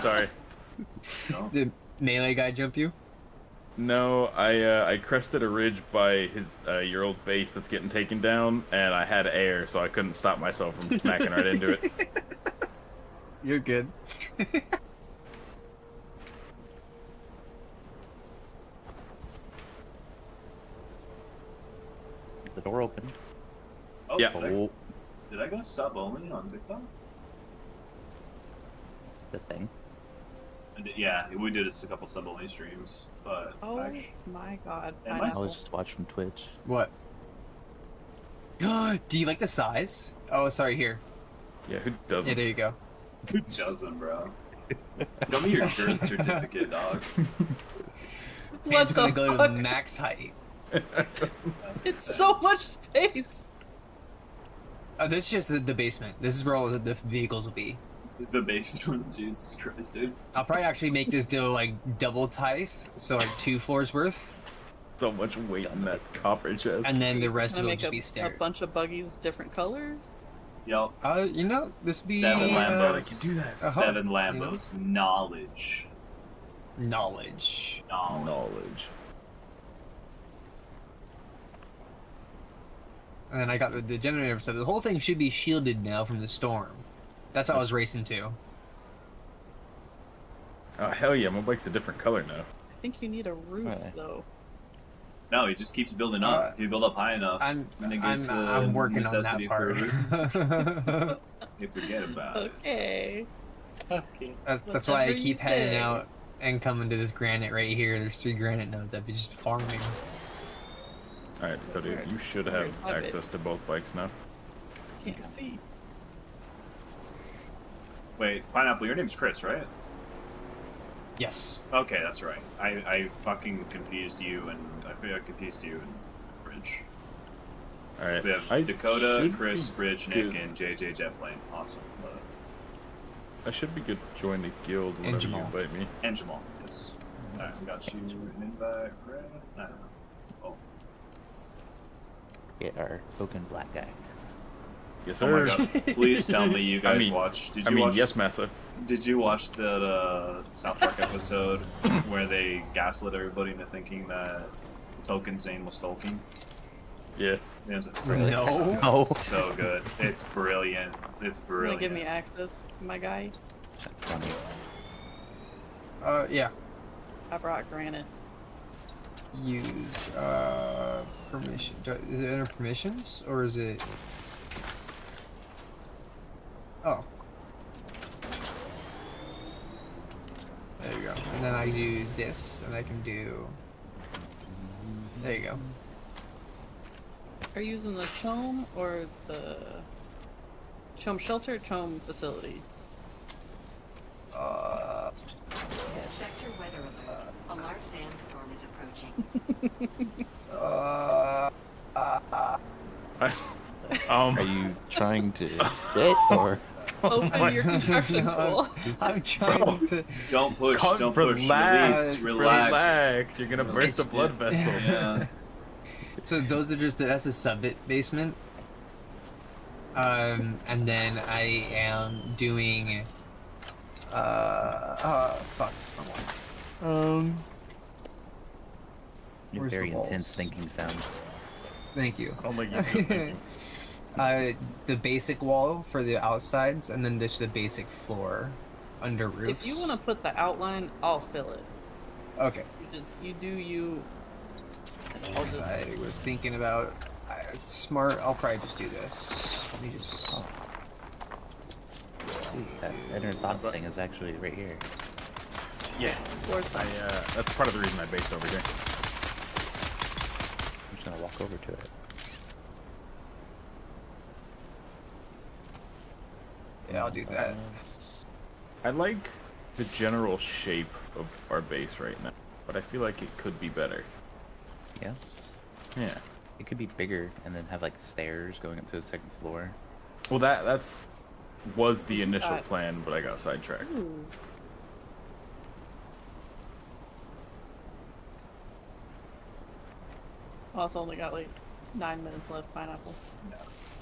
Sorry. No. Did melee guy jump you? No, I crested a ridge by his your old base that's getting taken down, and I had air, so I couldn't stop myself from smacking right into it. You're good. The door opened. Oh, Yeah. Oh, Did I go sub only on TikTok? the thing. Yeah, we did a couple sub only streams, but Oh I, my god. Am I I Pineapple. was just watching Twitch. What? Do you like the size? Oh, sorry, here. Yeah, who doesn't? Yeah, there you go. who doesn't, bro? Show me your birth certificate, dog. What It's gonna the go fuck? to max height. It's so much space. This is just the basement. This is where all the vehicles will be. This is the basement. Jesus Christ, dude. I'll probably actually make this go like double tithe, so like 2 floors worth, So much weight in that copper chest. and then the Just rest gonna will make just be a stairs. bunch of buggies different colors. Yup. You know, this be 7 Lambos. I can do that. 7 Lambos. Knowledge. knowledge. Knowledge. And then I got the generator, so the whole thing should be shielded now from the storm. That's what I was racing to. Oh hell yeah, my bike's a different color now. I think you need a roof Right. though. No, he just keeps building up. If you build up high enough, I'm negates the I'm working on that necessity for a part. roof. You forget about it. Okay. Okay. That's why I Whatever keep you heading say. out and coming to this granite right here. There's 3 granite nodes I've been just farming. Alright, Cody, you should Where's have my bit? access to both bikes now. Can't see. Wait, Pineapple, your name's Chris, right? Yes. Okay, that's right. I fucking confused you, and I think I confused you and Bridge. Alright. We have I Dakota, should Chris, be Bridge, Nick, good. and JJ Jetplane. Awesome. I should be good to join the guild whenever you Jamal. invite me. And Jamal, yes. Alright, we got you an invite, right? I don't know. Oh. Get our token black guy. Yes, Oh my sir. god. Please tell me you guys I mean- watched. Did I you mean, watch, yes, massa. Did you watch the South Park episode where they gaslit everybody into thinking that Token's name was Tolkien? Yeah. Yeah, it's Really? No. Oh, so good. It's brilliant. It's You wanna brilliant. give me access, my guy? that's funny. Yeah. I brought granite. Use permission. Is it under permissions or is it? Oh. There you go. And then I do this, and I can do. There you go. Are you using the Chom or the Chom shelter, Chom facility? Sector weather alert. A large sandstorm is approaching. Are you trying to get or? Open your construction No, tool. I'm trying to. Don't push. Come, Don't push. relax, Relax. relax. You're gonna burst a blood vessel. Yeah. So those are just that's the sub-bit basement. And then I am doing. Fuck. Your Where's very the walls? intense thinking sounds. Thank you. I don't think you're just thinking. The basic wall for the outsides, and then just the basic floor under roofs. If you want to put the outline, I'll fill it. Okay. You do you. I'll just, I was thinking about smart. I'll probably just do this. Let me just. Oh. That inner thought thing is actually right here. Yeah. floor's fine. That's part of the reason I based over here. I'm just gonna walk over to it. Yeah, I'll do that. I like the general shape of our base right now, but I feel like it could be better. Yeah. Yeah. It could be bigger and then have like stairs going up to the second floor. Well, that's was the initial got- plan, but I got sidetracked. Ooh. Also only got like 9 minutes left, Pineapple.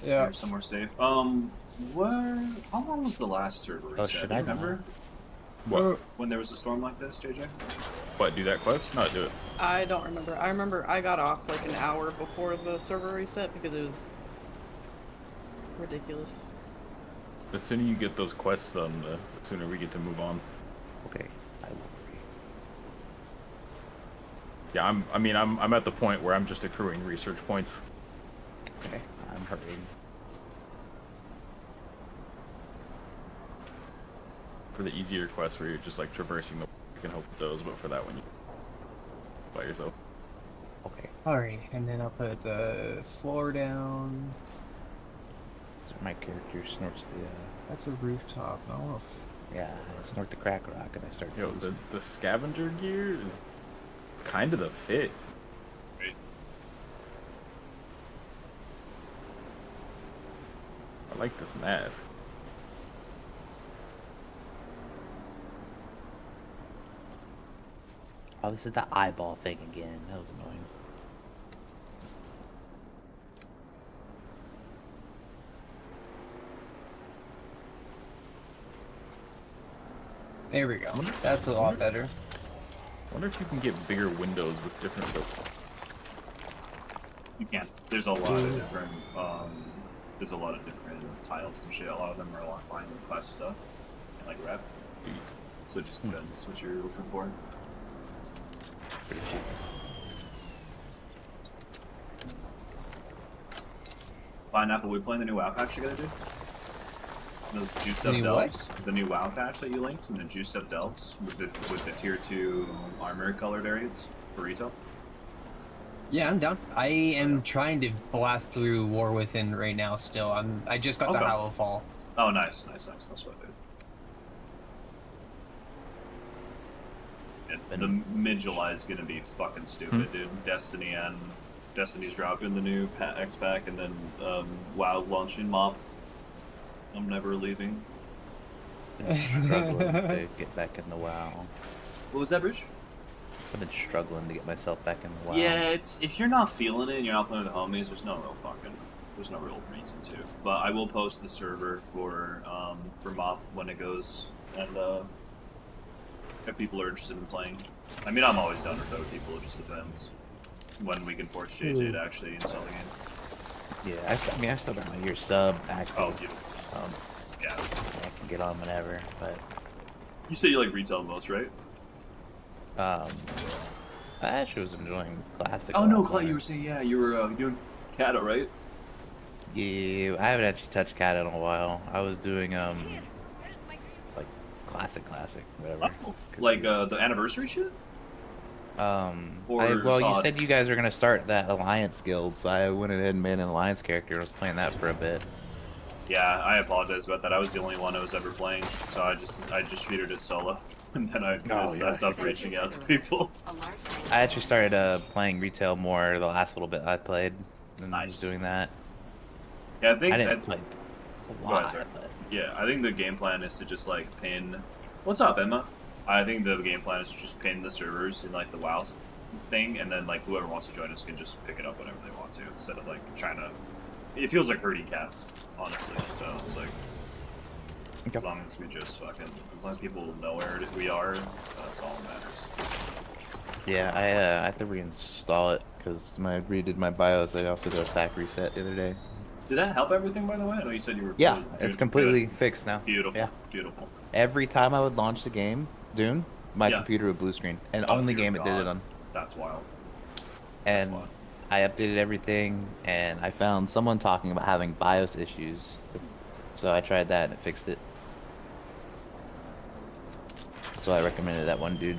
Yeah. You're somewhere safe. Where? How long was the last server reset? should Do you I know? remember? What? when there was a storm like this, JJ? What? Do that quest? No, do it. I don't remember. I remember I got off like an hour before the server reset because it was ridiculous. The sooner you get those quests done, the sooner we get to move on. Okay, I will agree. Yeah, I'm at the point where I'm just accruing research points. Okay, I'm hurrying. For the easier quests where you're just like traversing the, you can hope with those, but for that one you by yourself. Okay, Alright, and then I'll put the floor down. so my character snorts the, That's a rooftop. Oh, yeah, I snort the crack rock and I start Yo, cruising. the scavenger gear is kind of the fit. Right. I like this mask. Oh, this is the eyeball thing again. That was annoying. there we go. That's a lot better. I wonder if you can get bigger windows with different. You can't. There's a lot of different. There's a lot of different tiles and shit. A lot of them are locked behind the class stuff and like rep. So it just depends what you're looking for. Pretty cheap. Pineapple, we playing the new WoW patch you gotta do? Those juiced up New what? delves. The new WoW patch that you linked and the juiced up delves with the tier 2 armor colored areas for retail. Yeah, I'm down. I am trying to blast through War Within right now still. I just got the Okay. Hollow Fall. Oh, nice. That's what I did. Yeah, the mid-July is gonna be fucking stupid, dude. Destiny's dropping the new X pack, and then WoW's launching MOP. I'm never leaving. Been struggling to get back in the WoW. What was that, Bruce? I've been struggling to get myself back in the WoW. Yeah, it's if you're not feeling it and you're not playing with the homies, there's no real reason to. But I will post the server for MOP when it goes, and if people are interested in playing. I mean, I'm always down to play with people. It just depends when we can force JJ to actually install the game. Yeah, I still got my year sub active. Oh, beautiful. So Yeah. I can get on whenever, but You say you like retail most, right? I actually was enjoying classic. Oh a no, lot Clay, more. you were saying you were doing Kata, right? Yeah, I haven't actually touched cat in a while. I was doing like classic, whatever. Oh, like the anniversary shit. Or Well, you solid? said you guys were gonna start that alliance guild, so I went ahead and made an alliance character. and was playing that for a bit. Yeah, I apologize about that. I was the only one who was ever playing, so I just treated it solo, and then I stopped reaching out to people. I actually started playing retail more the last little bit I played, and Nice. was doing that. Yeah, I think I didn't play a Go ahead, lot, sir. but Yeah, I think the game plan is to just like pin. What's up, Emma? I think the game plan is to just pin the servers in like the WoW thing, and then like whoever wants to join us can just pick it up whenever they want to, instead of like trying to. It feels like herding cats, honestly. So it's like as long as we just fucking, as long as people know where we are, that's all that matters. yeah, I have to reinstall it because when I redid my BIOS, I also did a pack reset the other day. Did that help everything, by the way? I know you said you were. Yeah, good. it's Good. completely fixed now. Beautiful. Yeah. Beautiful. Every time I would launch the game, Dune, my Yeah. computer would blue screen, and Oh, only dear game it did God. it on. That's wild. And wild. I updated everything, and I found someone talking about having BIOS issues, so I tried that and it fixed it. So I recommended that one dude.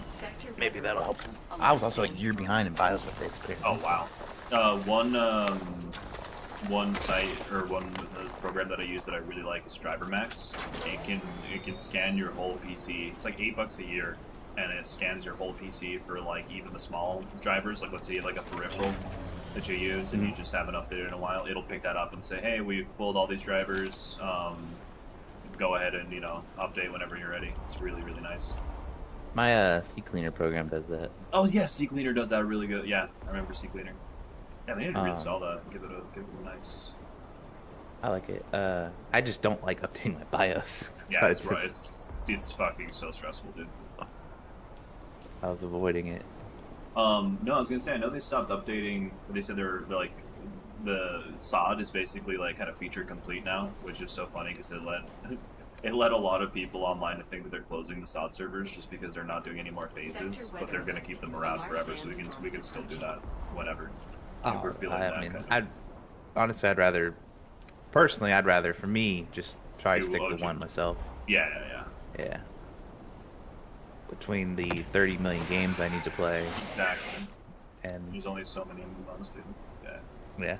Maybe that'll help. I was also a year behind in BIOS updates. Clearly. Oh wow. One site or one program that I use that I really like is Driver Max. It can scan your whole PC. It's like $8 a year, and it scans your whole PC for like even the small drivers. Like let's say like a peripheral that you use, and you just haven't updated in a while. It'll pick that up and say, hey, we've pulled all these drivers. Go ahead and update whenever you're ready. It's really nice. My CCleaner program does that. Oh yes, CCleaner does that really good. Yeah, I remember CCleaner. Yeah, they need to reinstall that. Give it a nice. I like it. I just don't like updating my BIOS. Yeah, So it's right. It's fucking so stressful, dude. I was avoiding it. No, I was gonna say I know they stopped updating. They said they're like the SOD is basically like kind of feature complete now, which is so funny because it led a lot of people online to think that they're closing the SOD servers just because they're not doing any more phases, but they're gonna keep them around forever, so we can still do that whenever. If we're feeling that I mean, kind of- I'd honestly, I'd rather, for me, just try to Do stick OG. to one myself. Yeah. Yeah. Between the 30 million games I need to play, Exactly. and There's only so many ones, dude. Yeah. yeah.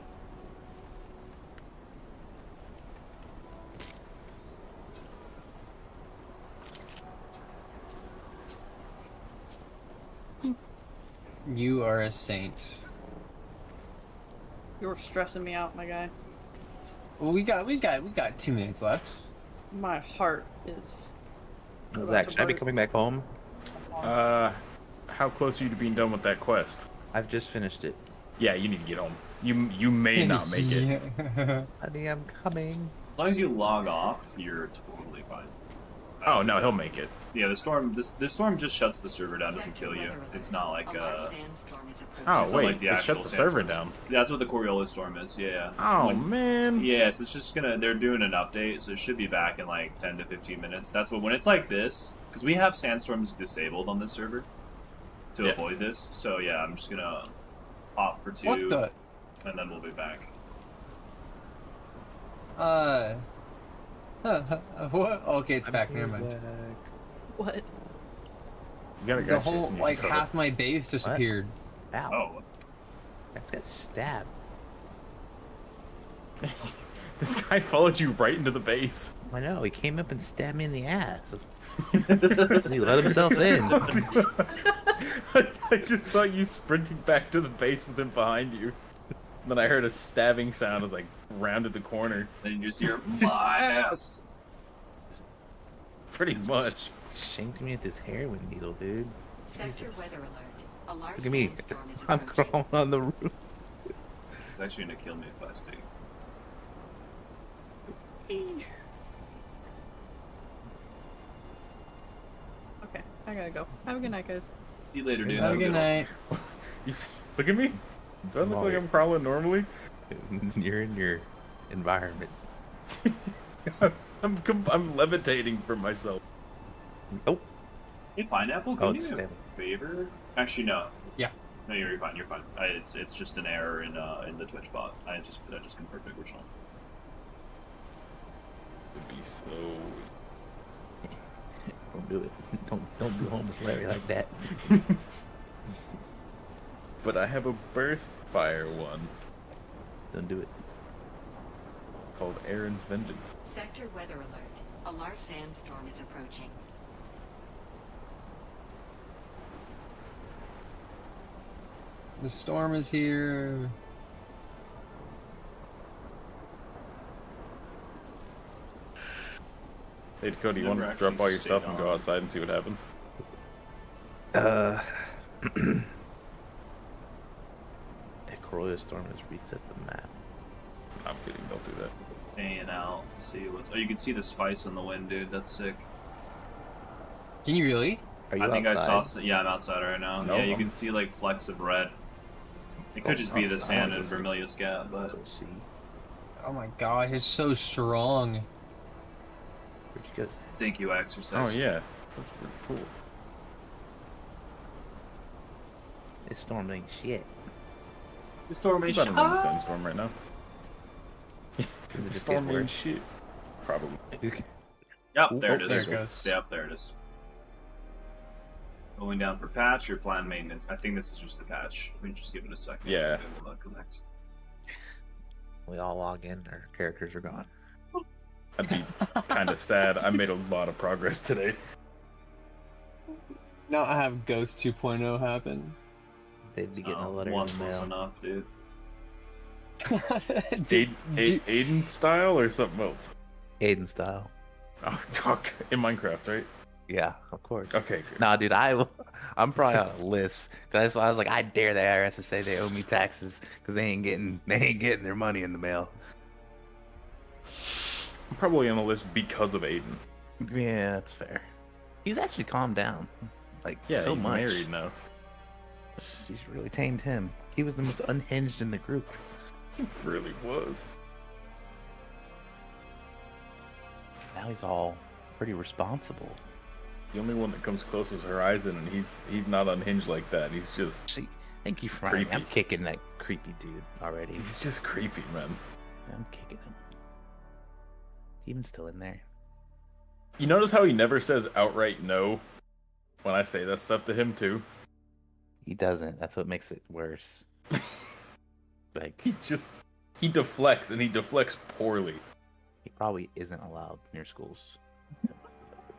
You are a saint. You're stressing me out, my guy. Well, we got 2 minutes left. My heart is. Zach, should I be coming back home? How close are you to being done with that quest? I've just finished it. Yeah, you need to get home. You may not make it. Yeah. Honey, I'm coming. As long as you log off, you're totally fine. Oh no, he'll make it. Yeah, the storm. This storm just shuts the server down, doesn't kill you. It's not like Oh It's not wait, like the it actual shuts the server sandstorm. down. That's what the Coriolis storm is. Yeah. Oh Like- man. Yeah, so it's just gonna. They're doing an update, so it should be back in like 10 to 15 minutes. That's when it's like this, because we have sandstorms disabled on this server to Yeah. avoid this. So yeah, I'm just gonna hop for 2, What the? and then we'll be back. What? Okay, it's back. Never mind. What? You got a guy The whole chasing you. like Cover. half my base disappeared. Ow. Oh, I just got stabbed. This guy followed you right into the base. I know, he came up and stabbed me in the ass. He let himself in. I just saw you sprinting back to the base with him behind you. Then I heard a stabbing sound as I rounded the corner. then you just hear my ass. Pretty much. Shanked me with his heroin needle, dude. Sector Jesus. weather alert. A large Look at me. sandstorm is I'm approaching. crawling on the roof. It's actually gonna kill me if I stay. Okay, I gotta go. Have a good night, guys. See you later, dude. Have a good night. Look at me. Do I look like I'm crawling normally? You're in your environment. I'm levitating for myself. Oh, Hey, Pineapple, Oh, can you it's do me a stable. favor? Actually, no. Yeah. No, you're fine. You're fine. It's just an error in the Twitch bot. I just confirmed it original. It'd be so. don't do it. Don't do homeless Larry like that. But I have a burst fire one Don't do it. called Aaron's Vengeance. Sector weather alert. A large sandstorm is approaching. The storm is here. Hey Dakota, you want Never to drop actually all your stayed stuff and go on. outside and see what happens? That Corolla storm has reset the map. I'm kidding, don't do that. Hanging out to see what's. Oh, you can see the spice on the wind, dude. That's sick. Can you really? Are you I think outside? I saw. Yeah, I'm outside right now. No, yeah, you I'm- can see like flecks of red. It could Oh, just be the outside. sand and Vermilius Gap, but Go see. Oh my gosh, it's so strong. Where'd you go? thank you, Oh exercise. yeah, that's pretty cool. This storm ain't shit. The storm I'm ain't about to run the shit. sandstorm right now. Does it The just storm get ain't worse? shit. Probably. Yep, Ooh, there oh, it is. there it goes. Yep, there it is. Going down for patch or plan maintenance. I think this is just a patch. Let me just give it a second. Yeah. It will not connect. We all log in, our characters are gone. I'd be kind of sad. I made a lot of progress today. Now I have Ghost 2.0 happen. They'd be getting a letter in Once the was mail. enough, dude. Aiden style or something else? Aiden style. Oh, talk in Minecraft, right? Yeah, of course. Okay, good. Nah, dude, I'm probably on a list. Cause that's why I was like, I dare the IRS to say they owe me taxes because they ain't getting their money in the mail. I'm probably on the list because of Aiden. Yeah, that's fair. He's actually calmed down, like Yeah, so he's much. married now. She's really tamed him. He was the most unhinged in the group. He really was. Now he's all pretty responsible. The only one that comes close is Horizon, and he's not unhinged like that. He's just Actually, thank you for Creepy. I'm kicking that creepy dude already. he's just creepy, man. I'm kicking him. Steven's still in there. You notice how he never says outright no when I say that stuff to him too? He doesn't. That's what makes it worse. Like, He deflects, and he deflects poorly. he probably isn't allowed near schools.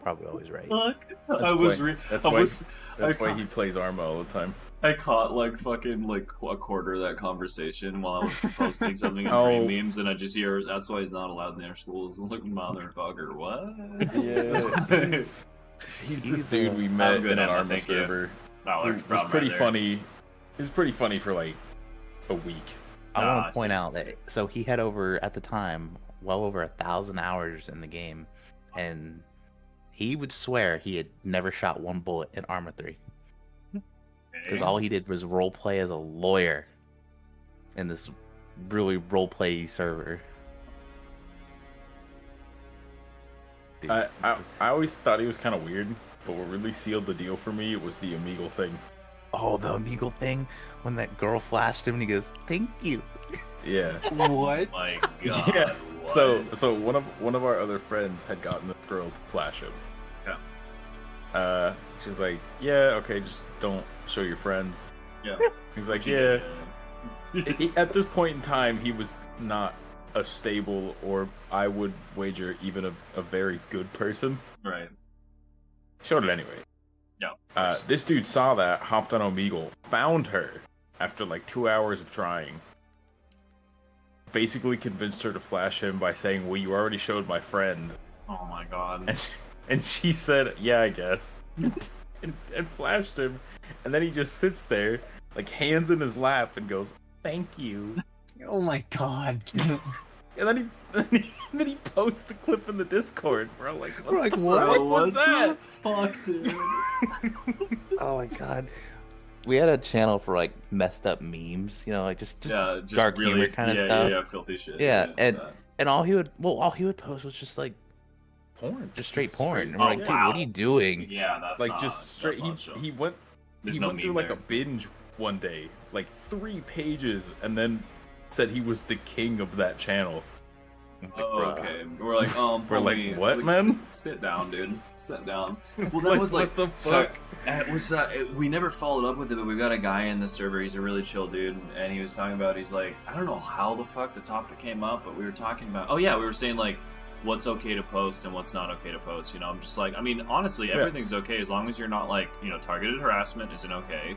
Probably always right. Fuck. That's I was. why- that's I why- was. That's I why he plays Arma all the time. I caught like fucking like a quarter of that conversation while I was posting something in Oh. Dream memes, and I just hear that's why he's not allowed in their schools. I'm like, motherfucker, what? Yeah, he's this dude we met good, in an Emma, Arma thank you. server. Oh, It there's a was problem pretty right there. funny. It was pretty funny for like a week. I Ah, want to point see, out see. that so he had over at the time well over 1,000 hours in the game, and he would swear he had never shot one bullet in Arma 3 because Okay. all he did was role play as a lawyer in this really role play server. Dude, I always thought he was kind of weird, but what really sealed the deal for me was the Omegle thing. oh, the Omegle thing when that girl flashed him and he goes, "Thank you." Yeah. What? My God. Yeah, what? So one of our other friends had gotten this girl to flash him. Yeah. She's like, yeah, okay, just don't show your friends. Yeah. He's like, She yeah. did, At this point in time, he was not a stable, or I would wager even a very good person. Right. Showed it anyways. Yeah. This dude saw that, hopped on Omegle, found her after like 2 hours of trying. Basically convinced her to flash him by saying, well, you already showed my friend. Oh my God. And she said, yeah, I guess. and flashed him. And then he just sits there, like hands in his lap, and goes, thank you. Oh my god. And then he posts the clip in the Discord. We're all like, We're like, the what? fuck was that? Fuck, dude. Oh my god. We had a channel for like messed up memes, like just Yeah, just dark really, humor kind of yeah, stuff. Yeah, filthy shit. Yeah, and that. and all he would post was just like Porn. just straight porn. And Oh, we're like, dude, wow. what are you doing? Yeah, that's Like not, just straight. That's not chill. He went. There's he no went through meme like there. a binge one day, like 3 pages, and then said he was the king of that channel. I'm like, Oh, bruh. okay. We're like, We're like, homie, what, man? Sit down, dude. Sit down. Well, that Like, was like, what the so, fuck? we never followed up with it, but we got a guy in the server. He's a really chill dude, and he was talking about. He's like, I don't know how the fuck the topic came up, but we were talking about. Oh yeah, we were saying like, what's okay to post and what's not okay to post. I'm just like, I mean, honestly, Yeah. everything's okay as long as you're not like, targeted harassment isn't okay.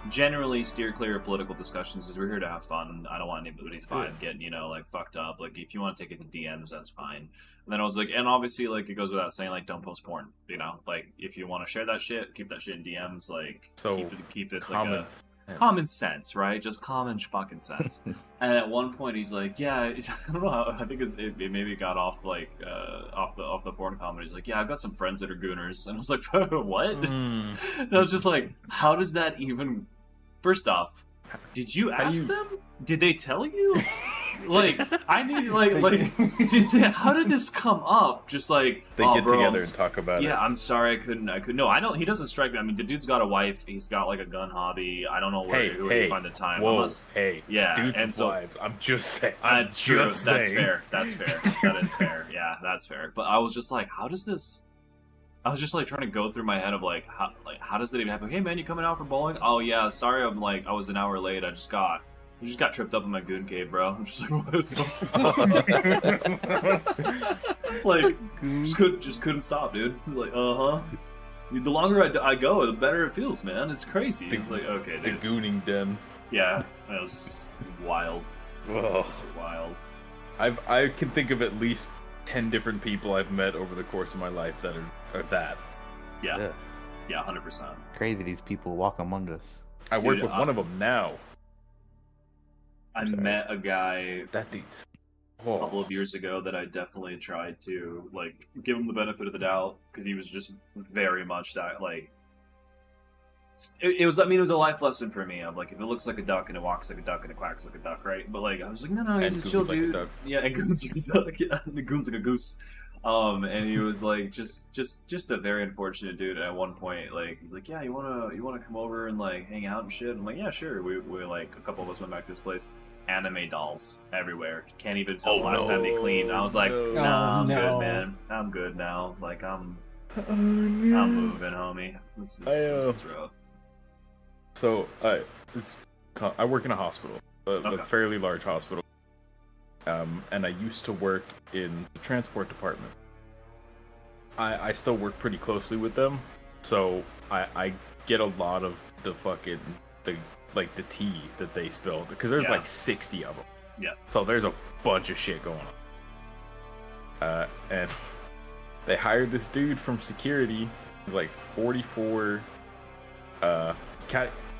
Generally steer clear of political discussions because we're here to have fun. I don't want anybody's vibe getting, like fucked up. Like if you want to take it to DMs, that's fine. And then I was like, and obviously like it goes without saying, like don't post porn. Like if you want to share that shit, keep that shit in DMs. Like So, keep this like a comments. common sense, right? Just common fucking sense. And at one point he's like, yeah, I don't know how, I think it maybe got off like off the porn comedy. He's like, yeah, I've got some friends that are gooners, and I was like, what? And I was just like, how does that even? First off, did you How do ask you- them? Did they tell you? Like, I need how did this come up? Just like They oh, get bro, together I'm and talk about yeah, it. I'm sorry, I couldn't. No, I don't. He doesn't strike me. I mean, the dude's got a wife. He's got like a gun hobby. I don't know where Hey, he find the time. whoa, Unless, hey, yeah, dudes and with so wives. I'm just saying. I'm that's true. just That's saying. fair. That's fair. That is fair. Yeah, that's fair. But I was just like, how does this? I was just like trying to go through my head of how does that even happen? Hey man, you coming out for bowling? Oh yeah, sorry, I was an hour late. I just got tripped up in my goon cave, bro. I'm just like, what the fuck? Like, just couldn't stop, dude. Like, The longer I go, the better it feels, man. It's crazy. It's like, okay, The dude. gooning den. Yeah, that was just wild. Whoa. Wild. I can think of at least 10 different people I've met over the course of my life that are that. Yeah. Yeah, 100%. Crazy these people walk among us. I work Dude, with one of them now. I Sorry. met a guy. That dude's a couple of years ago that I definitely tried to like give him the benefit of the doubt because he was just very much that like it was. I mean, it was a life lesson for me. Of like, if it looks like a duck and it walks like a duck and it quacks like a duck, right? But like, I was like, no, he's And a chill Goon's like a dude. duck. Yeah, and Goon's like a duck. Yeah, and the Goon's like a goose. And he was like, just a very unfortunate dude. And at one point, like, he's like, yeah, you wanna come over and like hang out and shit. I'm like, yeah, sure. We like a couple of us went back to this place. Anime dolls everywhere. Can't even tell the last time they cleaned. I was like, no. nah, I'm Oh, no. good, man. I'm good now. Like, I'm Oh, no. moving, homie. This is rough. So I work in a hospital, a Okay. fairly large hospital, and I used to work in the transport department. I still work pretty closely with them, so I get a lot of the fucking the tea that they spill because there's Yeah. like 60 of them. Yeah. So there's a bunch of shit going on. And they hired this dude from security. He's like 44.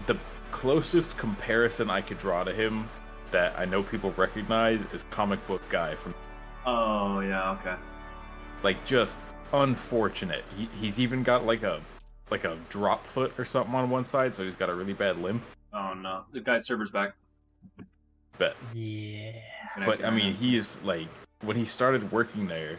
The closest comparison I could draw to him that I know people recognize is comic book guy from. Oh yeah, okay. Like, just unfortunate. He's even got like a drop foot or something on one side, so he's got a really bad limp. Oh no, the guy's server's back. Bet. Yeah. But I mean, he is like, when he started working there,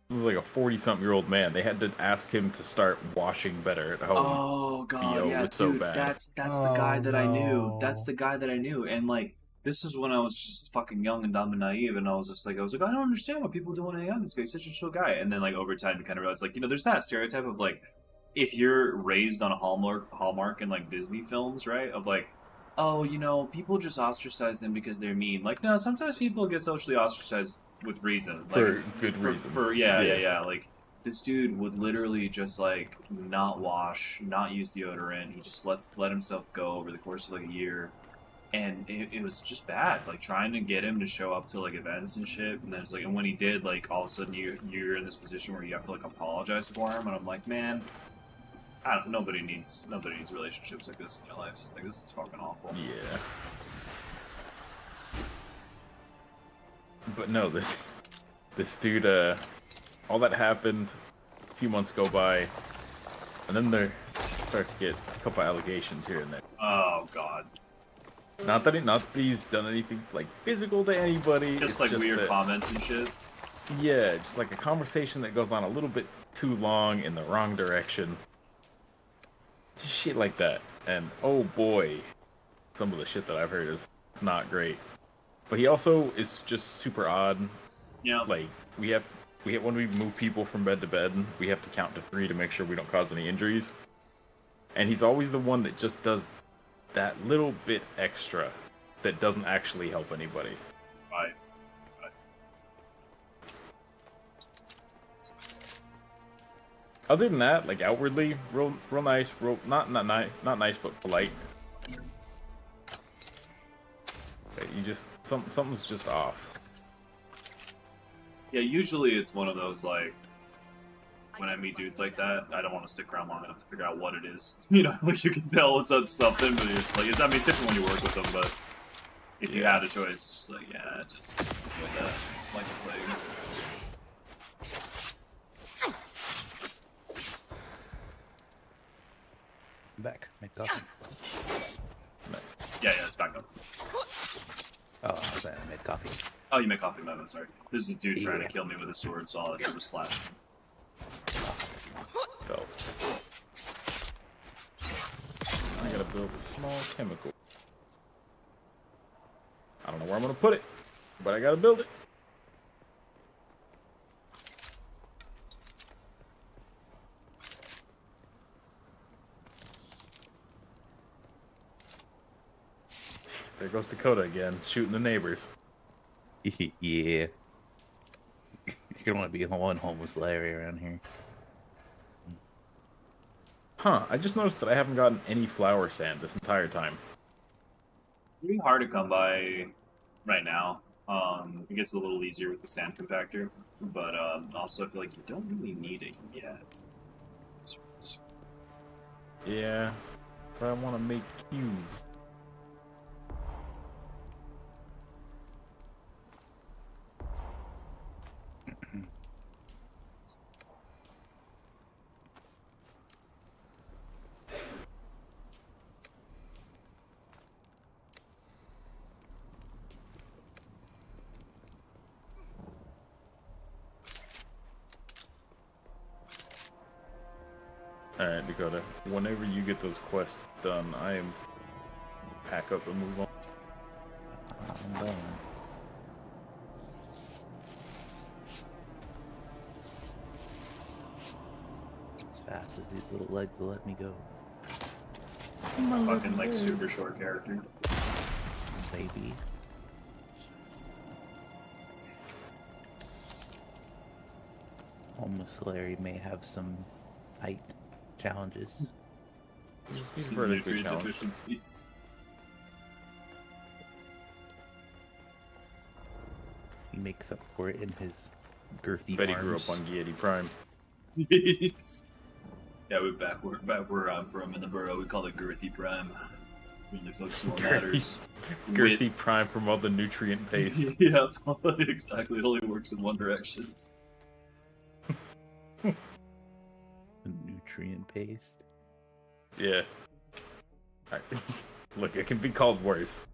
he was like a 40-something-year-old man. They had to ask him to start washing better at home. Oh god, BO yeah, was so dude, bad. that's the guy that I knew. no. That's the guy that I knew, and like this is when I was just fucking young and dumb and naive, and I was like, I don't understand what people do want to hang out with this guy. He's such a chill guy. And then like over time, you kind of realize, like, there's that stereotype of like, if you're raised on a Hallmark and like Disney films, right? Of like, oh, people just ostracize them because they're mean. Like, no, sometimes people get socially ostracized with reason, like, For good reason. Yeah. Like, this dude would literally just like not wash, not use deodorant. He just let himself go over the course of like a year, and it was just bad. Like trying to get him to show up to like events and shit. And then it's like, and when he did, like all of a sudden you're in this position where you have to like apologize for him. And I'm like, man, nobody needs relationships like this in their lives. Like, this is fucking awful. Yeah. But no, this dude, all that happened, a few months go by, and then they start to get a couple allegations here and there. Oh god. Not that he's done anything like physical to anybody. Just it's like just weird that, comments and shit. Yeah, just like a conversation that goes on a little bit too long in the wrong direction. Just shit like that. And oh boy, some of the shit that I've heard is not great. But he also is just super odd. Yeah. Like, when we move people from bed to bed, we have to count to 3 to make sure we don't cause any injuries. And he's always the one that just does that little bit extra that doesn't actually help anybody. Right. Other than that, like outwardly, real nice, not nice, but polite. You just something's just off. Yeah, usually it's one of those like, when I meet dudes like that, I don't want to stick around long enough to figure out what it is. Like you can tell it's something, but it's like, I mean, it's different when you work with them, but if you had a choice, it's just like, yeah, just avoid that like the plague. Back. Make coffee. Nice. Yeah, it's back up. Oh, I was saying I made coffee. Oh, you make coffee, my bad, sorry. This is a dude trying Yeah. to kill me with a sword, so all I did was slash him. So I gotta build a small chemical. I don't know where I'm gonna put it, but I gotta build it. There goes Dakota again, shooting the neighbors. Yeah. You can only be one homeless Larry around here. Huh, I just noticed that I haven't gotten any flower sand this entire time. Pretty hard to come by right now. It gets a little easier with the sand compactor, but also I feel like you don't really need it yet. Yeah, but I want to make cubes. Alright, Dakota. Whenever you get those quests done, I am pack up and move on. I'm done. As fast as these little legs will let me go. Fucking like super short character. Baby. Almost Larry may have some height challenges. He's Some vertically nutrient challenged. deficiencies. He makes up for it in his girthy Bet he arms. grew up on Giedi Prime. Yeah, we're back where I'm from in the borough. We call it girthy prime. Really focus on what Girthy- matters. Girthy Width. Prime from all the nutrient paste. Yeah, exactly. It only works in one direction. Nutrient paste. Yeah. Alright. Look, it can be called worse.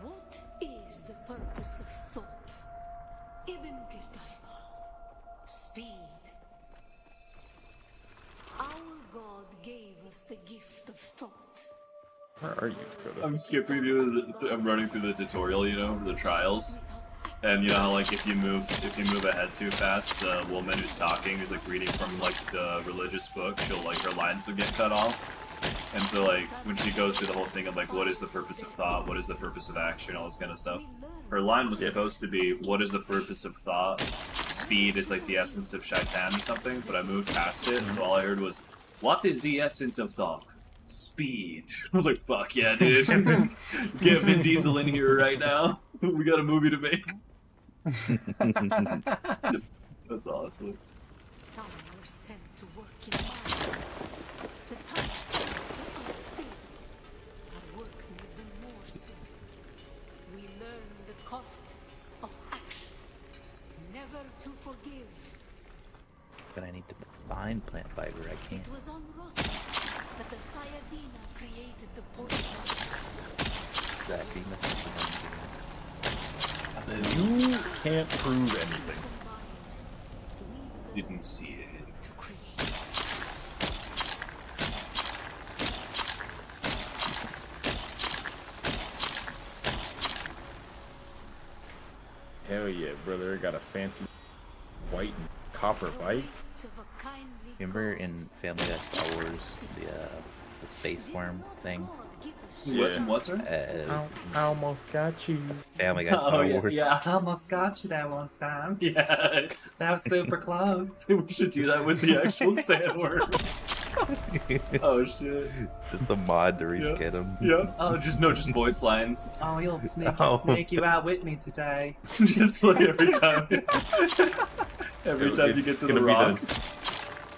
What is the purpose of thought? Ibn Gildaim. Speed. Our God gave us the gift of thought. Where are you, Dakota? I'm skipping through I'm running through the tutorial, you know, the trials. And you know how like if you move ahead too fast, the woman who's talking, who's like reading from like the religious book, she'll like her lines will get cut off. And so like when she goes through the whole thing of like what is the purpose of thought, what is the purpose of action, all this kind of stuff. Her line was Yeah. supposed to be what is the purpose of thought? Speed is like the essence of shaitan or something, but I moved past it, so all I heard was what is the essence of thought? Speed. I was like, fuck yeah, dude. Get Vin Diesel in here right now. We got a movie to make. That's awesome. Some were sent to work in mines. The tyrants that are still are working with them more soon. We learn the cost of action. Never to forgive. But I need to find plant fiber. I can't. It was on Rosa that the Sayadina created the poison. Exactly. Must be the one doing You can't prove anything. We Didn't see it. learn to create. Hell yeah, brother. I got a fancy white and copper bike. Of a kindly Remember God. in Family Guy Star Wars, the space worm thing? What? Yeah. What's her? I almost got you. Family Guy Star Wars. Oh, yeah, I almost got you that one time. Yeah, that was super close. We should do that with the actual sandworms. Oh shit. Just the mod to reskin them. Yeah. Oh, just voice lines. Oh, you'll Oh. snake you out with me today. Just like every time. Every time you get It's to the gonna be rocks.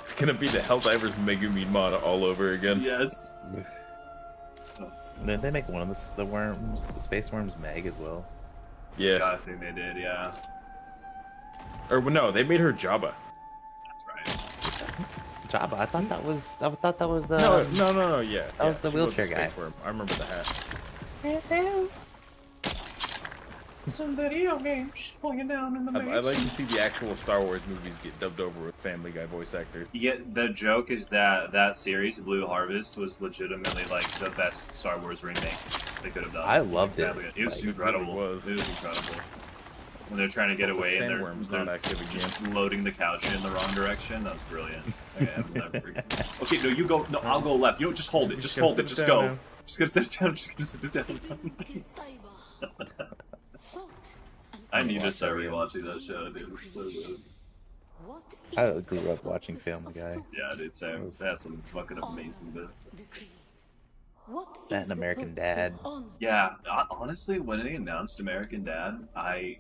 It's gonna be the Helldivers Megumi mod all over again. Yes. Didn't they make one of the worms, the space worms, Meg as well? Yeah. I think they did. Yeah. Or well, no, they made her Jabba. That's right. Jabba. I thought that was. I thought that was. No, yeah. That was the she wheelchair the guy. space worm. I remember the hat. Some video games pulling it down in the I'd like to see the actual Star Wars movies get dubbed over with Family Guy voice actors. Yeah, the joke is that that series, Blue Harvest, was legitimately like the best Star Wars remake they could have done. I loved it. It was Like, incredible. it really was. It was incredible. When they're trying to get The away and sandworm's they're not active just again. loading the couch in the wrong direction, that was brilliant. Okay, no, you go. No, I'll go left. You just hold it. Just gonna hold it. sit Just down go. now. Just gonna sit it down. Just gonna sit it down. I need to Watch start that again. rewatching that show, dude. It's so good. I grew up watching Family Guy. Yeah, dude, same. They had some fucking amazing bits. That and American Dad. Yeah, honestly, when they announced American Dad, I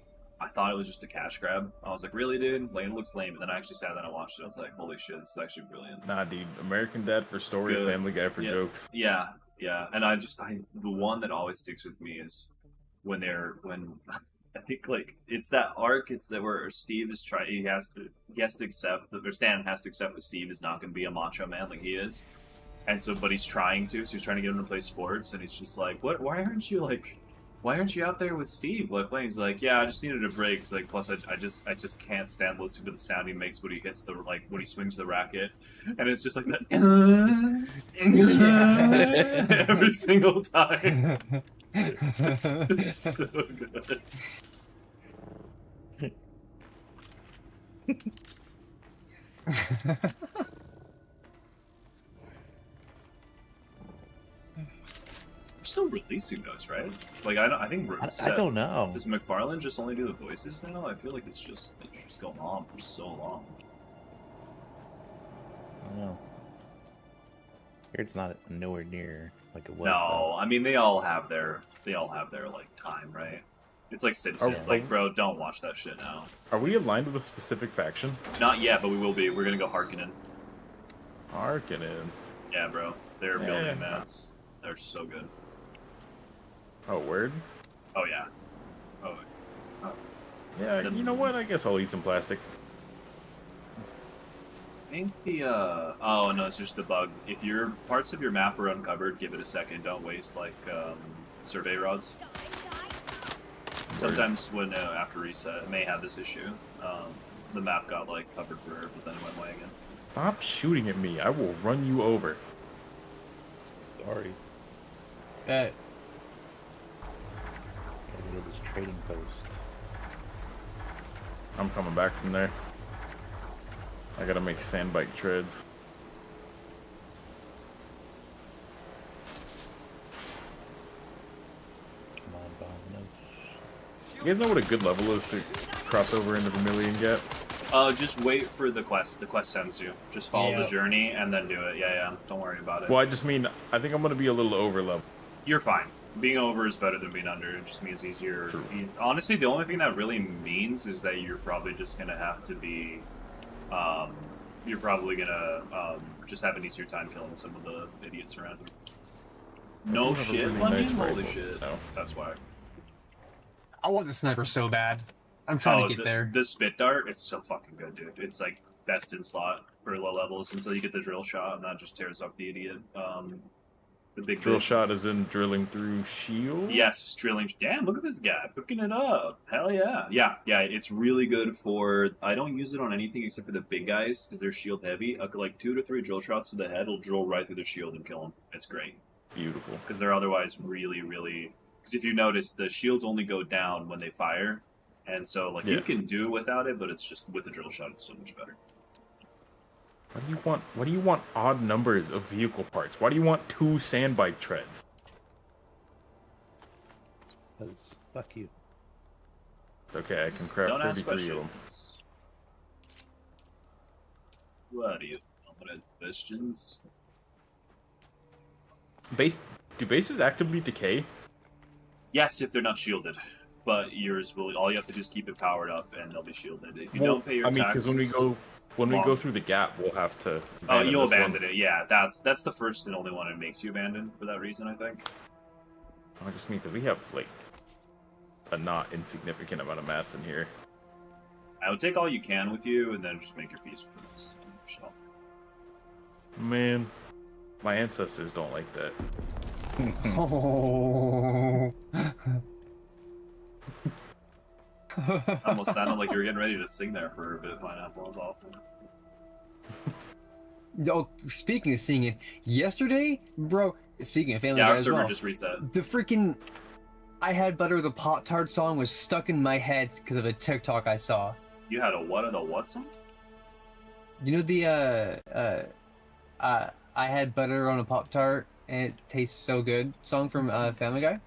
thought it was just a cash grab. I was like, really, dude? Like, it looks lame. And then I actually sat down and watched it. I was like, holy shit, this is actually brilliant. Nah, dude. American Dad for story, good. Family Guy for Yeah. jokes. Yeah, yeah. And the one that always sticks with me is when I think like it's that arc. It's that where Steve is trying. He has to accept that, or Stan has to accept that Steve is not going to be a macho man like he is. And so, but he's trying to. So he's trying to get him to play sports, and he's just like, "What? Why aren't you like why aren't you out there with Steve? Like playing, he's like, yeah, I just needed a break. He's like, plus I just can't stand listening to the sound he makes when he hits the when he swings the racket, and it's just like that every single time. It's so good. We're still releasing those, right? Like I think we're I don't know. Does McFarlane just only do the voices now? I feel like it's just going on for so long. I don't know. Here it's not nowhere near like it was. No, I mean they all have their like time, right? It's like Simpsons. Like, bro, don't watch that shit now. Are we aligned with a specific faction? Not yet, but we will be. We're gonna go Harkonnen. Harkonnen. Yeah, bro. They're building mats. They're so good. Oh, word? Oh yeah. Oh. Yeah, you know what? I guess I'll eat some plastic. I think the oh no, it's just the bug. If your parts of your map are uncovered, give it a second. Don't waste like survey rods. Sometimes when after reset, it may have this issue. The map got like covered forever, but then it went away again. Stop shooting at me! I will run you over. Sorry. Bet. Gotta go to this trading post. I'm coming back from there. I gotta make sandbite treads. Come on, Bob. You guys know what a good level is to cross over into Vermilion get? Just wait for the quest. The quest sends you. Just follow the journey and then do it. Yeah. Don't worry about it. Well, I just mean, I think I'm gonna be a little over level. You're fine. Being over is better than being under. It just means easier. Honestly, the only thing that really means is that you're probably just gonna have to be, you're probably gonna just have an easier time killing some of the idiots around you. No shit, really Lemon? nice Holy rifle. shit. No. That's why. I want the sniper so bad. I'm trying to get there. The spit dart, it's so fucking good, dude. It's like best in slot for low levels until you get the drill shot, and that just tears up the idiot. The big Drill shot is in drilling through shield? Yes, drilling. Damn, look at this guy picking it up. Hell yeah. Yeah. It's really good for. I don't use it on anything except for the big guys because they're shield heavy. Like 2 to 3 drill shots to the head will drill right through the shield and kill them. It's great. Beautiful. Because they're otherwise really. Because if you notice, the shields only go down when they fire, and so like you can do it without it, but it's just with the drill shot, it's so much better. What do you want? What do you want odd numbers of vehicle parts? Why do you want 2 sandbike treads? Because fuck you. It's okay, I can craft Don't ask 33 of them. questions. What do you want questions? Do bases actively decay? Yes, if they're not shielded. But yours will. All you have to do is keep it powered up, and they'll be shielded. If you don't pay your tax, because when we go through the gap, we'll have to. Oh, you'll abandon it. Yeah, that's the first and only one it makes you abandon for that reason, I think. I just mean that we have like a not insignificant amount of mats in here. I would take all you can with you, and then just make your peace with this. Man, my ancestors don't like that. Oh. Almost sounded like you were getting ready to sing there for a bit. Pineapple was awesome. Oh, speaking of singing, yesterday, bro. Speaking of Family Yeah, Guy our as server well, just reset. the freaking "I Had Butter" the Pop-Tart song was stuck in my head because of a TikTok I saw. You had a what song? You know the "I Had Butter on a Pop-Tart and it tastes so good" song from Family Guy?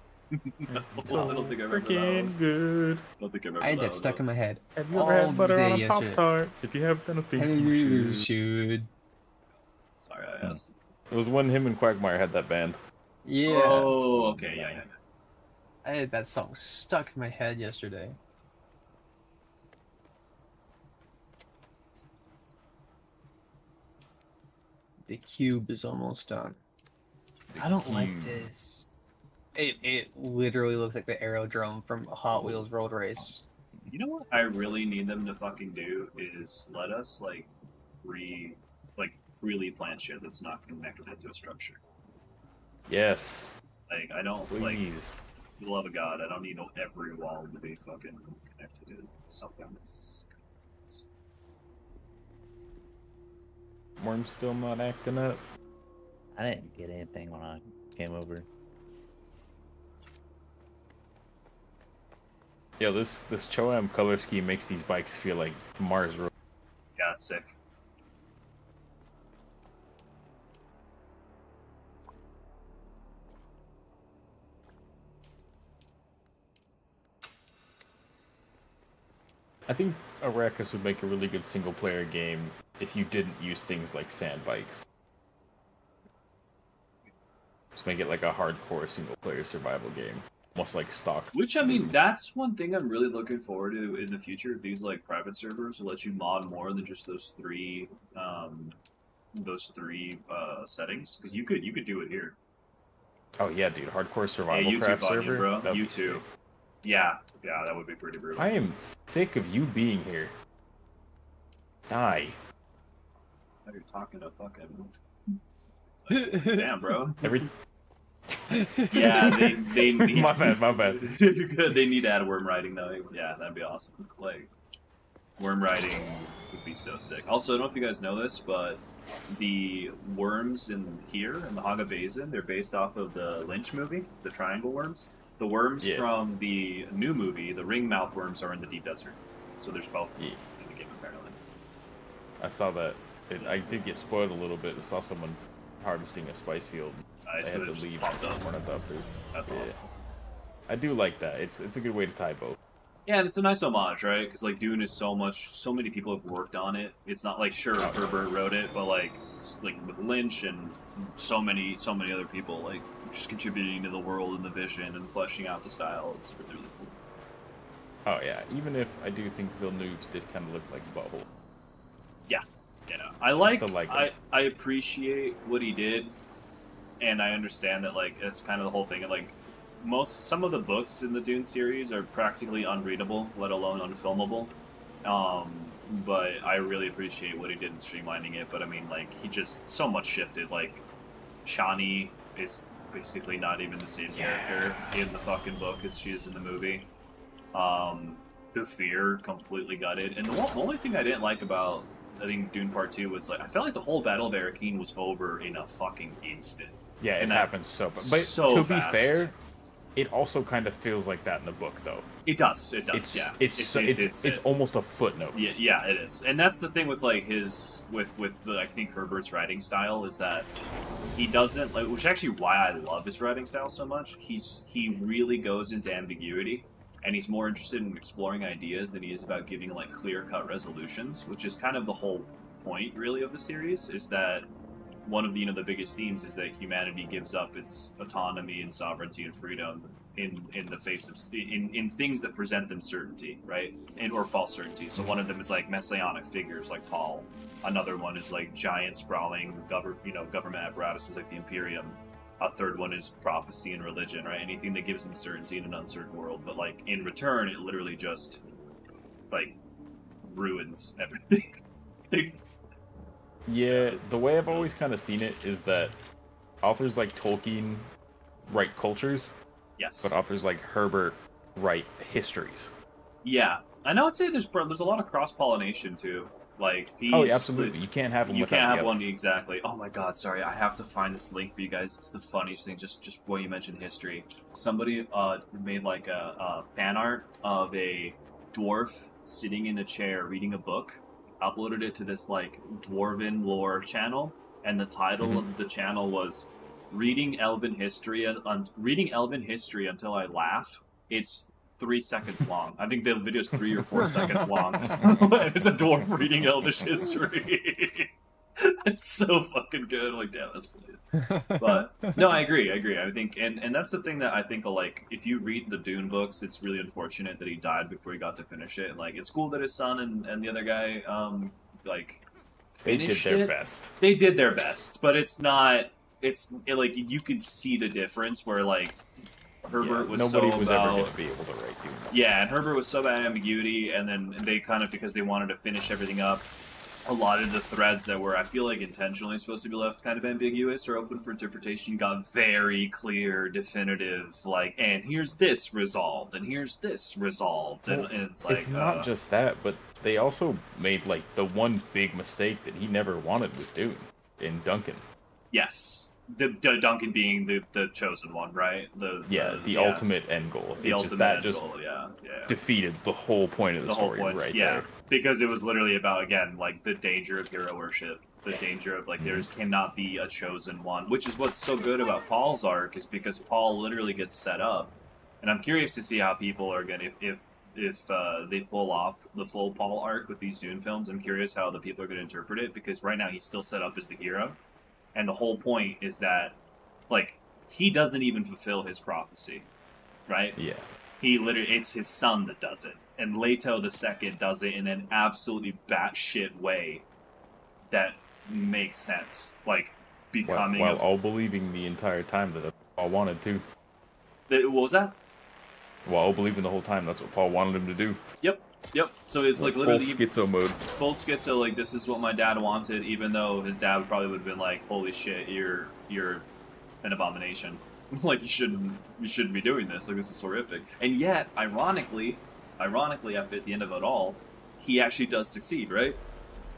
No, I don't think I remember that Freaking one. good. I don't think I remember I had that one, stuck in my head. Have you ever all had butter day on a yesterday. Pop-Tart? If you have, then I think And you you should. should. Sorry, I asked. It was when him and Quagmire had that band. Yeah. Oh, okay, yeah. I had that song stuck in my head yesterday. The cube is almost done. I don't like cube. this. It literally looks like the aerodrome from Hot Wheels Road Race. You know what I really need them to fucking do is let us freely plant shit that's not connected to a structure. Yes, Like I don't please. For the love of God, I don't need every wall to be fucking connected to something. Worm's still not acting up. I didn't get anything when I came over. Yo, this Cho-Am color scheme makes these bikes feel like Mars Road. Yeah, it's sick. I think Arrakis would make a really good single-player game if you didn't use things like sand bikes. Just make it like a hardcore single-player survival game, almost like stock. Which, I mean, that's one thing I'm really looking forward to in the future. These like private servers will let you mod more than just those three settings. Because you could do it here. Oh yeah, dude, hardcore survival YouTube craft onion, server, bro. That'd be YouTube. sick. Yeah, that would be pretty brutal. I am sick of you being here. Die. Now you're talking to fucking. Damn, bro. Yeah, they need. My bad. You're good. They need to add worm riding though. Yeah, that'd be awesome. Like, worm riding would be so sick. Also, I don't know if you guys know this, but the worms in here in the Haga Basin, they're based off of the Lynch movie, the triangle worms. The worms from the new movie, the ringmouth worms, are in the deep desert. So there's both in the game apparently. I saw that. I did get spoiled a little bit. I saw someone harvesting a spice field. I had so to just leave popped up. one of the updates. That's awesome. I do like that. It's a good way to tie both. Yeah, and it's a nice homage, right? Because like Dune is so many people have worked on it. It's not like sure Herbert wrote it, but like with Lynch and so many other people like just contributing to the world and the vision and fleshing out the style. It's really, really cool. Oh yeah, even if I do think Villeneuve's did kind of look like butthole. Yeah. I appreciate what he did, and I understand that like it's kind of the whole thing. And like some of the books in the Dune series are practically unreadable, let alone unfilmable. But I really appreciate what he did in streamlining it. But I mean, like he just so much shifted. Like Shani is basically not even the same character in the fucking book as she is in the movie. The Fear completely gutted, and the only thing I didn't like about I think Dune Part 2 was like I felt like the whole Battle of Arrakeen was over in a fucking instant. Yeah, it happens so fast. But so to fast. be fair, it also kind of feels like that in the book, though. It does. It's almost a footnote. Yeah, it is. And that's the thing with like with I think Herbert's writing style is that he doesn't like, which is actually why I love his writing style so much. He really goes into ambiguity, and he's more interested in exploring ideas than he is about giving like clear-cut resolutions, which is kind of the whole point really of the series. Is that one of the the biggest themes is that humanity gives up its autonomy and sovereignty and freedom in the face of in things that present them certainty, right, or false certainty. So one of them is like messianic figures like Paul. Another one is like giant sprawling government apparatuses like the Imperium. A third one is prophecy and religion, right? Anything that gives them certainty in an uncertain world, but like in return, it literally just like ruins everything. Yeah, the way I've always kind of seen it is that authors like Tolkien write cultures, yes, but authors like Herbert write histories. Yeah, and I would say there's a lot of cross pollination too. Like yeah, absolutely, you can't have them. You can't have one exactly. Oh my God, sorry, I have to find this link for you guys. It's the funniest thing. Just when you mentioned history, somebody made like a fan art of a dwarf sitting in a chair reading a book. Uploaded it to this like dwarven lore channel, and the title of the channel was "Reading Elven History Until I Laugh." It's 3 seconds long. I think the video is 3 or 4 seconds long. It's a dwarf reading Elvish history. It's so fucking good. I'm like, damn, that's brilliant. But no, I agree. I think, and that's the thing that I think, like, if you read the Dune books, it's really unfortunate that he died before he got to finish it. Like, it's cool that his son and the other guy, like, finished it. They did their best. They did their best, but it's not. Like you can see the difference where like Herbert was nobody so was about, ever going to be able to write Dune. Yeah, and Herbert was so about ambiguity, and then they kind of, because they wanted to finish everything up, a lot of the threads that were, I feel like, intentionally supposed to be left kind of ambiguous or open for interpretation got very clear, definitive, like, and here's this resolved, and here's this resolved, and, Well, and it's like, it's not just that, but they also made like the one big mistake that he never wanted with Dune in Duncan. yes, the Duncan being the chosen one, right? The ultimate end goal. The it's ultimate just that end just goal, yeah. defeated the whole point of the whole story point, right yeah, there. because it was literally about, again, like the danger of hero worship, the danger of like there's cannot be a chosen one, which is what's so good about Paul's arc, is because Paul literally gets set up, and I'm curious to see how people are gonna if they pull off the full Paul arc with these Dune films. I'm curious how the people are gonna interpret it, because right now he's still set up as the hero, and the whole point is that like he doesn't even fulfill his prophecy, right? Yeah. He literally, it's his son that does it. And Leto II does it in an absolutely batshit way that makes sense. Like, becoming While all believing the entire time that Paul wanted to. What was that? While all believing the whole time that's what Paul wanted him to do. Yep. So it's like full literally schizo mode. Full schizo, like, this is what my dad wanted, even though his dad probably would have been like, holy shit, you're an abomination. Like, you shouldn't be doing this. Like, this is horrific. And yet, ironically, at the end of it all, he actually does succeed, right?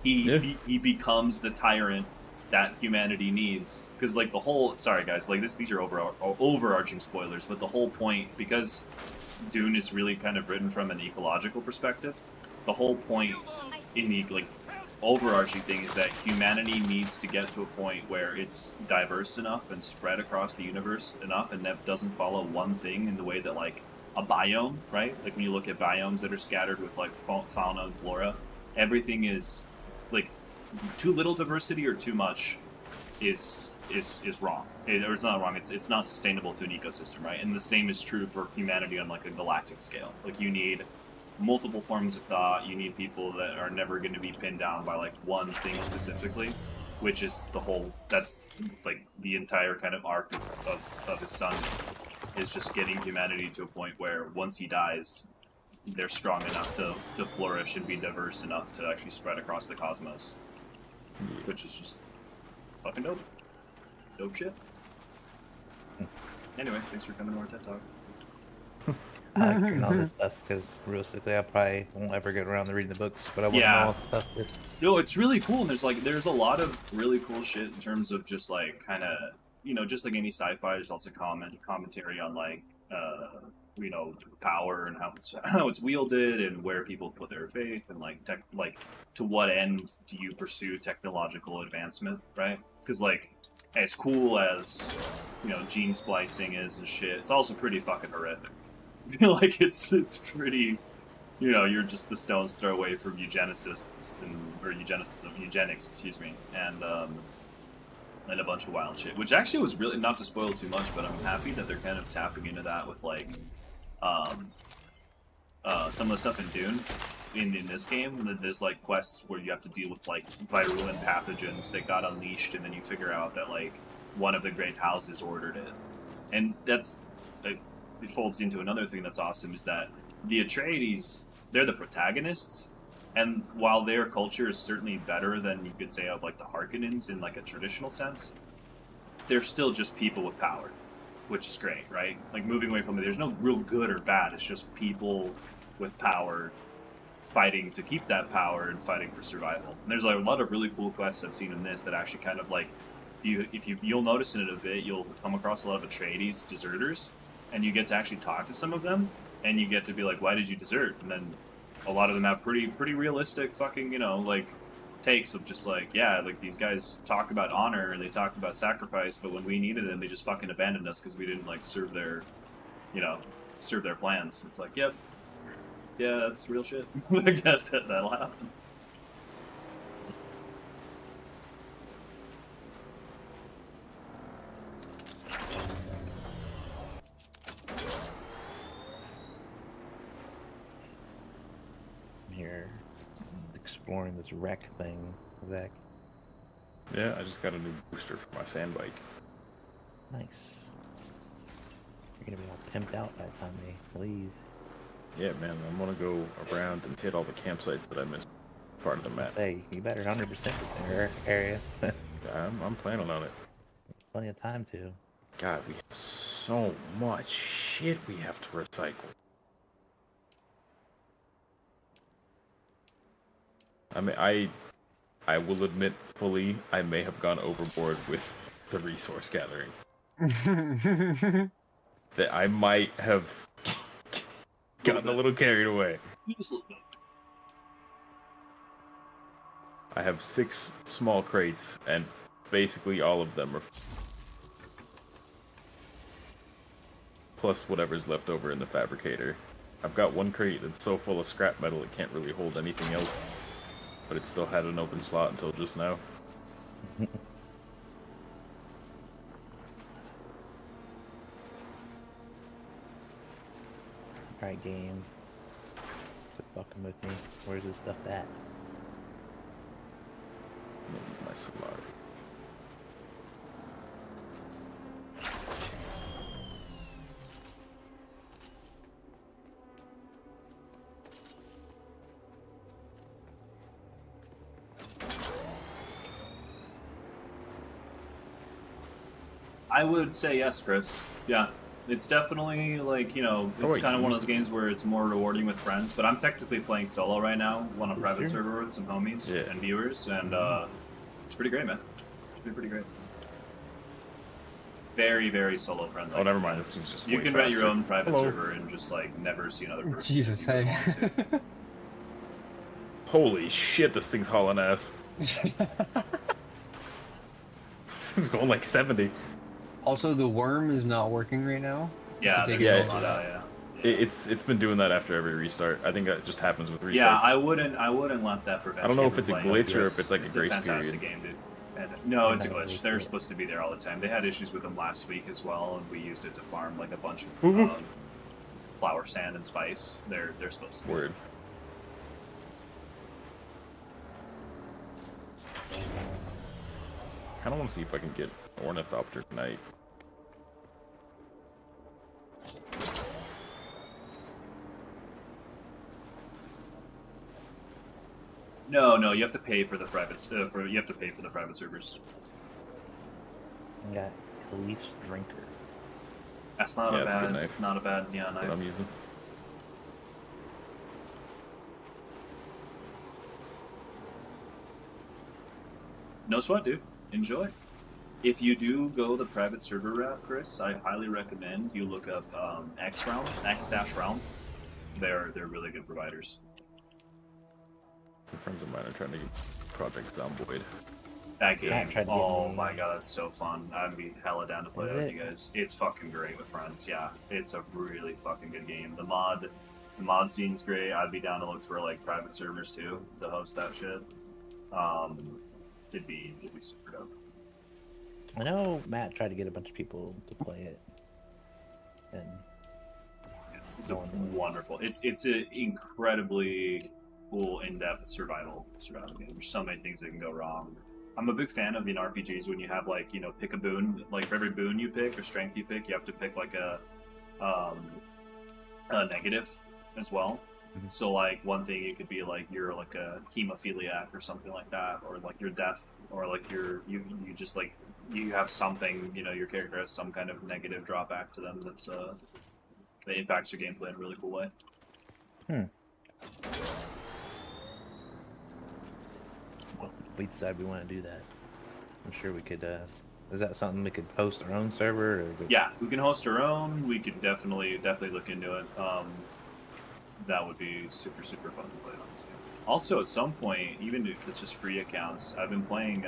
He becomes the tyrant that humanity needs. Because, like, the whole... Sorry, guys. Like, these are overarching spoilers, but the whole point... Because Dune is really kind of written from an ecological perspective, the whole point in the, like, overarching thing is that humanity needs to get to a point where it's diverse enough and spread across the universe enough, and that doesn't follow one thing in the way that, like, a biome, right? Like, when you look at biomes that are scattered with, like, fauna and flora, everything is, like, too little diversity or too much is wrong. Or it's not wrong, it's not sustainable to an ecosystem, right? And the same is true for humanity on, like, a galactic scale. Like, you need multiple forms of thought. You need people that are never going to be pinned down by, like, one thing specifically, which is the whole, that's, like, the entire kind of arc of his son, is just getting humanity to a point where once he dies, they're strong enough to flourish and be diverse enough to actually spread across the cosmos, which is just fucking dope. Dope shit. Anyway, thanks for coming to our TED Talk. I like hearing all this stuff because realistically, I probably won't ever get around to reading the books, but I want to know all the stuff. No, it's really cool. And there's a lot of really cool shit in terms of just, like, kind of, just like any sci-fi. There's also commentary on, like, power and how it's wielded and where people put their faith, and like to what end do you pursue technological advancement, right? Because, like, as cool as gene splicing is and shit, it's also pretty fucking horrific. Like, it's pretty, you're just a stone's throw away from eugenics, excuse me, and a bunch of wild shit. Which actually was really, not to spoil too much, but I'm happy that they're kind of tapping into that with, like, some of the stuff in Dune. In this game, there's, like, quests where you have to deal with, like, virulent pathogens that got unleashed, and then you figure out that, like, one of the great houses ordered it. And that's... it folds into another thing that's awesome, is that the Atreides, they're the protagonists, and while their culture is certainly better than you could say of, like, the Harkonnens in, like, a traditional sense, they're still just people with power, which is great, right? Like, moving away from it, there's no real good or bad, it's just people with power fighting to keep that power and fighting for survival. And there's, like, a lot of really cool quests I've seen in this that actually kind of, like, you'll notice in it a bit, you'll come across a lot of Atreides deserters, and you get to actually talk to some of them, and you get to be like, why did you desert? And then a lot of them have pretty realistic fucking, like, takes of just like, yeah, like, these guys talk about honor, and they talk about sacrifice, but when we needed them, they just fucking abandoned us because we didn't, like, serve their plans. It's like, yep. Yeah, that's real shit. I guess that'll happen. Here, exploring this wreck thing, Zach. Yeah, I just got a new booster for my sand bike. Nice. You're gonna be all pimped out by the time they leave. Yeah, man, I'm gonna go around and hit all the campsites that I missed. part of the map. Say you better 100% this area. I'm planning on it. Plenty of time to. God, we have so much shit we have to recycle. I mean, I will admit fully, I may have gone overboard with the resource gathering. That I might have gotten a little carried away. Just a little bit. I have 6 small crates, and basically all of them are plus whatever's left over in the fabricator. I've got 1 crate that's so full of scrap metal it can't really hold anything else, but it still had an open slot until just now. Alright, game. Quit fucking with me. Where's this stuff at? My Solari. I would say yes, Chris. Yeah. It's definitely like, you know, it's kind of one of those games where it's more rewarding with friends, but I'm technically playing solo right now, on a private server with some homies and viewers, and it's pretty great, man. It's been pretty great. Very, very solo friendly. Oh, never mind. This seems just you way can faster. rent your own private server and just like never see another person. Jesus, hey. Holy shit, this thing's hauling ass. It's going like 70. Also, the worm is not working right now. Yeah, so yeah. It's been doing that after every restart. I think that just happens with restarts. Yeah, I wouldn't let that prevent. I don't know if it's a playing. glitch or if it's like It's a grace fantastic period. game, dude. No, it's a glitch. They're supposed to be there all the time. They had issues with them last week as well, and we used it to farm like a bunch of flour, sand, and spice. They're supposed to be. Word. I kind of want to see if I can get Ornithopter tonight. No, you have to pay for the private. You have to pay for the private servers. We got Khalif's Drinker. That's not a it's a good bad, knife. not a bad knife. That I'm using. No sweat, dude. Enjoy. If you do go the private server route, Chris, I highly recommend you look up X-Realm. They're really good providers. Some friends of mine are trying to get Project Zomboid. That game, tried to get oh me- my god, that's so fun. I'd be hella down to play Is that with it? you guys. It's fucking great with friends, yeah. It's a really fucking good game. The mod scene's great. I'd be down to look for like private servers too to host that shit. It'd be super dope. I know Matt tried to get a bunch of people to play it, and It's a wonderful. It's an incredibly cool, in-depth survival game. There's so many things that can go wrong. I'm a big fan of in RPGs when you have like, you know, pick a boon. Like for every boon you pick or strength you pick, you have to pick like a negative as well. Mhm. So like one thing it could be like you're like a hemophiliac or something like that, or like you're deaf, or like you just like you have something, you know, your character has some kind of negative drawback to them that's that impacts your gameplay in a really cool way. well, if we decide we want to do that, I'm sure we could. Is that something we could host our own server? Or Yeah, we can host our own. We could definitely look into it. That would be super fun to play, honestly. Also, at some point, even if it's just free accounts, I've been playing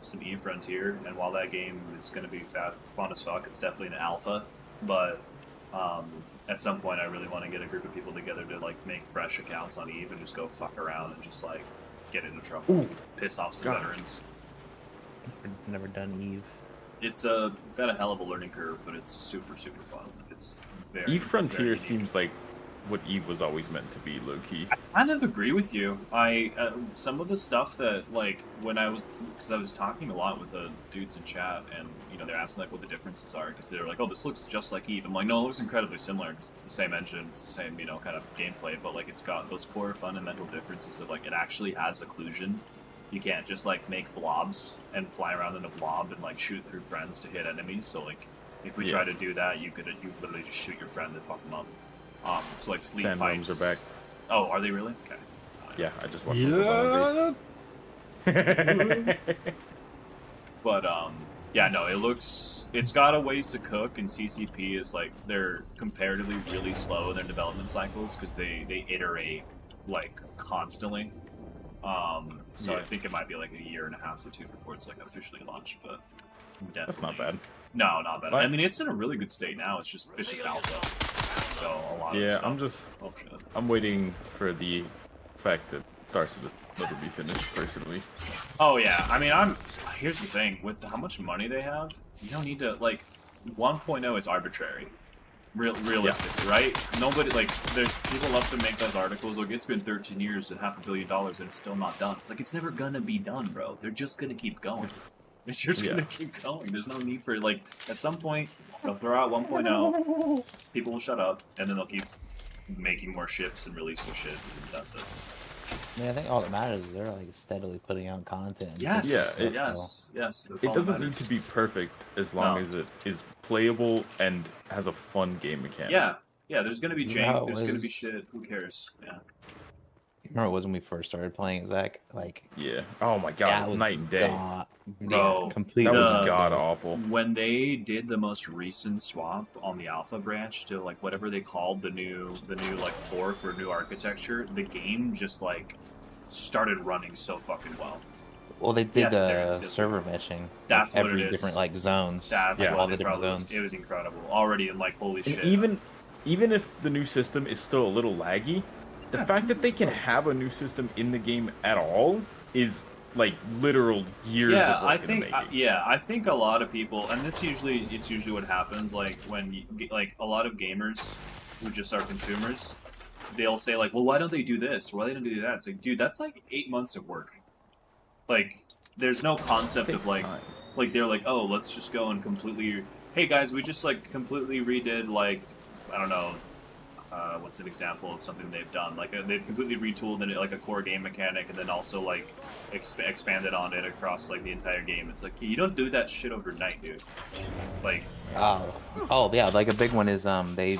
some E-Frontier, and while that game is going to be fun as fuck, it's definitely an alpha. But at some point, I really want to get a group of people together to like make fresh accounts on Eve and just go fuck around and just like get into trouble, Ooh. piss off some God. veterans. never done Eve. It's got a hell of a learning curve, but it's super fun. It's very E-Frontier very unique. seems like what Eve was always meant to be, low key. I kind of agree with you. Some of the stuff that like when because I was talking a lot with the dudes in chat, and they're asking like what the differences are because they're like, oh, this looks just like Eve. I'm like, no, it looks incredibly similar because it's the same engine, it's the same kind of gameplay, but like it's got those core fundamental differences of like it actually has occlusion. You can't just like make blobs and fly around in a blob and like shoot through friends to hit enemies. So like if we try to do that, you literally just shoot your friend and fuck them up. So like fleet fights Sandworms are back. Oh, are they really? Okay. Yeah, I just watched them base. But yeah, no, it's got a ways to cook, and CCP is like they're comparatively really slow in their development cycles because they iterate like constantly. So I think it might be like a year and a half to 2 before it's like officially launched, but definitely. That's not bad. No, not bad. What? I mean, it's in a really good state now. It's just alpha, so a lot of stuff. I'm waiting for the fact that Star Citizen will never be finished. Personally. Oh yeah, I mean, here's the thing with how much money they have, you don't need to like 1.0 is arbitrary. Realistically, right? Nobody there's people love to make those articles. Like it's been 13 years and $500 million and it's still not done. It's like it's never gonna be done, bro. They're just gonna keep going. It's just gonna keep going. There's no need for like at some point they'll throw out 1.0, people will shut up, and then they'll keep making more ships and releasing shit. And that's it. I mean, I think all that matters is they're like steadily putting out content. Yes. Yeah. Yes. That's It all doesn't that need matters. to be perfect as long as it is playable and has a fun game mechanic. Yeah. There's gonna be You know how jank. it There's gonna was- be shit. Who cares? Yeah. Remember it was when we first started playing, Zach? Like, Yeah. Oh my god, that it's was night and day. Bro, completely. That was The- god awful. When they did the most recent swap on the alpha branch to like whatever they called the new like fork or new architecture, the game just like started running so fucking well. Well, they did Yes, there is. server meshing. That's like, what it every is. different like zones. That's Yeah. what all they the different probably zones. It was incredible. Already in like holy And shit. even if the new system is still a little laggy, the fact that they can have a new system in the game at all is like literal years yeah, of work I in the think making. I think a lot of people, and it's usually what happens. Like when like a lot of gamers who just are consumers, they'll say like, well, why don't they do this? Why don't they do that? It's like, dude, that's like 8 months of work. Like, there's no concept of Takes like, time. like they're like, oh, let's just go and completely. Hey guys, we just like completely redid like, I don't know. What's an example of something they've done? Like they've completely retooled in it, like a core game mechanic, and then also like expanded on it across like the entire game. It's like you don't do that shit overnight, dude. Like, Oh yeah, like a big one is they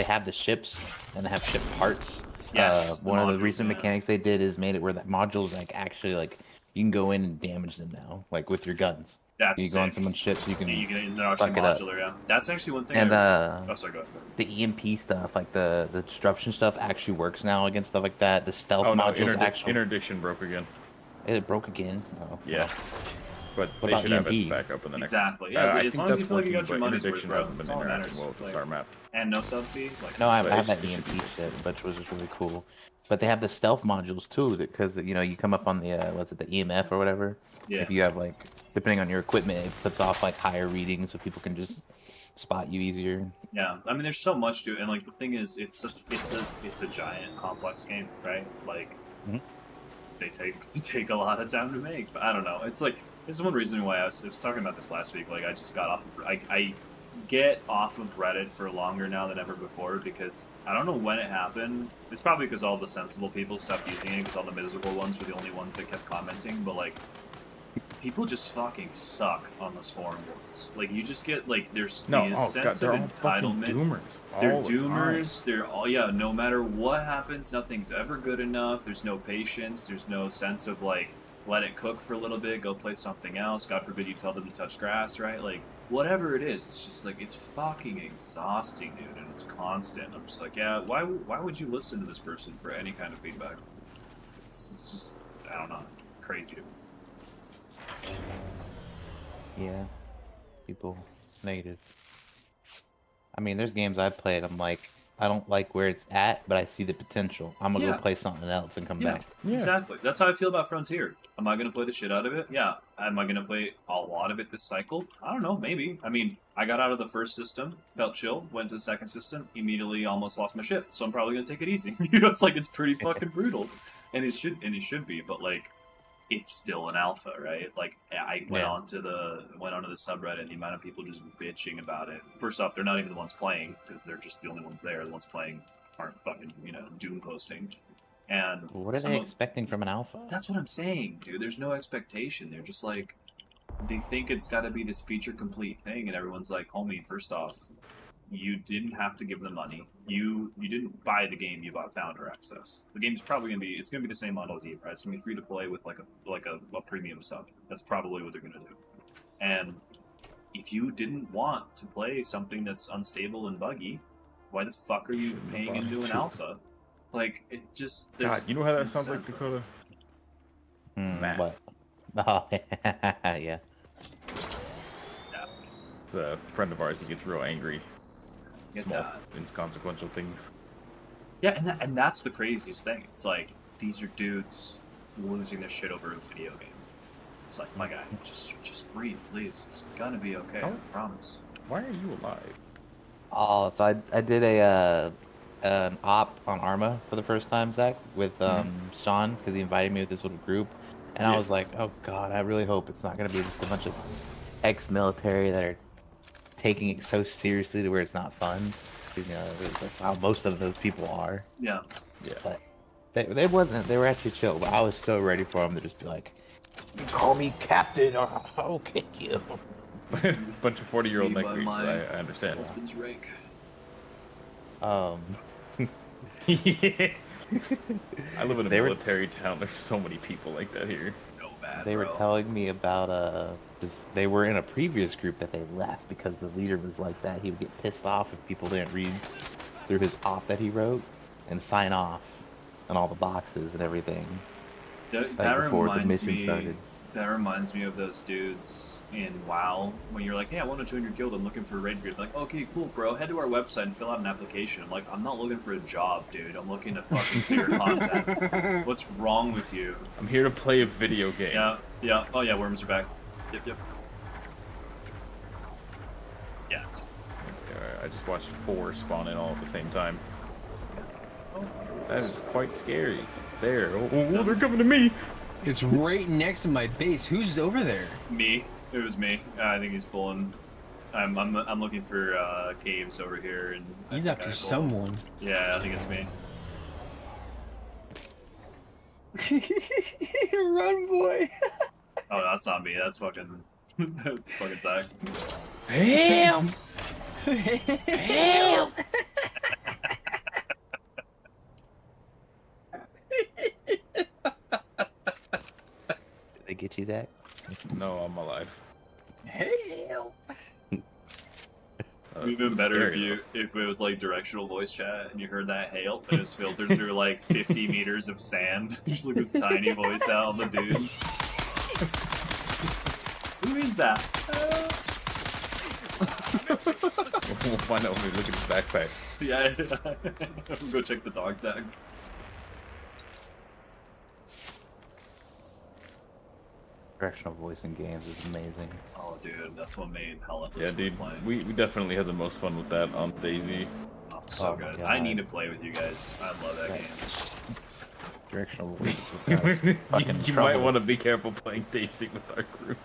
have the ships and they have ship parts. Yes, the one of the modules, recent yeah. mechanics they did is made it where that modules like actually like you can go in and damage them now, like with your guns. that's You go on sick. someone's ships, you can. Yeah, you can. They're actually fuck it up. modular. Yeah, that's actually one thing. And oh, sorry, go ahead. the EMP stuff, like the disruption stuff, actually works now against stuff like that. The stealth Oh no, modules actually interdiction broke again. it broke again. Oh, Yeah. But What they about should have it EMP? back up in the next. Exactly. Yeah, I as think long as you that's feel like you got working, your but money's worth, interdiction bro. hasn't That's been all that interacting matters. well with the Like, star map. and no sub fee. Like, No, I But have it that should EMP be shit, fixed. which was just really cool. But they have the stealth modules too, because you come up on the what's it, the EMF or whatever. yeah. If you have like, depending on your equipment, it puts off like higher readings, so people can just spot you easier. Yeah, I mean, there's so much to it, and like the thing is, it's a giant, complex game, right? Like, Mhm. they take a lot of time to make. But I don't know. It's like this is one reason why I was talking about this last week. Like, I just got off. I get off of Reddit for longer now than ever before because I don't know when it happened. It's probably because all the sensible people stopped using it because all the miserable ones were the only ones that kept commenting. But like, people just fucking suck on those forum boards. Like, you just get like there's No, the oh sense god, they're of all fucking entitlement. doomers. They're all the time. doomers. They're all no matter what happens, nothing's ever good enough. There's no patience. There's no sense of like let it cook for a little bit, go play something else. God forbid you tell them to touch grass, right? Like whatever it is, it's just like it's fucking exhausting, dude, and it's constant. I'm just like, yeah, why would you listen to this person for any kind of feedback? It's just I don't know, crazy. Yeah, people negative. I mean, there's games I've played. I'm like, I don't like where it's at, but I see the potential. I'm gonna Yeah. go play something else and come Yeah, back. Yeah. exactly. That's how I feel about Frontier. Am I going to play the shit out of it? Yeah. Am I going to play a lot of it this cycle? I don't know, maybe. I mean, I got out of the first system, felt chill, went to the second system, immediately almost lost my shit, so I'm probably going to take it easy. You know, it's like, it's pretty fucking brutal. And it should be, but like, it's still an alpha, right? Like, I went Yeah. onto the subreddit, the amount of people just bitching about it. First off, they're not even the ones playing, because they're just the only ones there. The ones playing aren't fucking, doom posting. And What are some they of- expecting from an alpha? That's what I'm saying, dude. There's no expectation. They're just like, they think it's got to be this feature complete thing, and everyone's like, homie, first off, you didn't have to give them money. You didn't buy the game. You bought founder access. The game's probably gonna be the same model as Eve, right? It's gonna be free to play with like a premium sub. That's probably what they're gonna do. And if you didn't want to play something that's unstable and buggy, why the fuck are you paying into an alpha? Like, it just... God, you know how that sounds like, incentive. Dakota? Matt. What? Oh, yeah. It's a friend of ours. He gets real angry. Get Small, that. inconsequential things. Yeah, and that's the craziest thing. It's like, these are dudes losing their shit over a video game. It's like, my guy, just breathe, please. It's gonna be okay, I Oh. promise. Why are you alive? Oh, so I did an op on Arma for the first time, Zach, with Sean, because he invited me with this little group, and I Yeah. was like, oh god, I really hope it's not gonna be just a bunch of ex-military that are taking it so seriously to where it's not fun. You know, that's how most of those people are. Yeah. Yeah. But they wasn't. They were actually chill. But I was so ready for them to just be like, "You call me captain, or I'll kick you." Bunch of 40-year-old Me by neckbeards. my I understand. Husband's rake. Um, Yeah. I live in a They were- military town. There's so many people like that here. It's no bad, they were bro. telling me about this. They were in a previous group that they left because the leader was like that. He would get pissed off if people didn't read through his op that he wrote and sign off on all the boxes and everything. That before the reminds mission me. started. That reminds me of those dudes in WoW when you're like, "Hey, I want to join your guild. I'm looking for a raid group." Like, "Okay, cool, bro. Head to our website and fill out an application." I'm like, "I'm not looking for a job, dude. I'm looking to fucking clear content. What's wrong with you?" I'm here to play a video game. Yeah, yeah. Oh yeah, worms are back. Yep. Yeah. It's... I just watched 4 spawn in all at the same time. Oh, That is quite scary. There. Oh, they're coming to me. It's right next to my base. Who's over there? me. It was me. I think he's pulling. I'm looking for caves over here, and I He's think after I pulled- someone. Yeah, I think it's me. Run, boy. Oh, that's not me. That's fucking. That's fucking Zach. Damn. Help! Did they get you, Zach? No, I'm alive. Help! Even better scary. if it was like directional voice chat and you heard that hail, but it was filtered through like 50 meters of sand. Just like this tiny voice out of the dudes. Who is that? We'll find out when we look at his backpack. Yeah, go check the dog tag. Directional voice in games is amazing. Oh, dude, that's what made Hella Yeah, first dude. playing. We definitely had the most fun with that on Daisy. Oh, so Oh my good. God. I need to play with you guys. I love that Right. game. Directional voice. you Fucking might trouble. want to be careful playing Daisy with our group.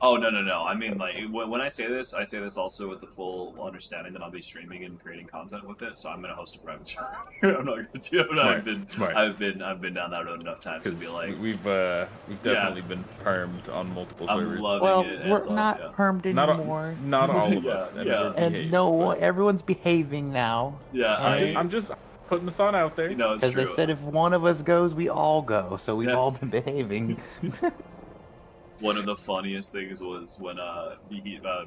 Oh no. I mean, like when I say this also with the full understanding that I'll be streaming and creating content with it. So I'm gonna host a private server. I'm not gonna do it. Smart. I've been down that road enough times to Because be like, we've definitely been permed on multiple I'm servers. loving Well, it. we're It's all- not yeah. permed Not anymore. not all of Yeah, us. yeah. Everyone And behaved, no, but everyone's behaving now. Yeah, I'm just putting the thought out there. you know, it's Because true. they said if one of us goes, we all go. So we've all Yes. been behaving. One of the funniest things was when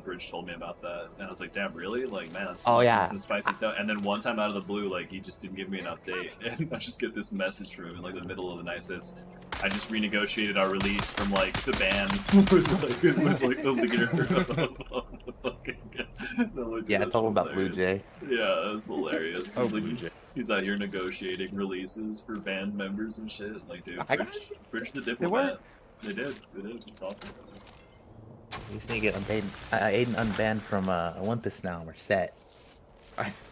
Bridge told me about that, and I was like, "Damn, really? Like, man, that's Oh, yeah. some spicy stuff." And then one time out of the blue, like he just didn't give me an update, and I just get this message from him in like the middle of the night. Says, I just renegotiated our release from like the band with like the leader of the fucking. No, dude, Yeah, I that's told him about Blue hilarious. Jay. Yeah, that's hilarious. Oh, He's like, Blue Jay. he's out here negotiating releases for band members and shit. Like, dude, I got Bridge the They work. Diplomat. They did. It's awesome. We just need to get Aiden unbanned from Olympus now. We're set.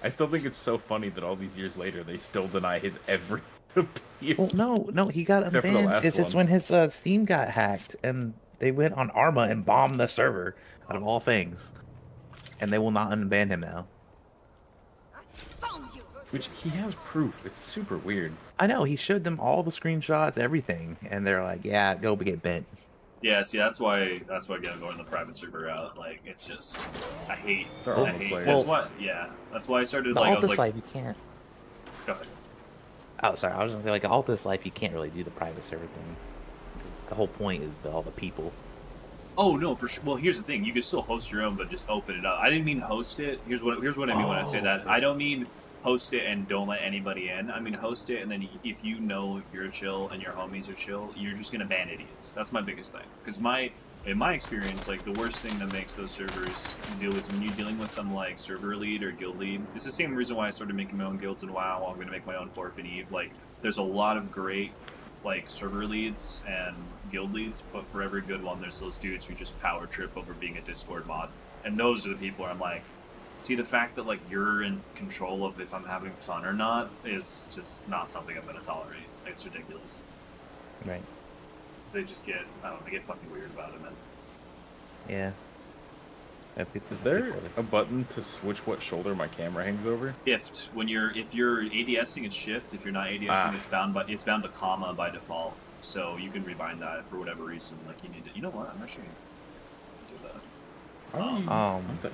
I still think it's so funny that all these years later they still deny his every appeal. Well, no, he got Except for the unbanned. last It's just one. when his Steam got hacked and they went on Arma and bombed the server out of all things, and they will not unban him now. Found you. Which he has proof. It's super weird. I know he showed them all the screenshots, everything, and they're like, "Yeah, go get bent." Yeah, see, that's why again going the private server route. Like, it's just I hate. They're I all hate. players. That's why. Yeah, that's why I started The like I was Altus like, life you can't. go ahead. Oh, sorry, I was gonna say like Altus life you can't really do the private server thing because the whole point is all the people. Oh no, for sure. Well, here's the thing: you can still host your own, but just open it up. I didn't mean host it. Here's what I mean when I say that. I don't mean host it and don't let anybody in. I mean host it, and then if you know you're chill and your homies are chill, you're just gonna ban idiots. That's my biggest thing. Because in my experience, like the worst thing that makes those servers deal is when you're dealing with some like server lead or guild lead. It's the same reason why I started making my own guilds in WoW. I'm gonna make my own Pork and Eve. Like, there's a lot of great like server leads and guild leads, but for every good one, there's those dudes who just power trip over being a Discord mod, and those are the people where I'm like, see, the fact that like you're in control of if I'm having fun or not is just not something I'm gonna tolerate. Like, it's ridiculous. Right. They just get, I don't know, they get fucking weird about it, man. Yeah. Is there a button to switch what shoulder my camera hangs over? If you're ADSing, it's shift. If you're not ADSing, it's bound to comma by default. So you can rebind that for whatever reason. Like, you need to. You know what? I'm actually gonna do that.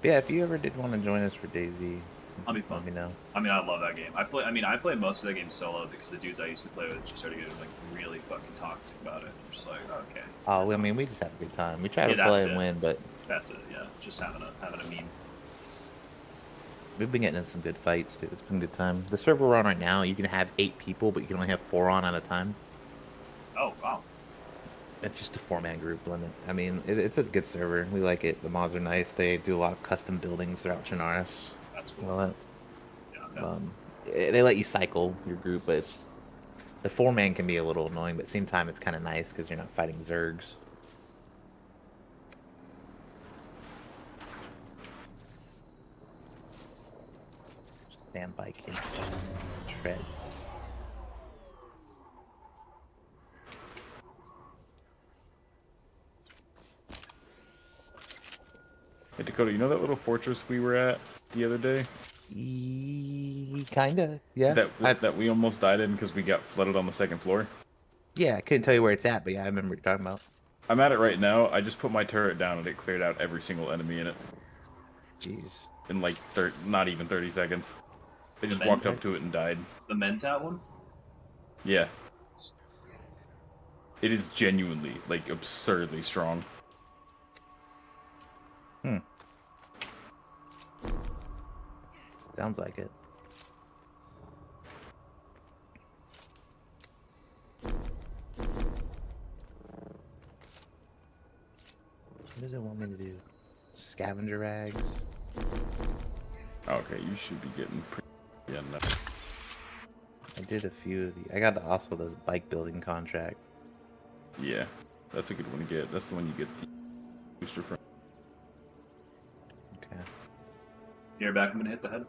Yeah, if you ever did want to join us for DayZ, I'll be fun. let me know. I mean, I love that game. I play most of that game solo because the dudes I used to play with just started getting like really fucking toxic about it. I'm just like, okay. Oh, I mean, we just have a good time. We try to Yeah, play that's and it. win, but That's it. Yeah, just having a meme. we've been getting in some good fights too. It's been a good time. The server we're on right now, you can have 8 people, but you can only have 4 on at a time. Oh wow. It's just a 4-man group limit. I mean, it's a good server. We like it. The mods are nice. They do a lot of custom buildings throughout Chernarus. That's cool. Well, Yeah. they let you cycle your group, but it's just, the 4-man can be a little annoying, but at the same time, it's kind of nice because you're not fighting Zergs. Damn bike treads. Hey Dakota, you know that little fortress we were at the other day? Kinda, yeah. That we almost died in because we got flooded on the second floor? Yeah, I couldn't tell you where it's at, but yeah, I remember what you're talking about. I'm at it right now. I just put my turret down and it cleared out every single enemy in it. Jeez. In like not even 30 seconds. They just The walked men- up to it and died. The Mentat one. Yeah. It is genuinely, like, absurdly strong. Sounds like it. What does it want me to do? Scavenger rags? Okay, you should be getting pretty enough. I did a few of the. I got also this bike building contract. Yeah, that's a good one to get. That's the one you get the booster from. Okay. You're back. I'm gonna hit the head.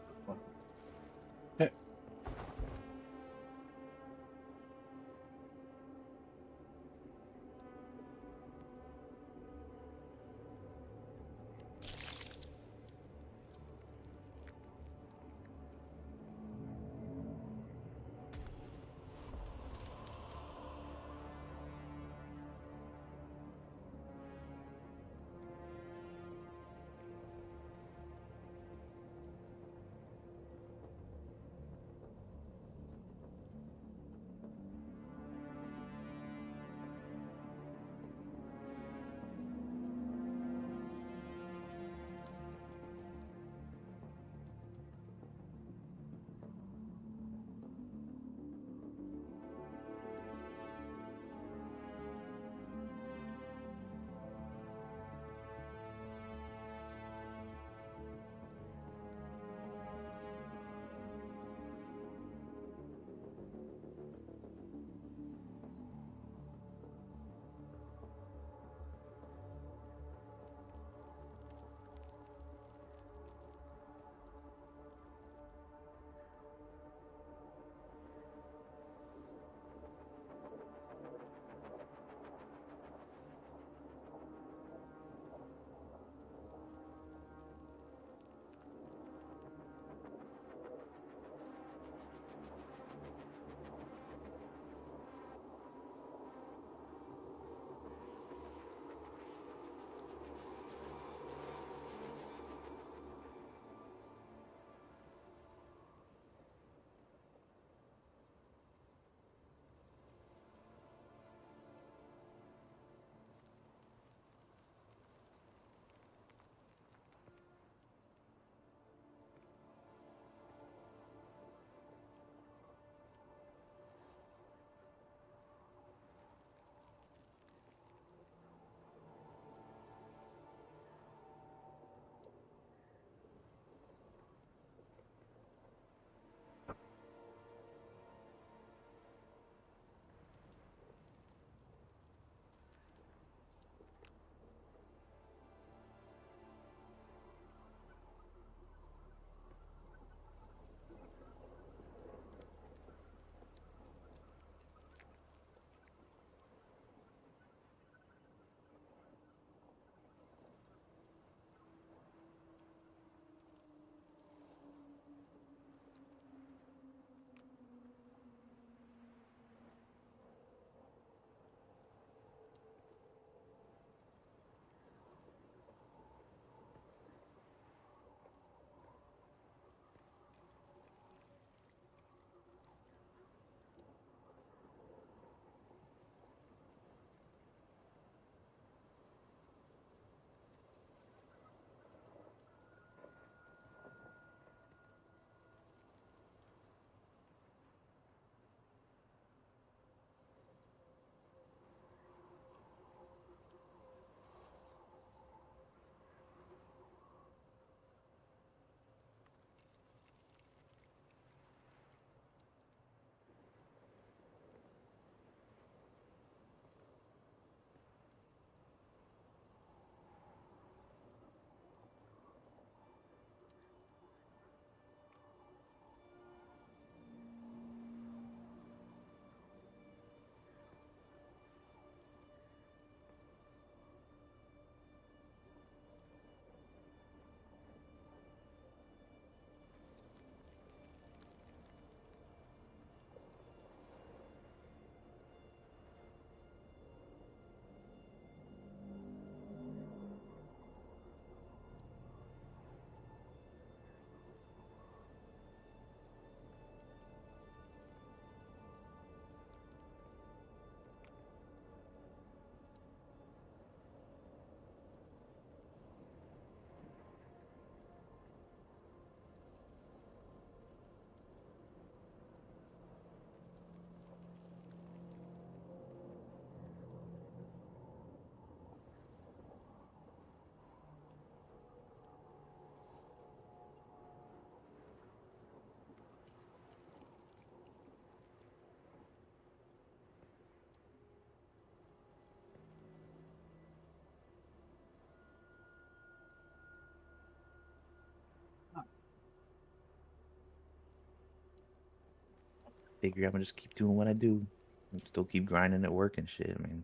figure I'm gonna just keep doing what I do. And still keep grinding at work and shit. I mean,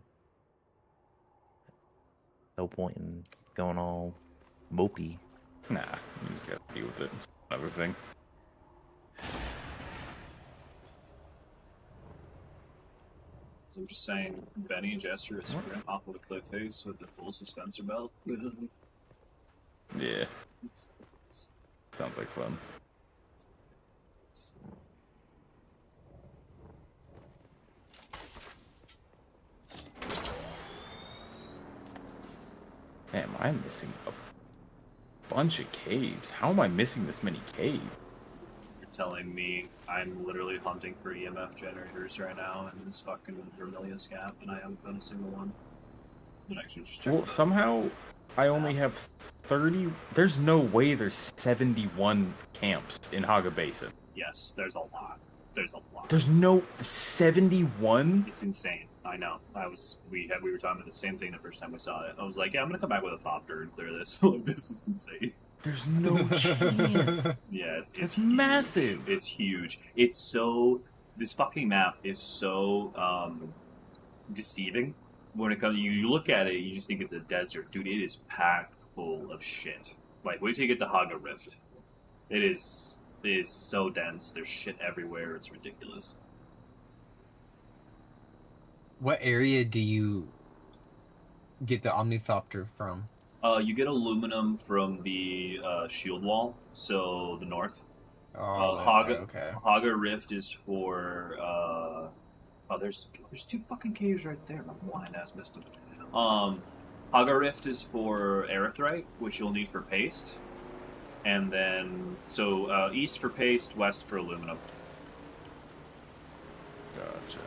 no point in going all mopey. Nah, you just gotta deal with it. Another thing. So I'm just saying, Benny and Jester is sprint off of a cliff face with a full suspensor belt. Yeah, sounds like fun. Damn, I'm missing a bunch of caves. How am I missing this many caves? You're telling me I'm literally hunting for EMF generators right now in this fucking Vermilion Scap, and I haven't found a single one. I'm actually just checking. Well, somehow I only have 30. There's no way there's 71 camps in Haga Basin. Yes, there's a lot. There's a lot. There's no 71. It's insane. I know. We were talking about the same thing the first time we saw it. I was like, yeah, I'm gonna come back with a Thopter and clear this. Like, this is insane. There's no chance. Yeah, It's huge. massive. It's huge. It's so. This fucking map is so deceiving. When it comes, you look at it, you just think it's a desert, dude. It is packed full of shit. Like, wait till you get to Haga Rift. It is so dense. There's shit everywhere. It's ridiculous. What area do you get the Omnithopter from? You get aluminum from the shield wall, so the north. Oh, Haga, okay. Haga Rift is for. There's two fucking caves right there. My blind ass missed them. Haga Rift is for erythrite, which you'll need for paste, and then east for paste, west for aluminum. Gotcha.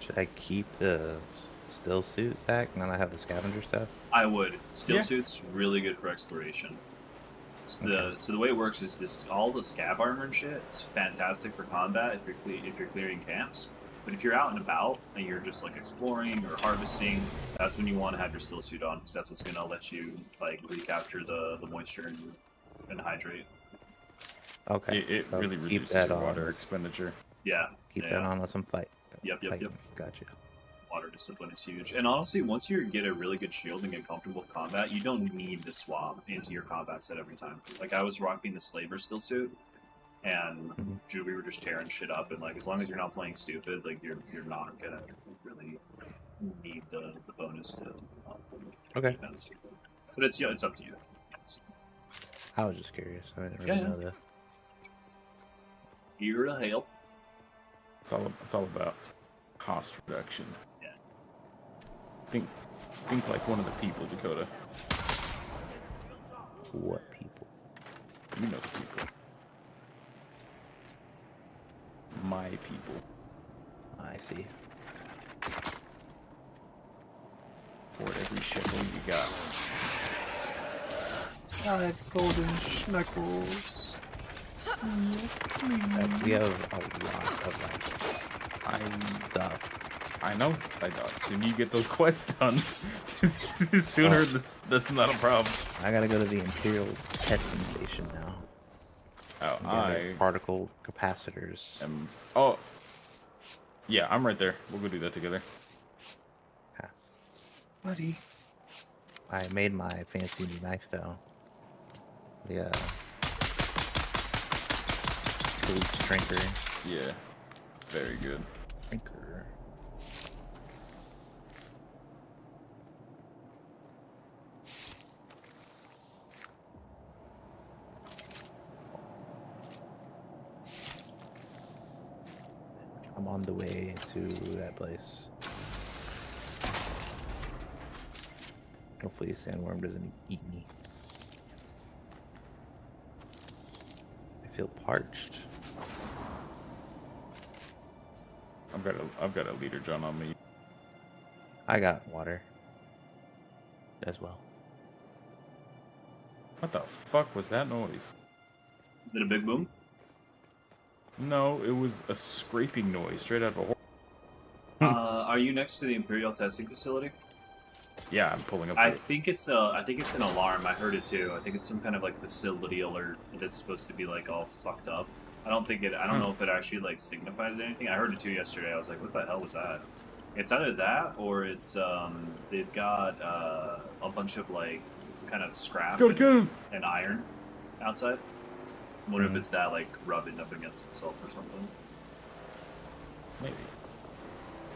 Should I keep the still suit, Zach, and then I have the scavenger stuff? I would. Still Yeah. suit's really good for exploration. So Okay. the way it works is this: all the scab armor and shit is fantastic for combat if you're clearing camps. But if you're out and about and you're just like exploring or harvesting, that's when you want to have your still suit on, because that's what's gonna let you like recapture the moisture and hydrate. Okay. It so really keep reduces that your on. water expenditure. Yeah. Keep yeah. that on. Let them fight. Yep. Fighting. Gotcha. Water discipline is huge. And honestly, once you get a really good shield and get comfortable with combat, you don't need to swap into your combat set every time. Like, I was rocking the Slaver still suit, and dude, we were just tearing shit up, and like, as long as you're not playing stupid, like, you're not gonna really need the bonus to Okay. defense. But it's up to you. I was just curious. I didn't really Yeah. know that. Here to help. It's all about cost reduction. Yeah. Think like one of the people, Dakota. What people? You know the people. My people. I see. For every shekel you got. 5 golden schmeckles. We have a lot of stuff. I know. Soon you get those quests done. Sooner, that's not a problem. I gotta go to the Imperial testing station now. Oh, Gather particle capacitors. Oh, yeah, I'm right there. We'll go do that together. Okay. Buddy. I made my fancy new knife though. The Philippe Strinker. Yeah, very good. Strinker. I'm on the way to that place. Hopefully a sandworm doesn't eat me. I feel parched. I've got a leader John on me. I got water as well. What the fuck was that noise? Is it a big boom? No, it was a scraping noise straight out of a horse. Are you next to the Imperial testing facility? Yeah, I'm pulling up. I to it. think it's an alarm. I heard it too. I think it's some kind of like facility alert that's supposed to be like all fucked up. I don't know if it actually like signifies anything. I heard it too yesterday. I was like, what the hell was that? It's either that or it's they've got a bunch of like kind of scrap Let's go. and iron outside. I wonder if it's that like rubbing up against itself or something. Maybe.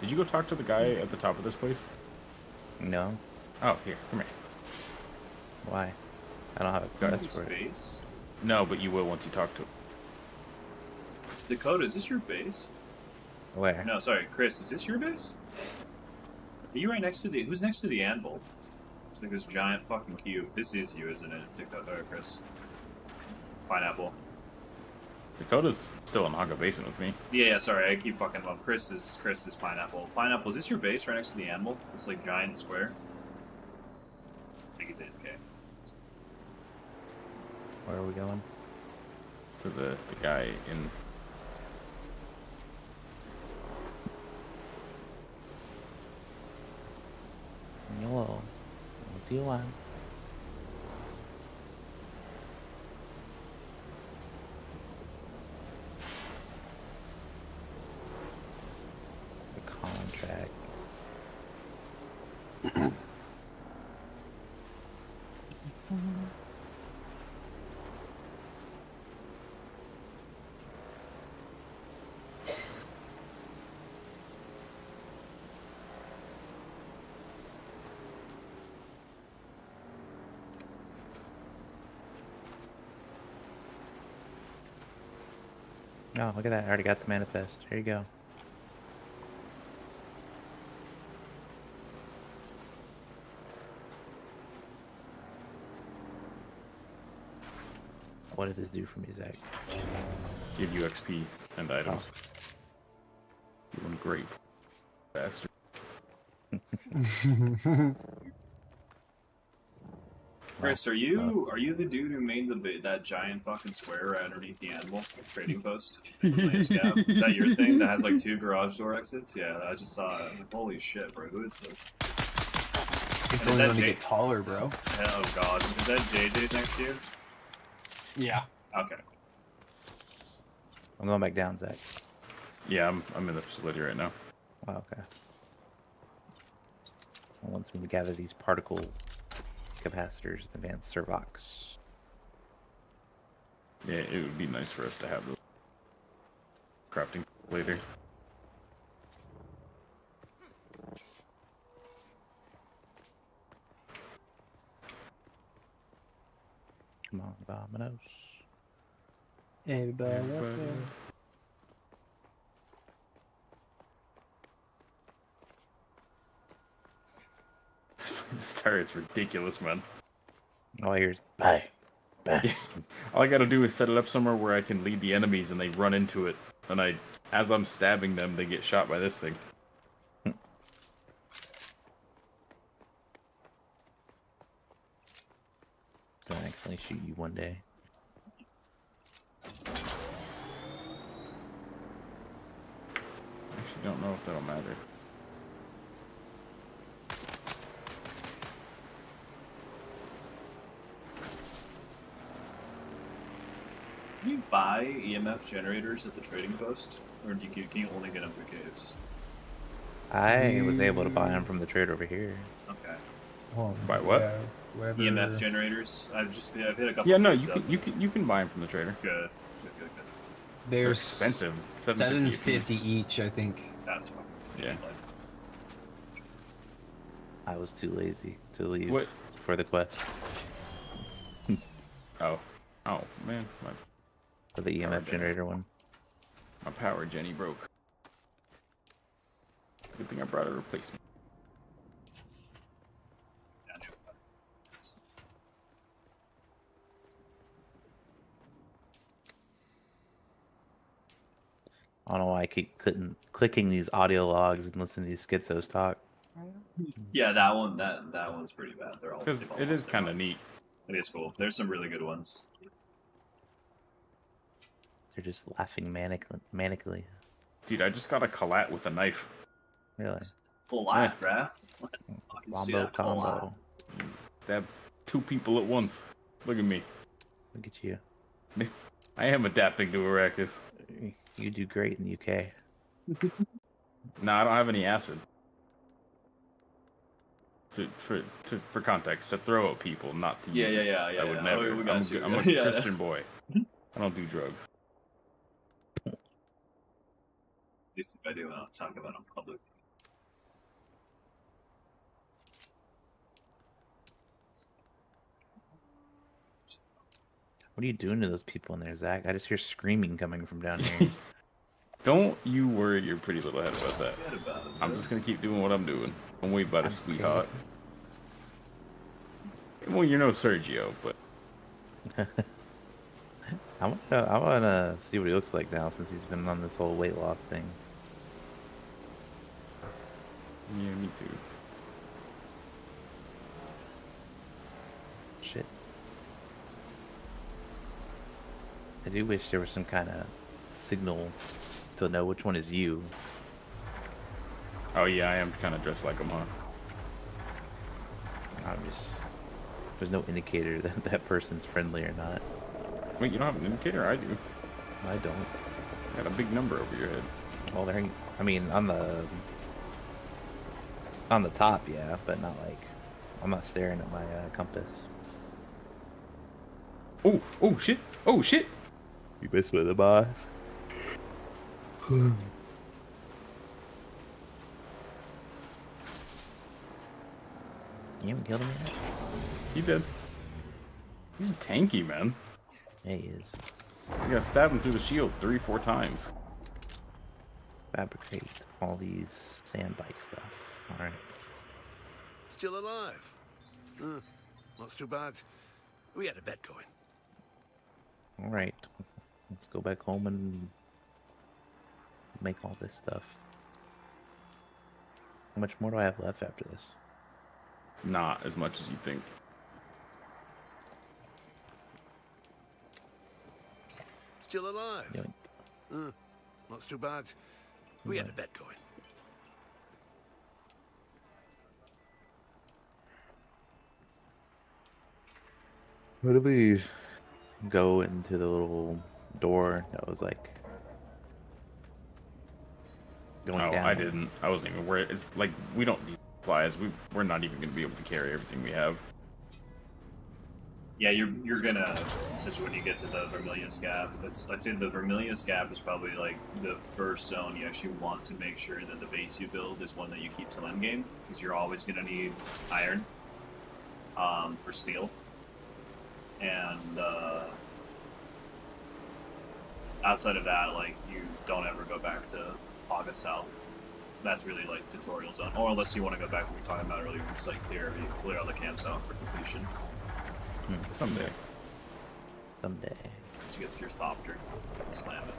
Did you go talk to the guy at the top of this place? No. Oh, here, come here. Why? I don't have a Got quest for it. Base? No, but you will once you talk to him. Dakota, is this your base? Where? No, sorry, Chris, is this your base? Are you right next to the... Who's next to the anvil? It's like this giant fucking cube. This is you, isn't it, Dakota, or Chris? Pineapple. Dakota's still in Haga Basin with me. Yeah, sorry, I keep fucking up. Chris is Pineapple. Pineapple, is this your base right next to the anvil? This, like, giant square? I think he's it, okay. Where are we going? To the guy in... Hello. What do you want? The contract. Oh, look at that. I already got the manifest. Here you go. What did this do for me, Zach? Give you XP and items. You ungrateful bastard. Chris, are you the dude who made that giant fucking square right underneath the animal trading post? Is that your thing that has like 2 garage door exits? Yeah, I just saw it. Like, holy shit, bro, who is this? It's And only is going to that get taller, bro. Oh god, is that JJ's next to you? Yeah. Okay. I'm going back down, Zach. Yeah, I'm in the facility right now. Oh, okay. It wants me to gather these particle capacitors, advanced servox. Yeah, it would be nice for us to have those crafting later. Come on, Vominos. Everybody else, man. This turret's ridiculous, man. All I hear is bang, bang. All I gotta do is set it up somewhere where I can lead the enemies and they run into it. And as I'm stabbing them, they get shot by this thing. Gonna accidentally shoot you one day. Actually, don't know if that'll matter. Can you buy EMF generators at the trading post? Or can you only get them through caves? I was able to buy them from the trade over here. Okay. By what? Whatever. EMF generators? I've hit a couple Yeah, no, caves up. you can buy them from the trader. Good. They're They're expensive. $7.50 each, I think. That's fine. Yeah. I was too lazy to leave What? for the quest. Oh man, For the EMF generator one. my power Jenny broke. Good thing I brought a replacement. I don't know why I keep clicking these audio logs and listening to these schizos talk. Yeah, that one. That one's pretty bad. They're all Because they've all it is lost their kind of minds. neat. It is cool. There's some really good ones. They're just laughing manically. Dude, I just got a collat with a knife. Really. Full lot, bruh. I can see Wombo that full lot. combo. Stab 2 people at once. Look at me. Look at you. I am adapting to Arrakis. You do great in the UK. No, I don't have any acid. For context, to throw at people, not to Yeah, use. yeah. I would Oh, never. we got you. I'm a Yeah. Christian boy. I don't do drugs. At least if I do, I'll talk about it in public. What are you doing to those people in there, Zach? I just hear screaming coming from down here. Don't you worry your pretty little head about that. Forget about it, I'm bro. just gonna keep doing what I'm doing. Don't worry about it, sweetheart. Well, you're no Sergio, but I wanna see what he looks like now since he's been on this whole weight loss thing. yeah, me too. Shit. I do wish there was some kind of signal to know which one is you. Oh yeah, I am kind of dressed like him, huh? There's no indicator that that person's friendly or not. Wait, you don't have an indicator? I do. I don't. Got a big number over your head. Well, I mean, on the top, yeah, but not like I'm not staring at my compass. Oh, oh shit! Oh shit! You messed with the boss. You haven't killed him yet? He did. He's tanky, man. Yeah, he is. You gotta stab him through the shield 3-4 times. Fabricate all these sand bike stuff. Alright. Still alive? Not too bad. We had a bet going. Alright. Let's go back home and make all this stuff. How much more do I have left after this? Not as much as you think. Still alive? Yoink. Not too bad. We had a bet going. What did we go into the little door that was like going Oh, down? I didn't. I wasn't even aware. It's like we don't need supplies. We're not even gonna be able to carry everything we have. Yeah, you're gonna, especially when you get to the Vermilion Scab. I'd say the Vermilion Scab is probably like the first zone you actually want to make sure that the base you build is one that you keep till endgame, because you're always gonna need iron for steel. And outside of that, like, you don't ever go back to Paga South. That's really like tutorial zone, or unless you want to go back what we were talking about earlier, just like clear all the camps out for completion. Someday. Someday. Once you get your Thopter, slam it.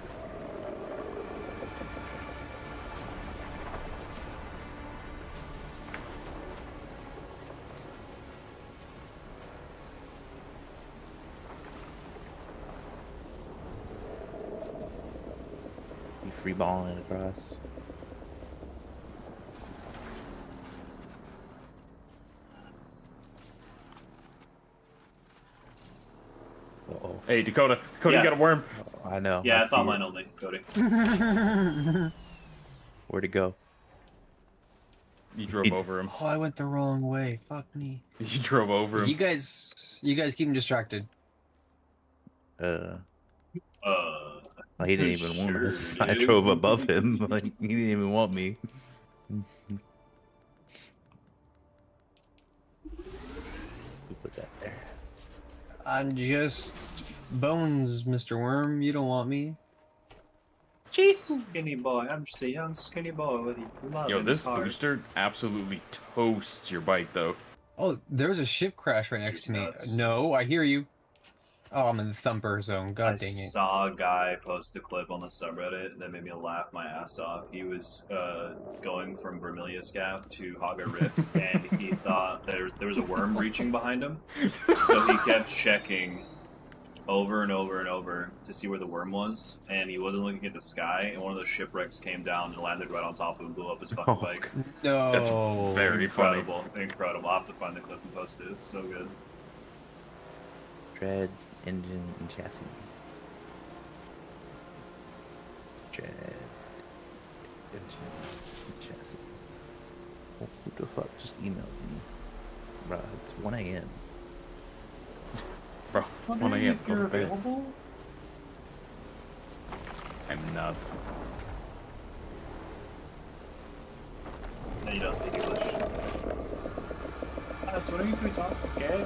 You free balling across. Uh-oh. Hey, Dakota. Dakota, Yeah. you got a worm. I know. Yeah, I it's see online it. only, Cody. Where'd it go? You drove over him. Oh, I went the wrong way. Fuck me. You drove over You him. guys keep him distracted. Well, Uh, he didn't even want Sure, us. I dude. drove above him. Like he didn't even want me. Who put that there? I'm just bones, Mr. Worm. You don't want me. skinny boy. I'm just a young skinny boy with love Yo, in his this heart. booster absolutely toasts your bike, though. Oh, there's a ship crash right next She's to me. nuts. No, I hear you. Oh, I'm in the thumper zone. I God dang it. saw a guy post a clip on the subreddit that made me laugh my ass off. He was going from Vermilius Gap to Haga Rift, and he thought there was a worm reaching behind him, so he kept checking over and over and over to see where the worm was, and he wasn't looking at the sky, and one of those shipwrecks came down and landed right on top of him, blew up his fucking bike. No. That's very funny. Incredible. I'll have to find the clip and post it. It's so good. Tread, engine, and chassis. Tread, engine, and chassis. Oh, who the fuck just emailed me? Bruh, it's 1 a.m. Bro, 1 a.m. Go You're to bed. available? I'm not. No, you don't speak English. That's what are you doing, talk? Okay.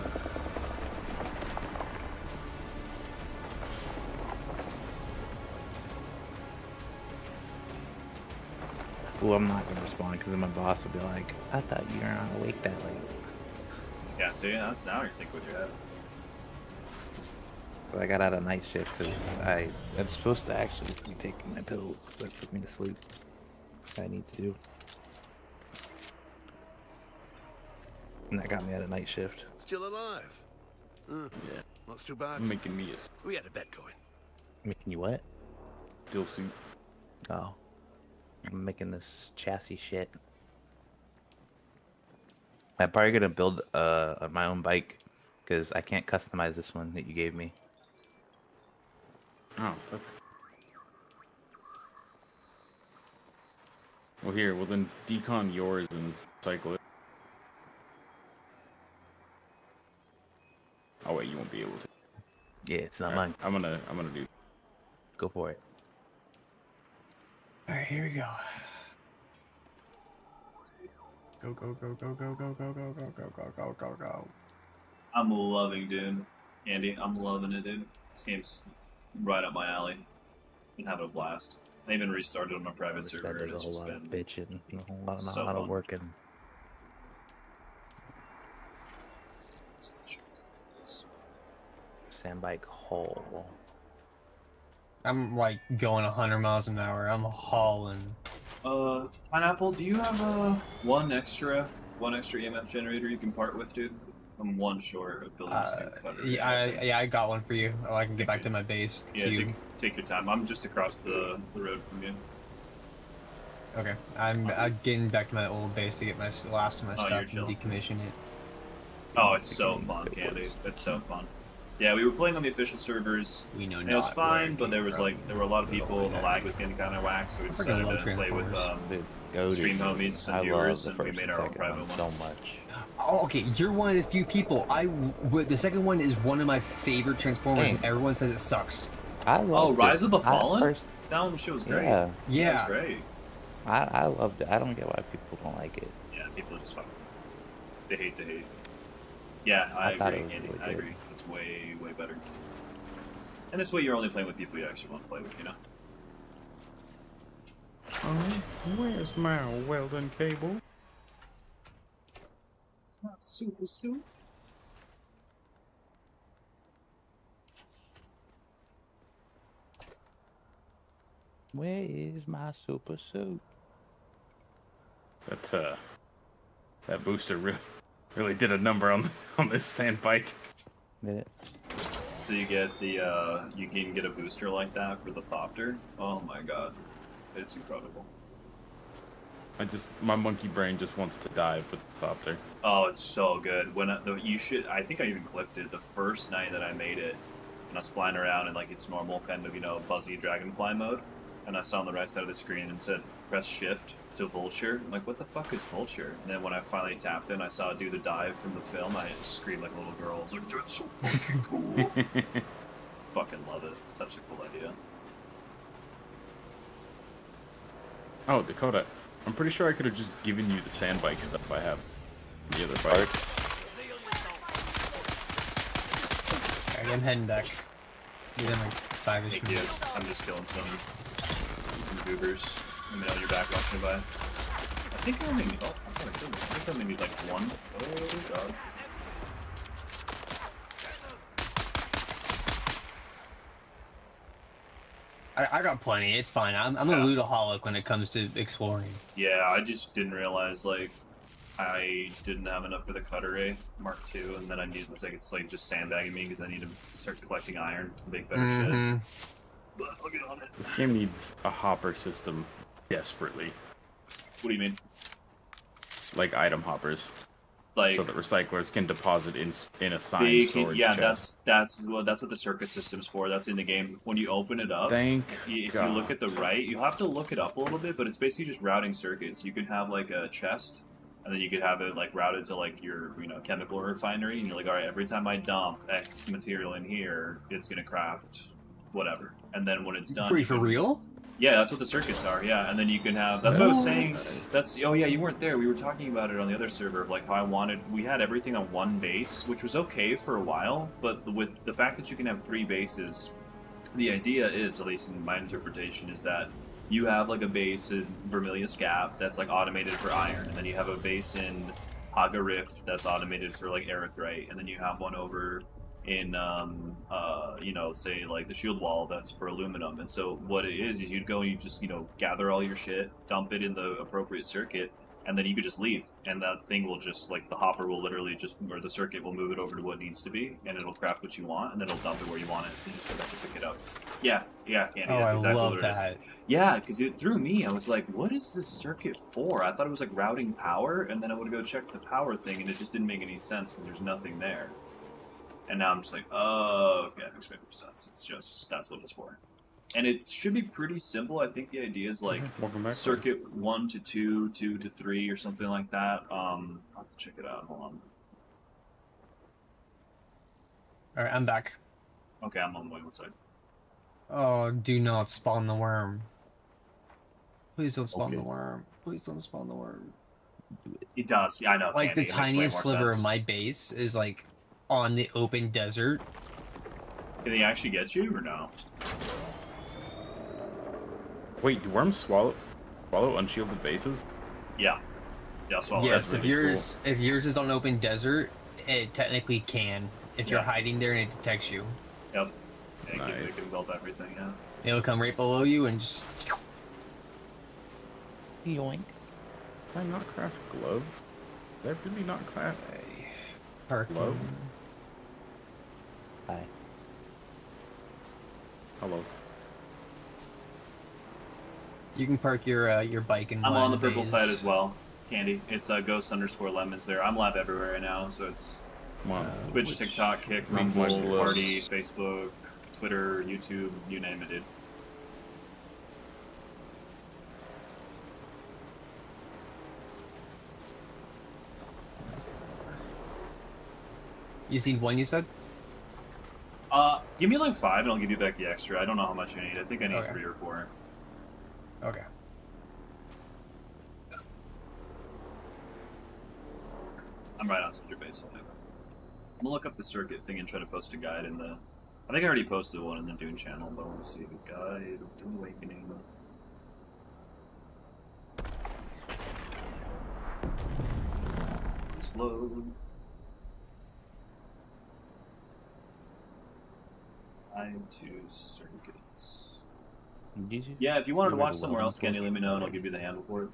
Well, I'm not gonna respond because then my boss will be like, I thought you were not awake that late. Yeah, see, that's now you're thinking with your head. But I got out of night shift because I'm supposed to actually be taking my pills that put me to sleep. I need to do. And that got me out of night shift. Still alive? Yeah. Not too bad. I'm making me a We had a bet going. Making you what? steel suit. Oh. I'm making this chassis shit. I'm probably gonna build my own bike because I can't customize this one that you gave me. Oh, that's. Well, here. Well, then decon yours and cycle it. Oh wait, you won't be able to. Yeah, it's not Alright, mine. I'm gonna do. Go for it. Alright, here we go. Go, go, go, go, go, go, go, go, go, go, go, go, go, go. I'm loving Dune. Andy, I'm loving it, dude. This game's right up my alley. Been having a blast. I even restarted on my private Wish that server, and there's it's a whole just lot been of bitching, and a whole lot of so not fun. working. Sandbike hole. I'm like going 100 miles an hour. I'm hauling. Pineapple, do you have one extra EMF generator you can part with, dude? I'm one short of building this new cutter. Yeah, I got one for you. Oh, I can get back Okay. to my base. Yeah, Cube. take your time. I'm just across the road from you. Okay, I'm getting back to my old base to get my last of my Oh, you're stuff and chilling. decommission it. Oh, it's so fun, Candy. It's so fun. Yeah, we were playing on the official servers. We know And it was not where fine, it but came there was from. there were a lot of people, and the Yeah. lag was getting kind of whack, so we I freaking decided love to play with Transformers. Dude, go to stream homies and I viewers, love the and we first made and our own second private one one. so much. Oh, okay, you're one of the few people. The second one is one of my favorite Transformers, Same. and everyone says it sucks. I loved Oh, Rise it. of the I Fallen? first- That one shit was great. Yeah, That Yeah. was great. I loved it. I don't get why people don't like it. Yeah, people just fucking they hate to hate. Yeah, I thought agree, it was Candy. really I good. agree. It's way better. And this way, you're only playing with people you actually want to play with, you know. Where's my welding cable? It's not super soup. Where is my super suit? That booster really did a number on this sand bike. Did it? So you get the you can get a booster like that for the Thopter. Oh my god, it's incredible. My monkey brain just wants to dive with the Thopter. Oh, it's so good. You should. I think I even clipped it the first night that I made it, and I was flying around in like its normal kind of buzzy dragonfly mode, and I saw on the right side of the screen and said press shift to vulture. I'm like, what the fuck is vulture? And then when I finally tapped in, I saw it do the dive from the film. I just screamed like a little girl. I was like, that's so fucking cool. Fucking love it. It's such a cool idea. Oh, Dakota, I'm pretty sure I could have just given you the sand bike stuff I have. The other bike. Alright, I'm heading back. Within like 5-ish Thank you. minutes. I'm just killing some goobers. Let me know when you're back watching by. I think I only need. Oh, I thought I killed him. I think I only need like one. Oh god. I got plenty. It's fine. I'm a lootaholic when it comes to exploring. Yeah, I just didn't realize like I didn't have enough for the Cutter A Mark II, and then I need it's like just sandbagging me because I need to start collecting iron to make better shit. But I'll get on it. This game needs a hopper system desperately. What do you mean? Like item hoppers. Like so that recyclers can deposit in assigned storage chests. that's what the circuit system's for. That's in the game. When you open it up, Thank if God. you look at the right, you have to look it up a little bit, but it's basically just routing circuits. You can have like a chest, and then you could have it like routed to like your chemical refinery, and you're like, all right, every time I dump X material in here, it's gonna craft whatever, and then when it's done, For real? Yeah, that's what the circuits are. Yeah, and then you can have. That's what I was saying. That's oh yeah, you weren't there. We were talking about it on the other server of like how we had everything on one base, which was okay for a while, but with the fact that you can have 3 bases, the idea is, at least in my interpretation, is that you have like a base in Vermilion Scap that's like automated for iron, and then you have a base in Haga Rift that's automated for like erythrite, and then you have one over in say like the shield wall that's for aluminum. And so what it is you'd go and you just gather all your shit, dump it in the appropriate circuit, and then you could just leave, and that thing will just like the hopper will literally or the circuit will move it over to what needs to be, and it'll craft what you want, and then it'll dump it where you want it, and you just have to pick it up. Yeah, Candy, that's exactly love what it that. is. Yeah, because it threw me. I was like, what is this circuit for? I thought it was like routing power, and then I would go check the power thing, and it just didn't make any sense because there's nothing there. And now I'm just like, oh, okay, that makes more sense. It's just, that's what it's for. And it should be pretty simple. I think the idea is like circuit 1 to 2, 2 to 3, or something like that. I'll have to check it out. Hold on. Alright, I'm back. Okay, I'm on the way. One side. Oh, do not spawn the worm. Please don't spawn the worm. Please don't spawn the worm. It does. Yeah, I know. Like Candy, the it makes way tiniest more sliver sense. of my base is like on the open desert. Can they actually get you or no? Wait, do worms swallow unshielded bases? Yeah. Yeah, I'll swallow. Yes, That's if really yours is on open desert, it technically can. If you're hiding there and it detects you. Yep. Yeah, Nice. It can melt everything, yeah. It'll come right below you and just Yoink. Did I not craft gloves? Did I really not craft park. gloves? Hi. Hello. You can park your bike in I'm one on the of purple bays. side as well. Candy. It's ghost_lemons there. I'm live everywhere right now, so it's Wow. Twitch, TikTok, Kick, I'm Rumble, voiceless. Party, Facebook, Twitter, YouTube, you name it, dude. You seen one, you said? Give me like 5 and I'll give you back the extra. I don't know how much I need. I think I need Okay. 3 or 4. Okay. I'm right outside your base. I'm gonna look up the circuit thing and try to post a guide in the... I think I already posted one in the Dune channel, but I want to see the guide of Dune Awakening. Explode. Time to circuits. Did you? Yeah, if you wanted to See where watch the somewhere welding else, Candy, torch- let me know and I'll give you the handle for it.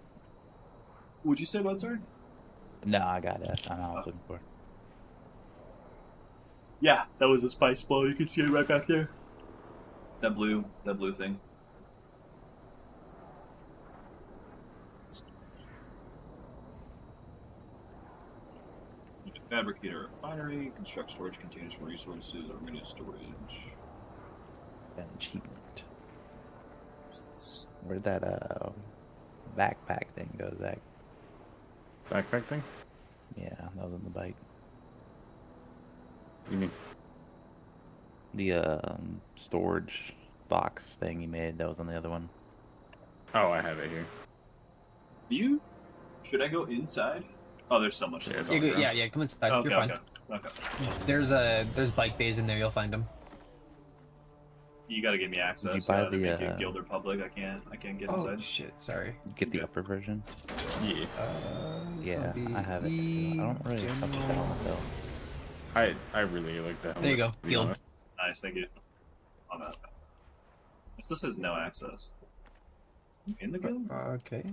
Would you say about sorry? No, I got it. I know what I was looking for. Yeah, that was a spice ball. You can see it right back there. That blue thing. You can fabricate a refinery, construct storage containers for resources, arena storage. An achievement. Where'd that backpack thing go, Zach? Backpack thing? Yeah, that was in the bike. You mean? The storage box thing you made, that was on the other one. Oh, I have it here. Should I go inside? Oh, there's so much. Yeah, storage. it's all good. Yeah, come inside. Okay, You're fine. okay. There's bike bays in there. You'll find them. You gotta give me access. Did you buy gotta make the, it Guild Republic. I can't get Oh inside. shit! Sorry. Get the Okay. upper version? Yeah. This Yeah, will be I have it too. I don't really touch that general- on though. I really like that. There you go, to be guild. honest. Nice, thank you. On that. It still says no access. In the guild? Okay.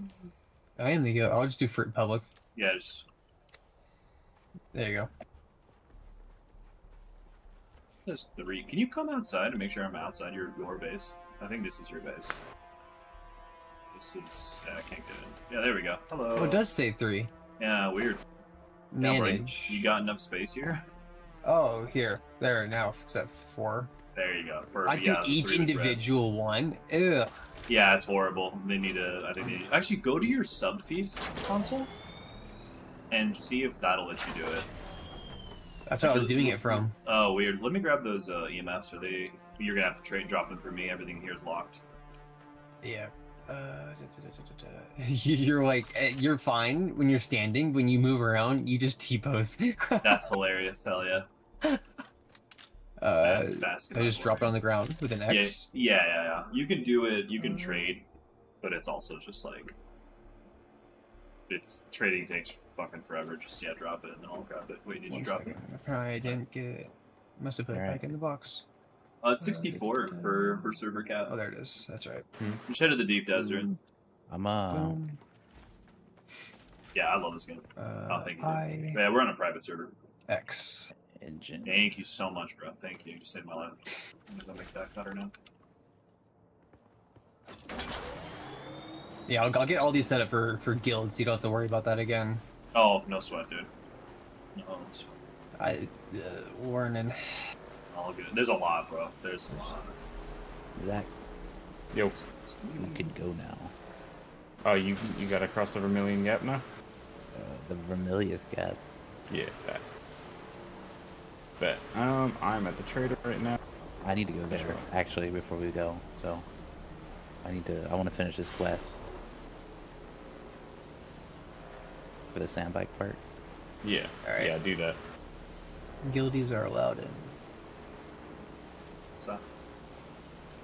I am the guild. I'll just do for public. Yeah, just There you go. it says 3. Can you come outside and make sure I'm outside your base? I think this is your base. This is... Yeah, I can't get in. Yeah, there we go. Hello. Oh, it does say 3. Yeah, weird. Yeah, bro, Manage. you got enough space here? Oh, here. There, now it's at 4. There you go. I Perfect. do Yeah, each 3 was red. individual one. Ugh. Yeah, it's horrible. They need to... I think they need... Actually, go to your sub-thief console and see if that'll let you do it. That's what I was doing it from. Oh, weird. Let me grab those EMFs. Are they... You're gonna have to drop them for me. Everything here is locked. Yeah. You're like, you're fine when you're standing. When you move around, you just T-pose. That's hilarious. Hell yeah. I Basketball just drop it warrior. on the ground with an X. Yeah. You can do it. You can trade, but it's also just like trading takes fucking forever. Just drop it and then I'll grab it. Wait, did you drop it? I probably didn't get it. Must have put it Alright. back in the box. It's 64 per server cap. Oh, there it is. That's right. Just head to the deep desert. I'm Boom. Yeah, I love this game. Oh, thank you. I Yeah, we're on a private server. X. engine. Thank you so much, bro. Thank you. You saved my life. I'm gonna make that cutter now. Yeah, I'll get all these set up for guilds, so you don't have to worry about that again. Oh, no sweat, dude. No sweat. Warning. All good. There's a lot, bro. There's a lot. Zach, Yo. we could go now. Oh, you gotta cross the Vermilion Gap now? The Vermilius Gap. Yeah, that. Bet. I'm at the trader right now. I need to go there actually before we go. So I want to finish this quest for the sandbike part. Yeah. Alright. Yeah, do that. Guildies are allowed in. So,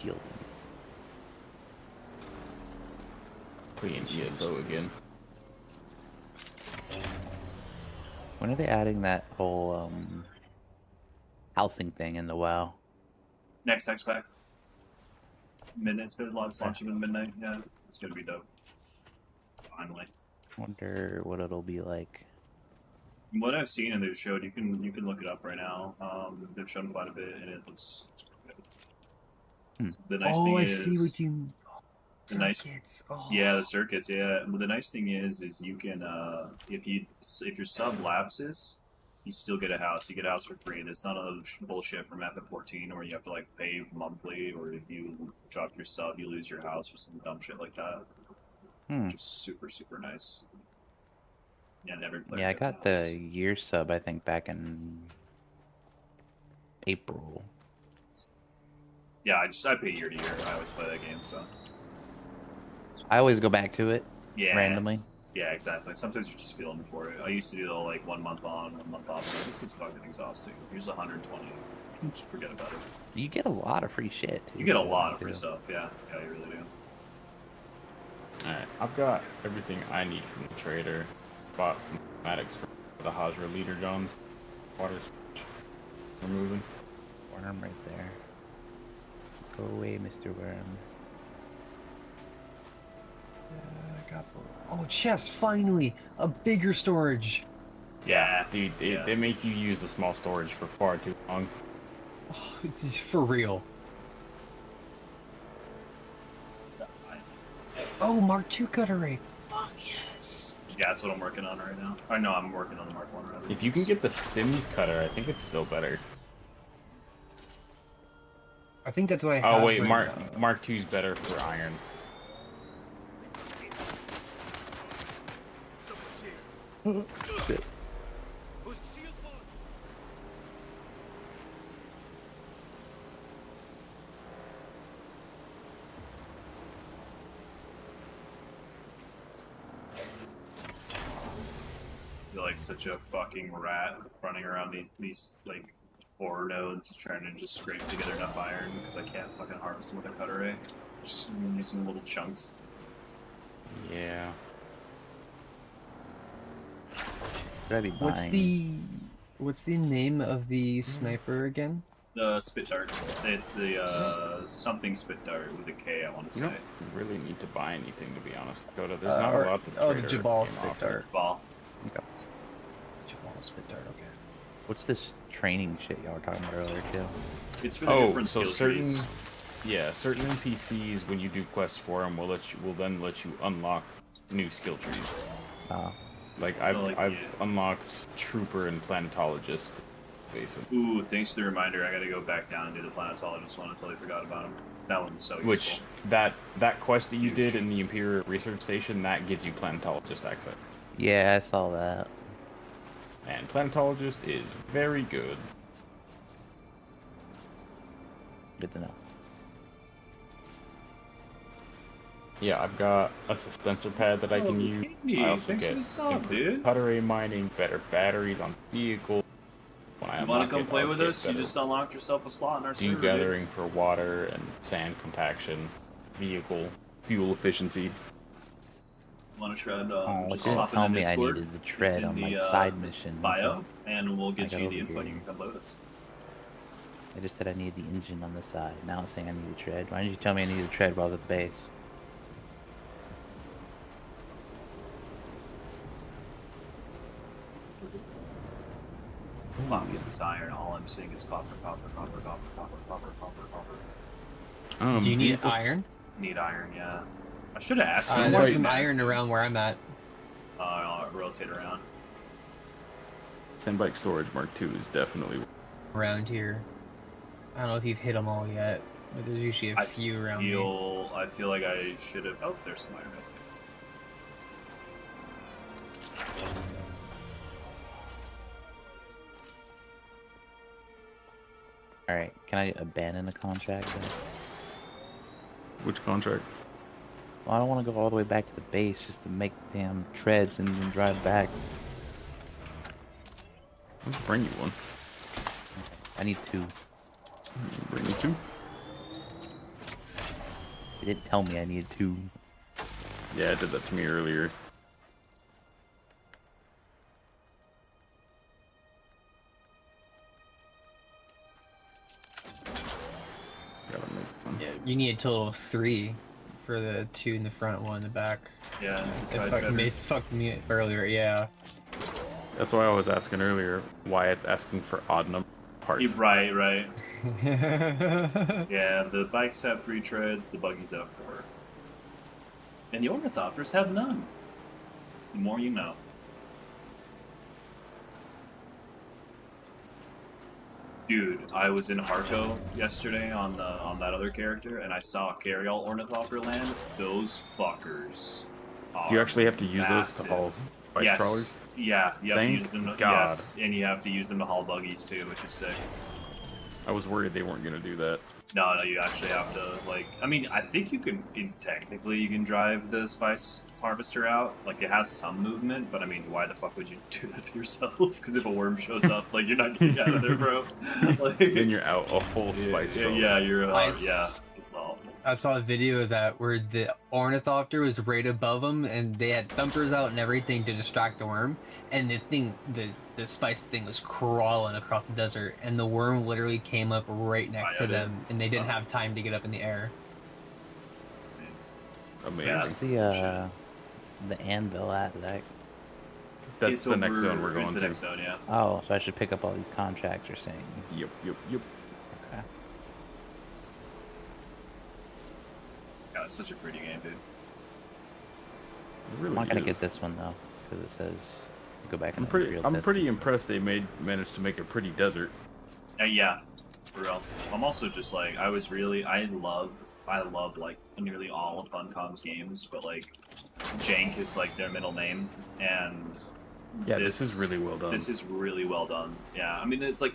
Guildies. Playing ESO again. When are they adding that whole housing thing in the WoW? next X pack. Midnight's been a lot of launching in midnight. Yeah, it's gonna be dope. Finally. Wonder what it'll be like. From what I've seen and they've showed, you can look it up right now. They've shown quite a bit, and it looks good. The nice thing I is, see what you. the nice- Circuits. Oh. yeah, the circuits. Yeah, but the nice thing is you can if your sub lapses, you still get a house. You get a house for free. There's none of the bullshit from FF14 where you have to like pay monthly, or if you drop your sub, you lose your house or some dumb shit like that. Which is super nice. Yeah, never. Yeah, I got the year sub I think back in April. Yeah, I pay year to year. I always play that game, so. I always go back to it Yeah. randomly. Yeah, exactly. Sometimes you're just feeling for it. I used to do the like 1 month on, 1 month off. Like, this is fucking exhausting. Here's 120. Just forget about it. You get a lot of free shit. Too, You get a lot of too. free stuff. Yeah, yeah, you really do. Alright, I've got everything I need from the trader. Bought some schematics for the Hajra leader John's water switch. We're moving. Worm right there. Go away, Mr. Worm. Oh, chest! Finally, a bigger storage. Yeah, Dude, yeah. they make you use the small storage for far too long. Oh, for real. Oh, Mark II cutter rate. Fuck yes. Yeah, that's what I'm working on right now. I know I'm working on the Mark 1 rather. If you can get the Sims cutter, I think it's still better. I think that's what I have. Oh wait, right Mark II's better for iron. Shit. You're like such a fucking rat running around these like ore nodes trying to just scrape together enough iron because I can't fucking harvest them with a cutter ray. Just using little chunks. Yeah. Should I be buying? What's the name of the sniper again? The spit dart. It's the something spit dart with a K, I want to You say. don't really need to buy anything, to be honest, Dakota. There's not a lot that oh, the trader Jabal can spit offer. dart. Ball. Jabal spit dart. Okay. What's this training shit y'all were talking about earlier, too? It's for the Oh, different so skill certain, trees. yeah, certain NPCs when you do quests for them will then let you unlock new skill trees. Like I've unlocked Trooper and Planetologist, basically. Ooh, thanks for the reminder. I gotta go back down and do the planetologist one. I totally forgot about him. That one's so Which useful. that quest that you Huge. did in the Imperial Research Station, that gives you Planetologist access. Yeah, I saw that. And Planetologist is very good. Good to know. Yeah, I've got a dispenser pad that I can use. Katie, I also thanks for get the sub, improved dude. Puttery mining, better batteries on vehicles. When I You wanna unlock come it, play I'll with get us? You better just unlocked yourself a slot in our dew server, dude. gathering for water and sand compaction, fuel efficiency. Wanna try Oh, it just didn't slop tell in the me I Discord? needed the It's tread in on my the side mission. bio, and we'll I get got you over the info and here. you can come play with us. I just said I needed the engine on the side. Now it's saying I need a tread. Why didn't you tell me I needed a tread while I was at the base? Fuck is this iron? All I'm seeing is copper, copper, copper, copper, copper, copper, copper, copper. Do you need vehicles- iron? Need iron, yeah. I should have asked Sandbite- you. There's some Sandbite- iron around where I'm at. I'll rotate around. Sandbike Storage Mark II is definitely. Around here. I don't know if you've hit them all yet, but there's usually a few around me. I feel like I should have. Oh, there's some iron. Right Alright, can I abandon the contract then? Which contract? Well, I don't want to go all the way back to the base just to make damn treads and then drive back. I'll just bring you one. I need two. Bring you two? They didn't tell me I needed two. Yeah, it did that to me earlier. Gotta make fun. Yeah, you need a total of 3 for the 2 in the front, 1 in the back. there. Yeah, it's a It fucked me earlier, yeah. That's why I was asking earlier why it's asking for odd number parts. Right, right. Yeah, the bikes have 3 treads, the buggies have 4. And the ornithopters have none. The more you know. Dude, I was in Harko yesterday on that other character, and I saw a carryall ornithopter land. Those fuckers. Do you actually have to use those to massive. haul spice Yes. trawlers? Yeah, you have Thank to use them. God. Yes, and you have to use them to haul buggies too, which is sick. I was worried they weren't gonna do that. No, you actually have to, like, I mean, I think you can, technically, you can drive the spice harvester out. Like, it has some movement, but I mean, why the fuck would you do that to yourself? Because if a worm shows up, like, you're not getting out of there, bro. Like, Then you're out a whole spice yeah, trawler. yeah, you're, I yeah, it's awful. I saw a video of that where the ornithopter was right above them, and they had thumpers out and everything to distract the worm. And the thing, the spice thing was crawling across the desert, and the worm literally came up right next to them, and they didn't have time to get up in the air. Amazing. Yeah, Where's the anvil at? That... That's It's the next over- zone we're it's going the to. next zone, yeah. Oh, so I should pick up all these contracts you're saying. Yep. Okay. God, it's such a pretty game, dude. It really I'm not gonna is. get this one though, because it says to go back. I'm pretty impressed they managed to make a pretty desert. Yeah, for real. I'm also just like, I love like nearly all of Funcom's games, but like Jank is like their middle name, and Yeah, this is really well done. This is really well done. Yeah, I mean, it's like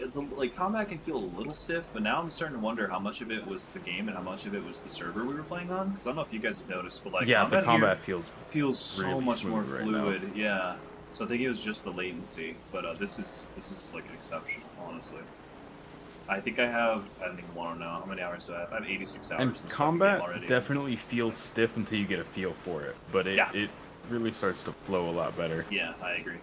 combat can feel a little stiff, but now I'm starting to wonder how much of it was the game and how much of it was the server we were playing on. Because I don't know if you guys have noticed, but like Yeah, the combat here feels so really much more smooth right now. fluid. Yeah, so I think it was just the latency, but this is like an exceptional, honestly. I think I don't even want to know how many hours do I have. I have 86 hours. in And this fucking combat game already. definitely feels stiff until you get a feel for it, but it really starts to flow a lot better. Yeah, I agree.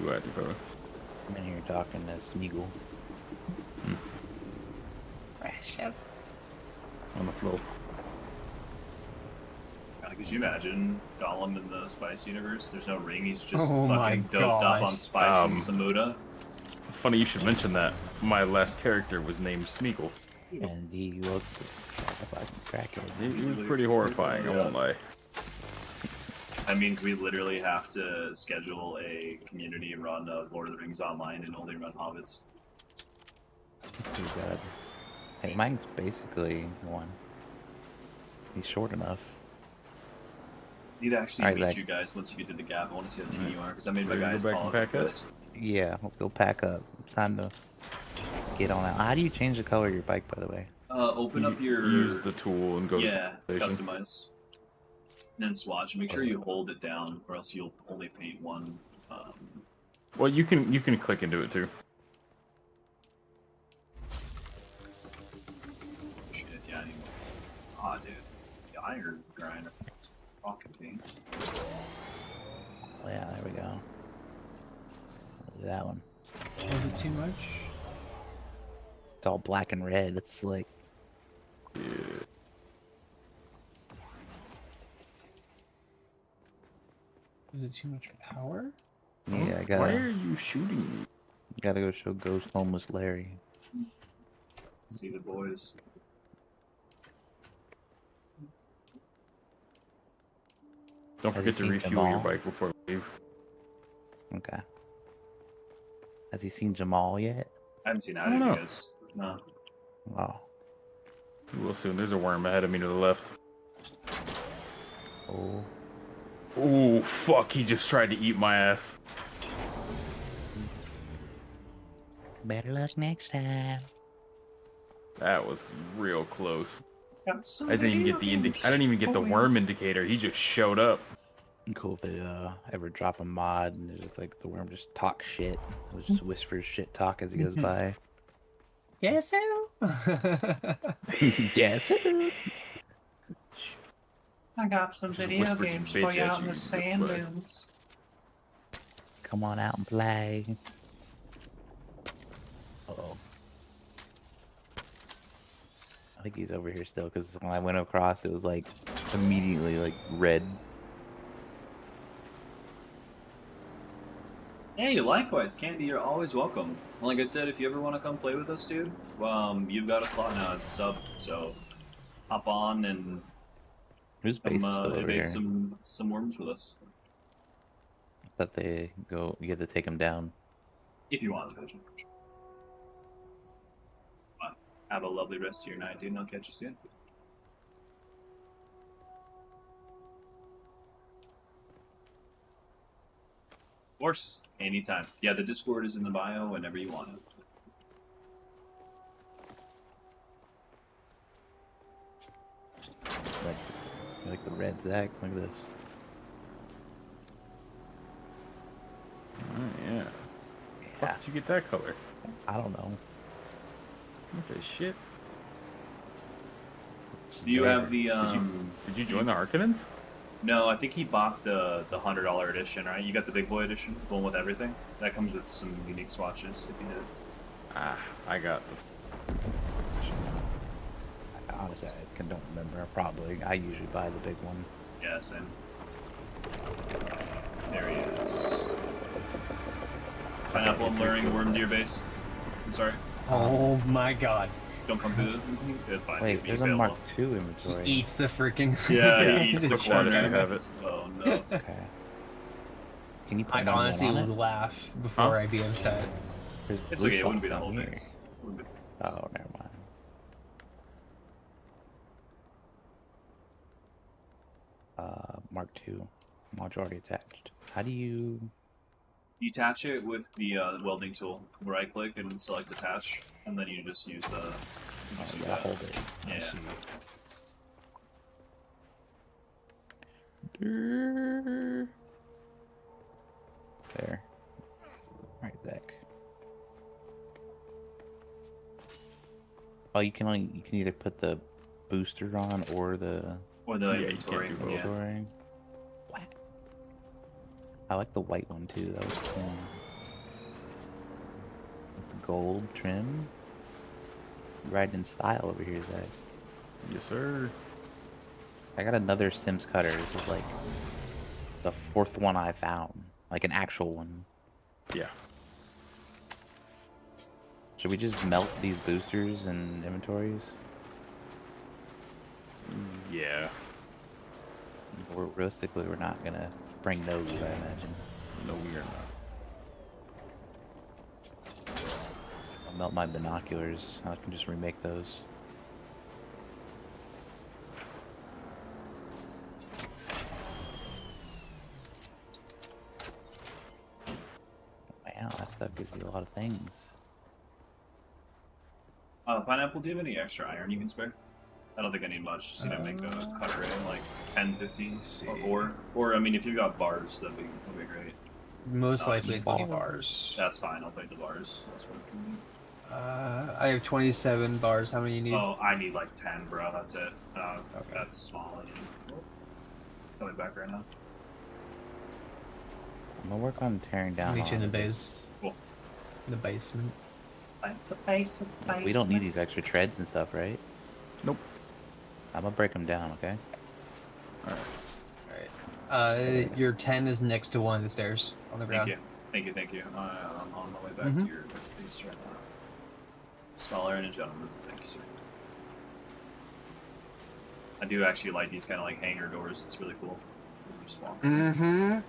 you at, Dakota? I'm in here talking to Smeagol. Precious. On the floor. God, could you imagine Gollum in the Spice universe? There's no ring, he's just Oh my fucking doped up on gosh. Spice and Samuda. Funny you should mention that. My last character was named Smeagol. And he looked like a fucking crackhead. He was pretty horrifying, I won't lie. That means we literally have to schedule a community run of Lord of the Rings online and only run Hobbits. Too bad. Hey, mine's basically one. He's short enough. Need to actually Alright, meet Zach. you guys once you get to the gap. I want to see how team you are because I made my Ready to guys go back tall and as I pack up? could. Yeah, let's go pack up. It's time to get on out. How do you change the color of your bike, by the way? Open up your Use the tool and go yeah, to the station. customize. And then swatch. Make sure you hold it down, or else you'll only paint one. Well, you can click into it too. Shit, yeah. I need more. Dude, the iron grinder. It's fucking paint. Oh, yeah, there we go. Look at that one. Was it too much? It's all black and red. It's slick. Yeah. Was it too much power? Yeah, I Why gotta, are you shooting me? gotta go show Ghost Homeless Larry. See the boys. Don't Have forget to you seen refuel your Jamal? bike before we leave. Okay. Has he seen Jamal yet? I haven't seen I either don't of you know. guys. No. Oh. We will soon. There's a worm ahead of me to the left. Oh. Ooh, fuck, he just tried to eat my ass. Better luck next time. That was real close. I Absolutely. didn't even get the I didn't even get the worm indicator. He just showed up. Cool if they ever drop a mod and it's like the worm just talks shit. It just whispers shit talk as he goes by. Yes, who? Yes. I got some Just video whispered games some for bitch you at out in you, the sand but- dunes. Come on out and play. Uh-oh. I think he's over here still because when I went across, it was like immediately like red. Hey, likewise, Candy, you're always welcome. Like I said, if you ever want to come play with us, dude, you've got a slot now as a sub, so hop on and Whose base is come still over invade here? some worms with us. That they go, you have to take them down. If you want to. But have a lovely rest of your night, dude, and I'll catch you soon. Of course, anytime. Yeah, the Discord is in the bio whenever you want it. Like the red Zach. Look at this. Oh, yeah. Yeah. How did you get that color? I don't know. What the shit? Do you have the Did you join the Harkonnens? No, I think he bought the $100 edition, right? You got the big boy edition, the one with everything. That comes with some unique swatches if you did. Ah, I got the. Honestly, I don't remember. Probably. I usually buy the big one. Yeah, same. There he is. Pineapple, I'm luring a worm to your base. I'm sorry. Oh my god. Don't come through the... It's fine. Wait, It'll be there's a available. Mark II inventory. He eats the freaking. Yeah, he eats the Look at that if you corner. have it. Oh, no. Okay. Can you put I another one honestly on would it? laugh before Huh? I'd be upset. There's It's blue okay, it wouldn't be sauce the whole down here. base. Wouldn't be the whole base. Oh, never mind. Mark II. Module already attached. How do you... You attach it with the welding tool. Right click and select attach, and then you just use the. You just use yeah, that. hold it. I Yeah. see. There. Alright, Zach. Oh, you can either put the booster on or the Or the Yeah, you inventory. can't do both. Yeah. What? I like the white one too. That was cool. gold trim. Riding in style over here, Zach. Yes, sir. I got another Sims cutter. This is like the 4th one I found. Like an actual one. Yeah. Should we just melt these boosters and inventories? Yeah. Realistically, we're not gonna bring those, I imagine. No, we are not. I'll melt my binoculars. I can just remake those. Wow, that stuff gives you a lot of things. Pineapple, do you have any extra iron you can spare? I don't think I need much. Just, make a cutter in like 10, 15, or I mean, if you got bars, that'd be great. Most likely just it's gonna be bars. That's fine. I'll take the bars. That's what it can be. I have 27 bars. How many you need? Oh, I need like 10, bro. That's it. Okay. That's small. I need. Coming back right now. I'm gonna work on tearing down. Meet you in the all of base. Cool. In the basement. We don't need these extra treads and stuff, right? Nope. I'm gonna break them down, okay? Alright. Your 10 is next to one of the stairs on the ground. Thank you. I'm on my way back to your base right now. Scholar and a gentleman. Thank you, sir. I do actually like these kind of like hangar doors. It's really cool. Mm-hmm.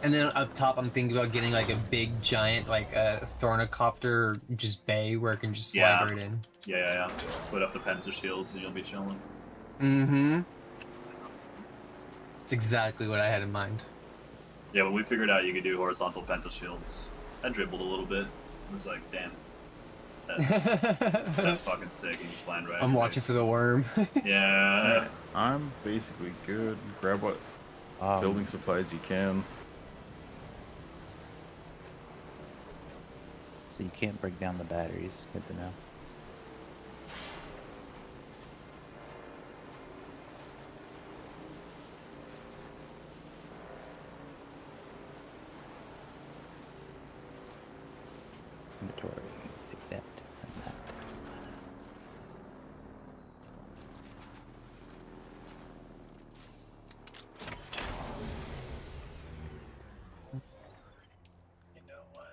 And then up top, I'm thinking about getting like a big giant, like a thornicopter or just bay where it can just slide right in. Yeah. Put up the penta shields and you'll be chilling. Mm-hmm. It's exactly what I had in mind. Yeah, when we figured out you could do horizontal penta shields, I dribbled a little bit. I was like, damn. That's fucking sick. You just land right. I'm watching for the worm. Yeah. I'm basically good. Grab what building supplies you can. So you can't break down the batteries. Good to know. Inventory. Take that and that. You know what?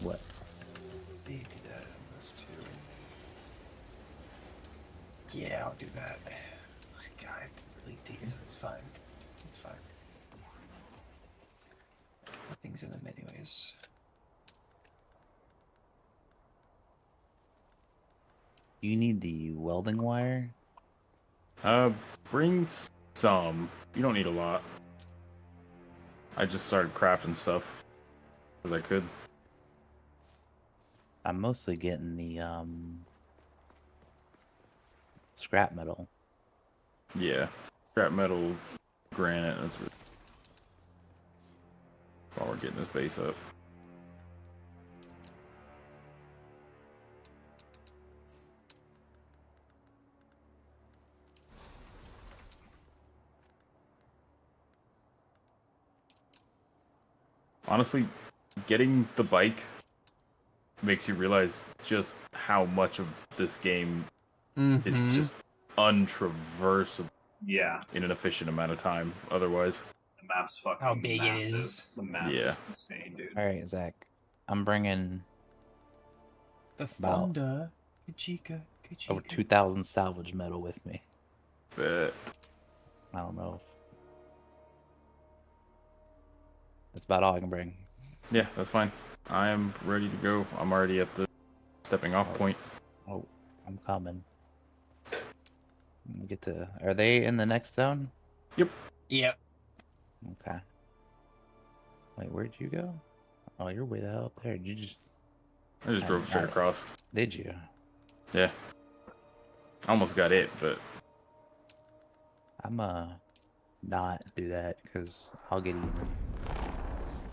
What? They do that on this too. Yeah, I'll do that. God, I have to delete these. It's fine. It's fine. Nothing's in them anyways. You need the welding wire? Bring some. You don't need a lot. I just started crafting stuff because I could. I'm mostly getting the scrap metal. Yeah, scrap metal, granite. That's what. While we're getting this base up. Honestly, getting the bike makes you realize just how much of this game is just untraversable Yeah. in an efficient amount of time otherwise. The map's fucking How big massive. it is. The map Yeah. is insane, dude. Alright, Zach. I'm bringing The About- thunder. Kachika. over 2,000 salvage metal with me. But I don't know if... That's about all I can bring. yeah, that's fine. I am ready to go. I'm already at the stepping off point. Oh, I'm coming. Get to... Are they in the next zone? Yep. Okay. Wait, where'd you go? Oh, you're way the hell up there. Did you just... I just drove straight across. Did you? Yeah. I almost got it, but I'm not do that because I'll get even.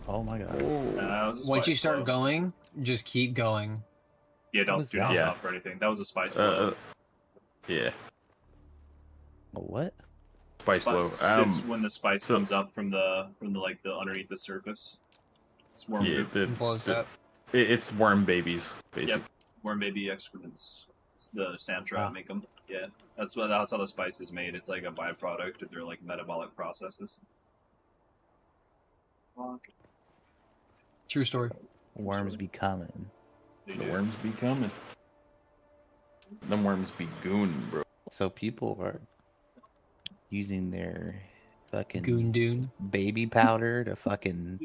Oh my god. Once you start going, just keep going. Yeah, What was do not that? stop for anything. That was a spice blow. yeah. What? Spice blow. It's when the spice comes up from the like the underneath the surface. It's more Yeah, It blows up. It's worm babies, basically. Yep, worm baby excrements. It's the sand trap make them. Yeah, that's how the spice is made. It's like a byproduct of their like metabolic processes. True story. Worms be coming. The worms be coming. Them worms be gooning, bro. So people are using their fucking Goondoon. baby powder to fucking.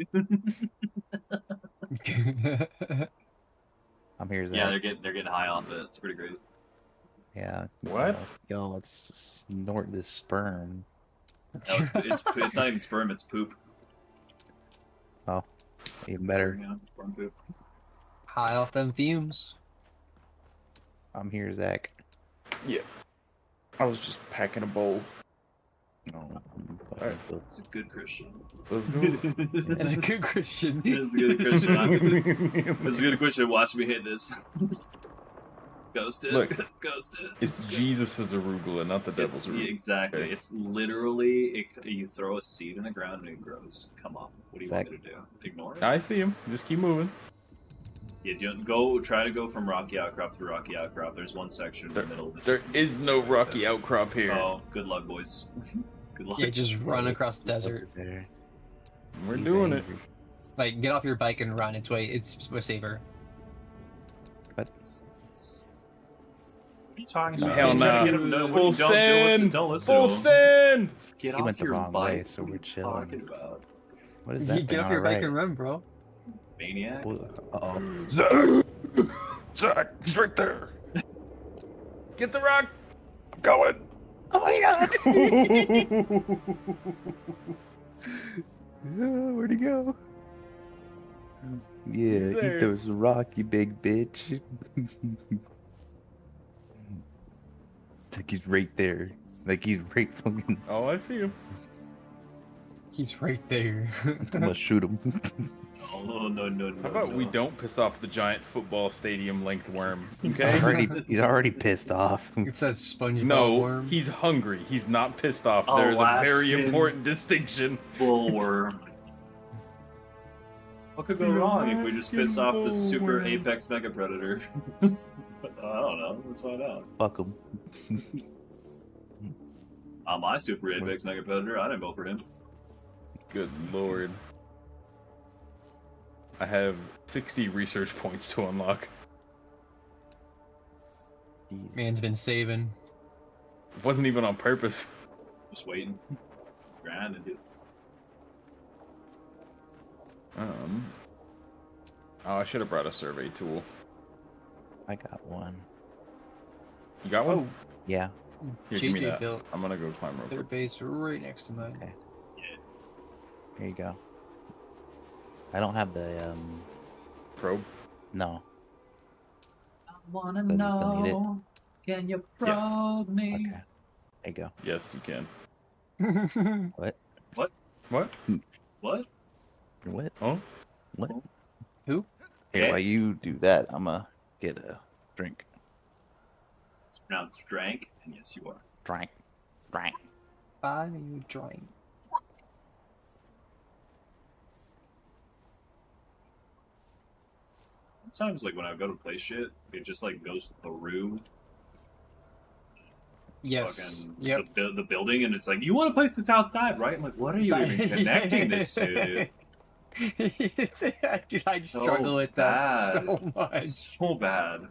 I'm here, Zach. Yeah, they're getting high off it. It's pretty great. Yeah. What? Yo, let's snort this sperm. No, it's not even sperm. It's poop. Oh, even better. Yeah, sperm poop. High off them fumes. I'm here, Zach. Yeah. I was just packing a bowl. No, Alright. It's a good Christian. Let's go. That's a good Christian. It's a good Christian. It's a good Christian. Watch me hit this. Ghosted. Look. Ghosted. It's Jesus' arugula, not the devil's arugula. Exactly. Okay. It's literally you throw a seed in the ground and it grows. Come on. What do you want me to do? Ignore it? I see him. Just keep moving. Yeah, try to go from rocky outcrop to rocky outcrop. There's one section in the middle of this. There is no rocky outcrop here. Oh, good luck, boys. Good luck. Yeah, just run across the desert. There. We're He's doing angry. Like, get off your bike and run. It's safer. But What are you talking about? Hell You're trying to get him- no. no, Full don't send. Don't listen Full to him. send. Get He off went the your wrong bike. way, so we're What are you chilling. talking about? what is that? Get thing off on your our bike right? and run, bro. Maniac? Uh-oh. Zach! Zach, he's right there. Get the rock. I'm going. Oh my god! Where'd he go? Yeah, He's eat there. those rock, you big bitch. It's like he's right there. Like he's right fucking. Oh, I see him. He's right there. I'm gonna shoot him. Oh, no. How about we don't piss off the giant football stadium length worm? He's Okay. already pissed off. It's that SpongeBob No, worm. he's hungry. He's not pissed off. Oh, There's a very Alaskan important distinction. Bullworm. What could go wrong if we just piss off the super Alaskan bullworm. apex mega predator? I don't know. Let's find out. Fuck him. My super apex mega predator. I didn't vote for him. Good lord. I have 60 research points to unlock. Jeez. Man's been saving. It wasn't even on purpose. Just waiting. Grinding, dude. Oh, I should have brought a survey tool. I got one. You got one? Yeah. Here, give me JJ that. built I'm gonna go climb real their quick. base right next to mine. Okay. Here you go. I don't have the Probe? no. I wanna So I just don't need it. Can you probe me? Okay. There you go. Yes, you can. What? What? What? What? Oh? What? Who? Here, Okay. while you do that, I'ma get a drink. It's pronounced drank, and yes, you are. Drink. Drink. Buy me a drink. Sometimes, like when I go to play shit, it just like goes through Yes. fucking Yep. the building, and it's like, you want to place this outside, right? I'm like, what are you even connecting this to, dude? Dude, I So struggle with that bad. so much. So bad.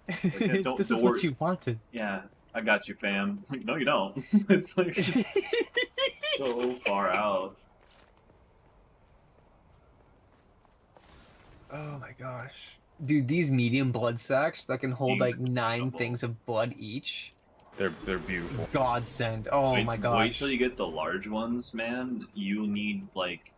Like, don't- This don't is worry. what you wanted. Yeah, I got you, fam. It's like, no, you don't. It's like so far out. Oh my gosh. Dude, these medium blood sacks that can hold like 9 Incredible. things of blood each. They're beautiful. Godsend. Oh wait, my Wait gosh. till you get the large ones, man. You need like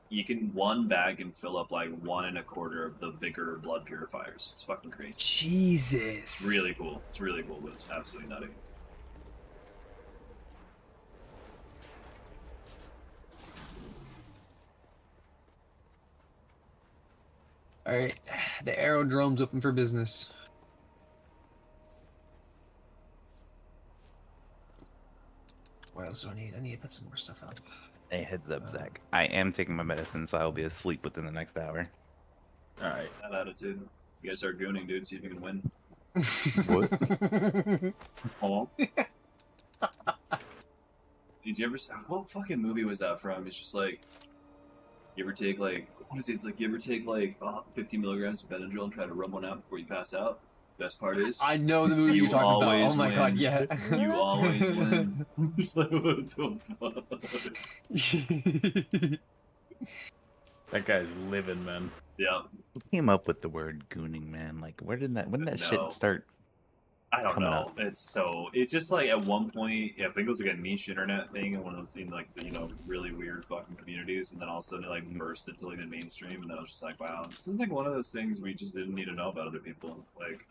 one bag can fill up like 1 1/4 of the bigger blood purifiers. It's fucking crazy. Jesus. It's really cool. It's really cool, but it's absolutely nutty. Alright. The aerodrome's open for business. Well, else do I need? I need to put some more stuff out. Hey, heads up, Zach. I am taking my medicine, so I will be asleep within the next hour. All right. That attitude. You guys start gooning, dude. See if you can win. What? Oh. Did you ever? What fucking movie was that from? It's just like, you ever take like, what is it? It's like you ever take like 50 milligrams of Benadryl and try to rub one out before you pass out. Best part is, I know the movie you you're talking about. always Oh my god, win. yeah. You always win. I'm just like, what the fuck? That guy's living, man. Yeah. Who came up with the word gooning, man? Like, when did that shit No. start? I don't Coming know. up. It just like at one point, yeah, I think it was like a niche internet thing and one of those in like the, really weird fucking communities, and then all of a sudden it like burst into like the mainstream, and then I was just like, wow, this is like one of those things we just didn't need to know about other people. Like,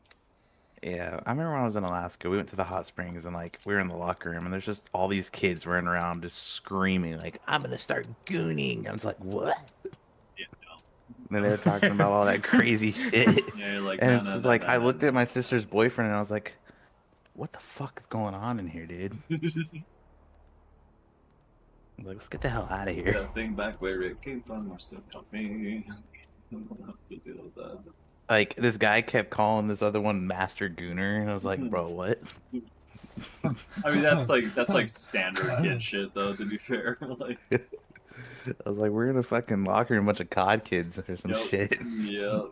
Yeah, I remember when I was in Alaska, we went to the hot springs and like we were in the locker room and there's just all these kids running around just screaming like, I'm gonna start gooning. I was like, what? yeah, no. And then they were talking about all that crazy shit. Yeah, you're like, And no, it's no, just no, like no, I no, looked no. at my sister's boyfriend and I was like, what the fuck is going on in here, dude? I was like, let's get the hell out of here. That thing back where it came from, or so help me. To deal with that. Like this guy kept calling this other one Master Gooner, and I was like, bro, what? I mean, that's like standard kid shit, though. To be fair, like, I was like, we're in a fucking locker room, a bunch of COD kids or some yep, shit. yeah.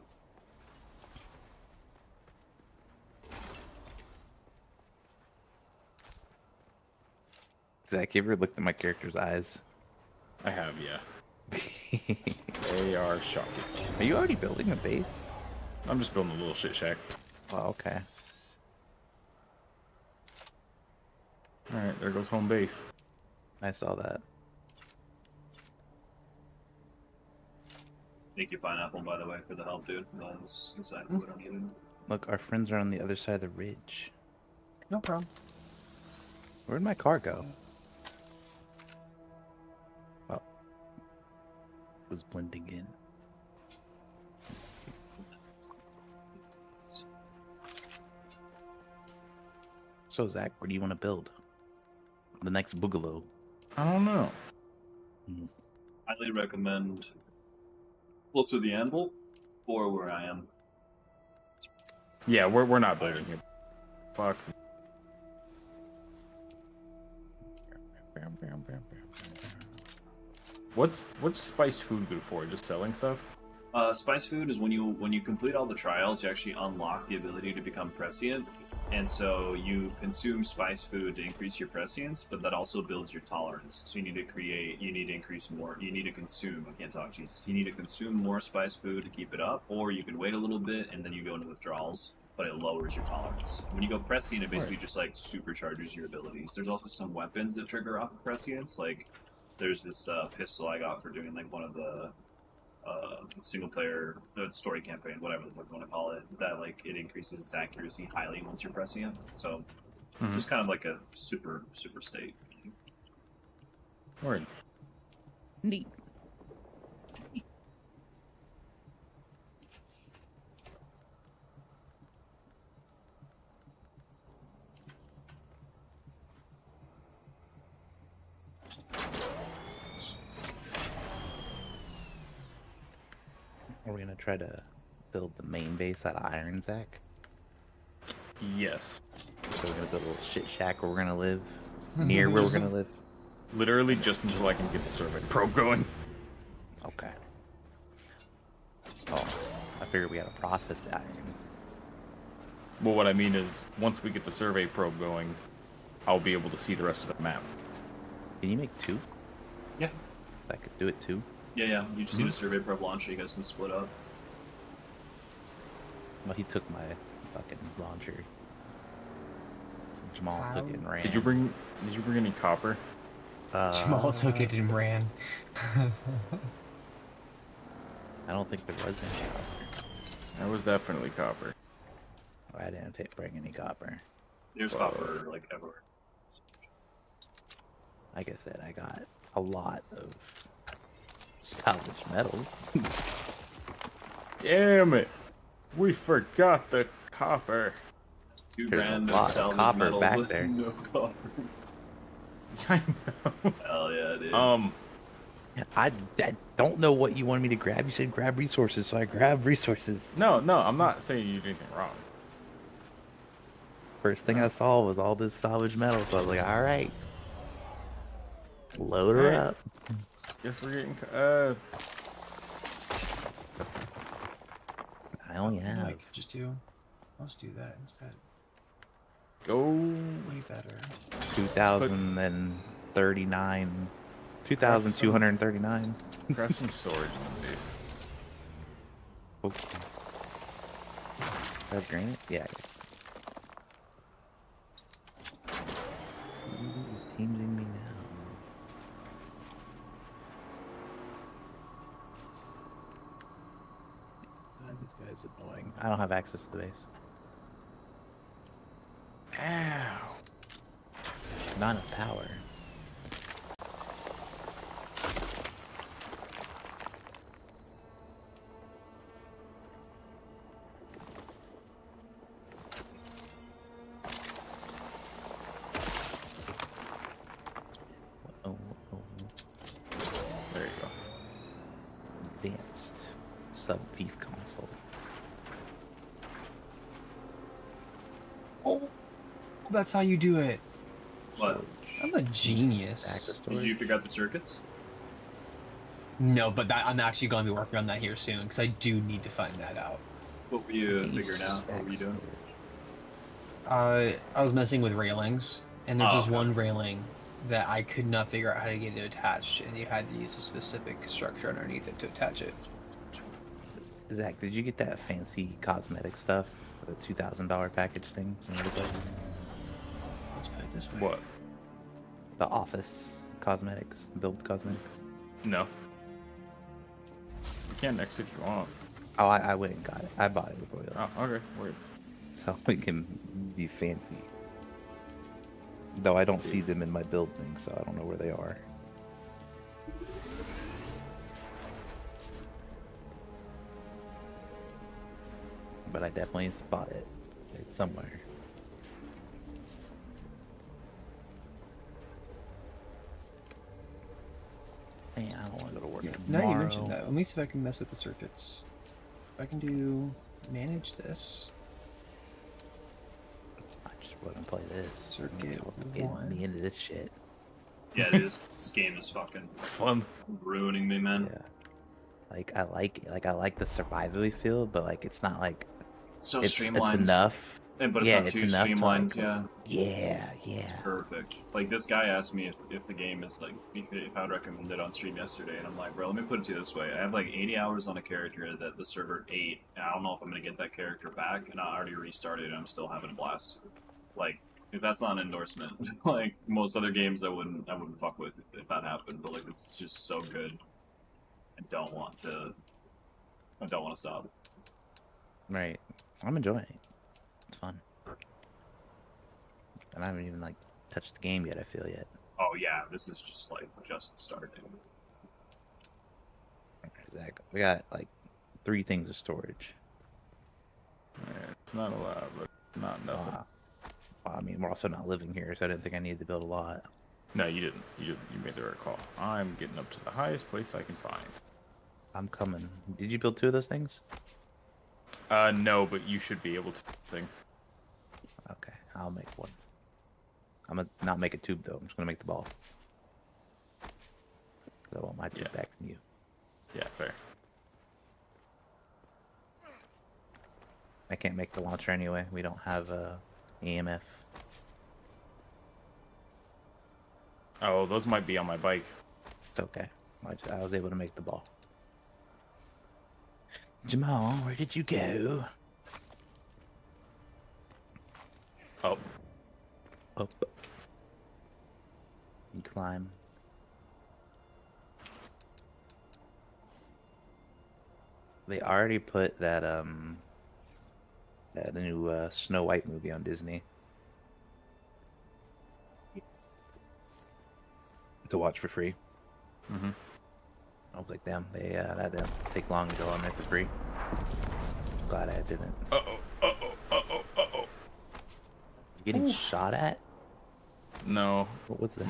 Zach, you ever looked at my character's eyes? I have, yeah. They are shocking. Are you already building a base? I'm just building a little shit shack. Oh, okay. All right, there goes home base. I saw that. Thank you, Pineapple, by the way, for the help, dude. That was exactly what I needed. Look, our friends are on the other side of the ridge. No problem. Where'd my car go? Oh. It was blending in. So, Zach, where do you want to build? The next Boogaloo. I don't know. Highly recommend closer to the anvil or where I am. Yeah, we're not building here. Fuck. What's spiced food good for? Just selling stuff? Spice food is when you complete all the trials, you actually unlock the ability to become prescient, and so you consume spice food to increase your prescience, but that also builds your tolerance. So you need to increase more. You need to consume. I can't talk, Jesus. You need to consume more spice food to keep it up, or you can wait a little bit and then you go into withdrawals, but it lowers your tolerance. When you go prescient, it basically just like supercharges your abilities. There's also some weapons that trigger off of prescience, like there's this pistol I got for doing like one of the single player story campaign, whatever the fuck you want to call it, that like it increases its accuracy highly once you're prescient. So just kind of like a super state. Word. Neat. Are we gonna try to build the main base out of iron, Zach? Yes. So we're gonna build a little shit shack where we're gonna live, near where we're gonna live. Literally just until I can get the survey probe going. Okay. Oh, I figured we had to process the iron. Well, what I mean is, once we get the survey probe going, I'll be able to see the rest of the map. Can you make two? Yeah. I could do it too. Yeah. You just need a survey probe launcher. You guys can split up. Well, he took my fucking launcher. Jamal took it and ran. Did you bring any copper? Jamal took it and ran. I don't think there was any copper. There was definitely copper. Oh, I didn't bring any copper. There's copper like everywhere. Like I said, I got a lot of salvage metal. Damn it! We forgot the copper. 2 There's a grand lot of of salvage copper metal back with there. no copper. I know. Hell yeah, dude. I don't know what you wanted me to grab. You said grab resources, so I grabbed resources. No, I'm not saying you did anything wrong. First thing I No. saw was all this salvage metal, so I was like, all right, load her Alright. up. Guess we're getting. I only You know, I have. could just do. Let's do that instead. Go. Way better. 2,039. 2,239. Grab some storage in the base. Okay. Grab granite? Yeah. Who's teamsing me now? This guy's annoying. I don't have access to the base. Ow. Not enough power. Oh, There you go. advanced sub-thief console. Oh, that's how you do it. What? I'm a genius. Access Did you storage. figure out the circuits? No, but I'm actually going to be working on that here soon because I do need to find that out. What were you figuring out? What were you doing? I was messing with railings, and there's Oh, just okay. one railing that I could not figure out how to get it attached, and you had to use a specific structure underneath it to attach it. Zach, did you get that fancy cosmetic stuff? The $2,000 package thing? Let's put it this way. What? The office cosmetics, build cosmetics. No. You can next if you want. Oh, I went and got it. I bought it before you left. Oh, okay. Word. So we can be fancy. Though I don't see them in my build thing, so I don't know where they are. But I definitely bought it. It's somewhere. Man, I don't want to go to work Now tomorrow. you mentioned that, let me see if I can mess with the circuits. If I can do manage this. I just want to play this. Circuit Get one. me into this shit. Yeah, this game is fucking It's fun. ruining me, man. Yeah. Like I like the survivally feel, but like it's not like It's so it's streamlined. enough. But it's Yeah, not it's too enough to, streamlined, like, yeah. Yeah, It's yeah. perfect. Like, this guy asked me if the game is, like, if I would recommend it on stream yesterday, and I'm like, bro, let me put it to you this way. I have, like, 80 hours on a character that the server ate, and I don't know if I'm gonna get that character back, and I already restarted, and I'm still having a blast. Like, if that's not an endorsement, like, most other games I wouldn't fuck with if that happened, but, like, this is just so good. I don't want to stop. Right. I'm enjoying it. It's fun. And I haven't even like touched the game yet, I feel yet. Oh, yeah, this is just, like, just the start. Zach, we got like 3 things of storage. Yeah, it's not a lot, but not nothing. Well, I mean, we're also not living here, so I didn't think I needed to build a lot. No, you didn't. You made the right call. I'm getting up to the highest place I can find. I'm coming. Did you build 2 of those things? No, but you should be able to. Thing. Okay, I'll make one. I'm gonna not make a tube though. I'm just gonna make the ball. 'Cause I want my tube Yeah. back from you. Yeah, fair. I can't make the launcher anyway. We don't have EMF. Oh, those might be on my bike. It's okay. I was able to make the ball. Jamal, where did you go? Oh, Up. You climb. They already put that new Snow White movie on Disney to watch for free. mm-hmm. I was like, damn, that didn't take long to go on there for free. Glad I didn't. Uh-oh. You getting shot at? No, What was that?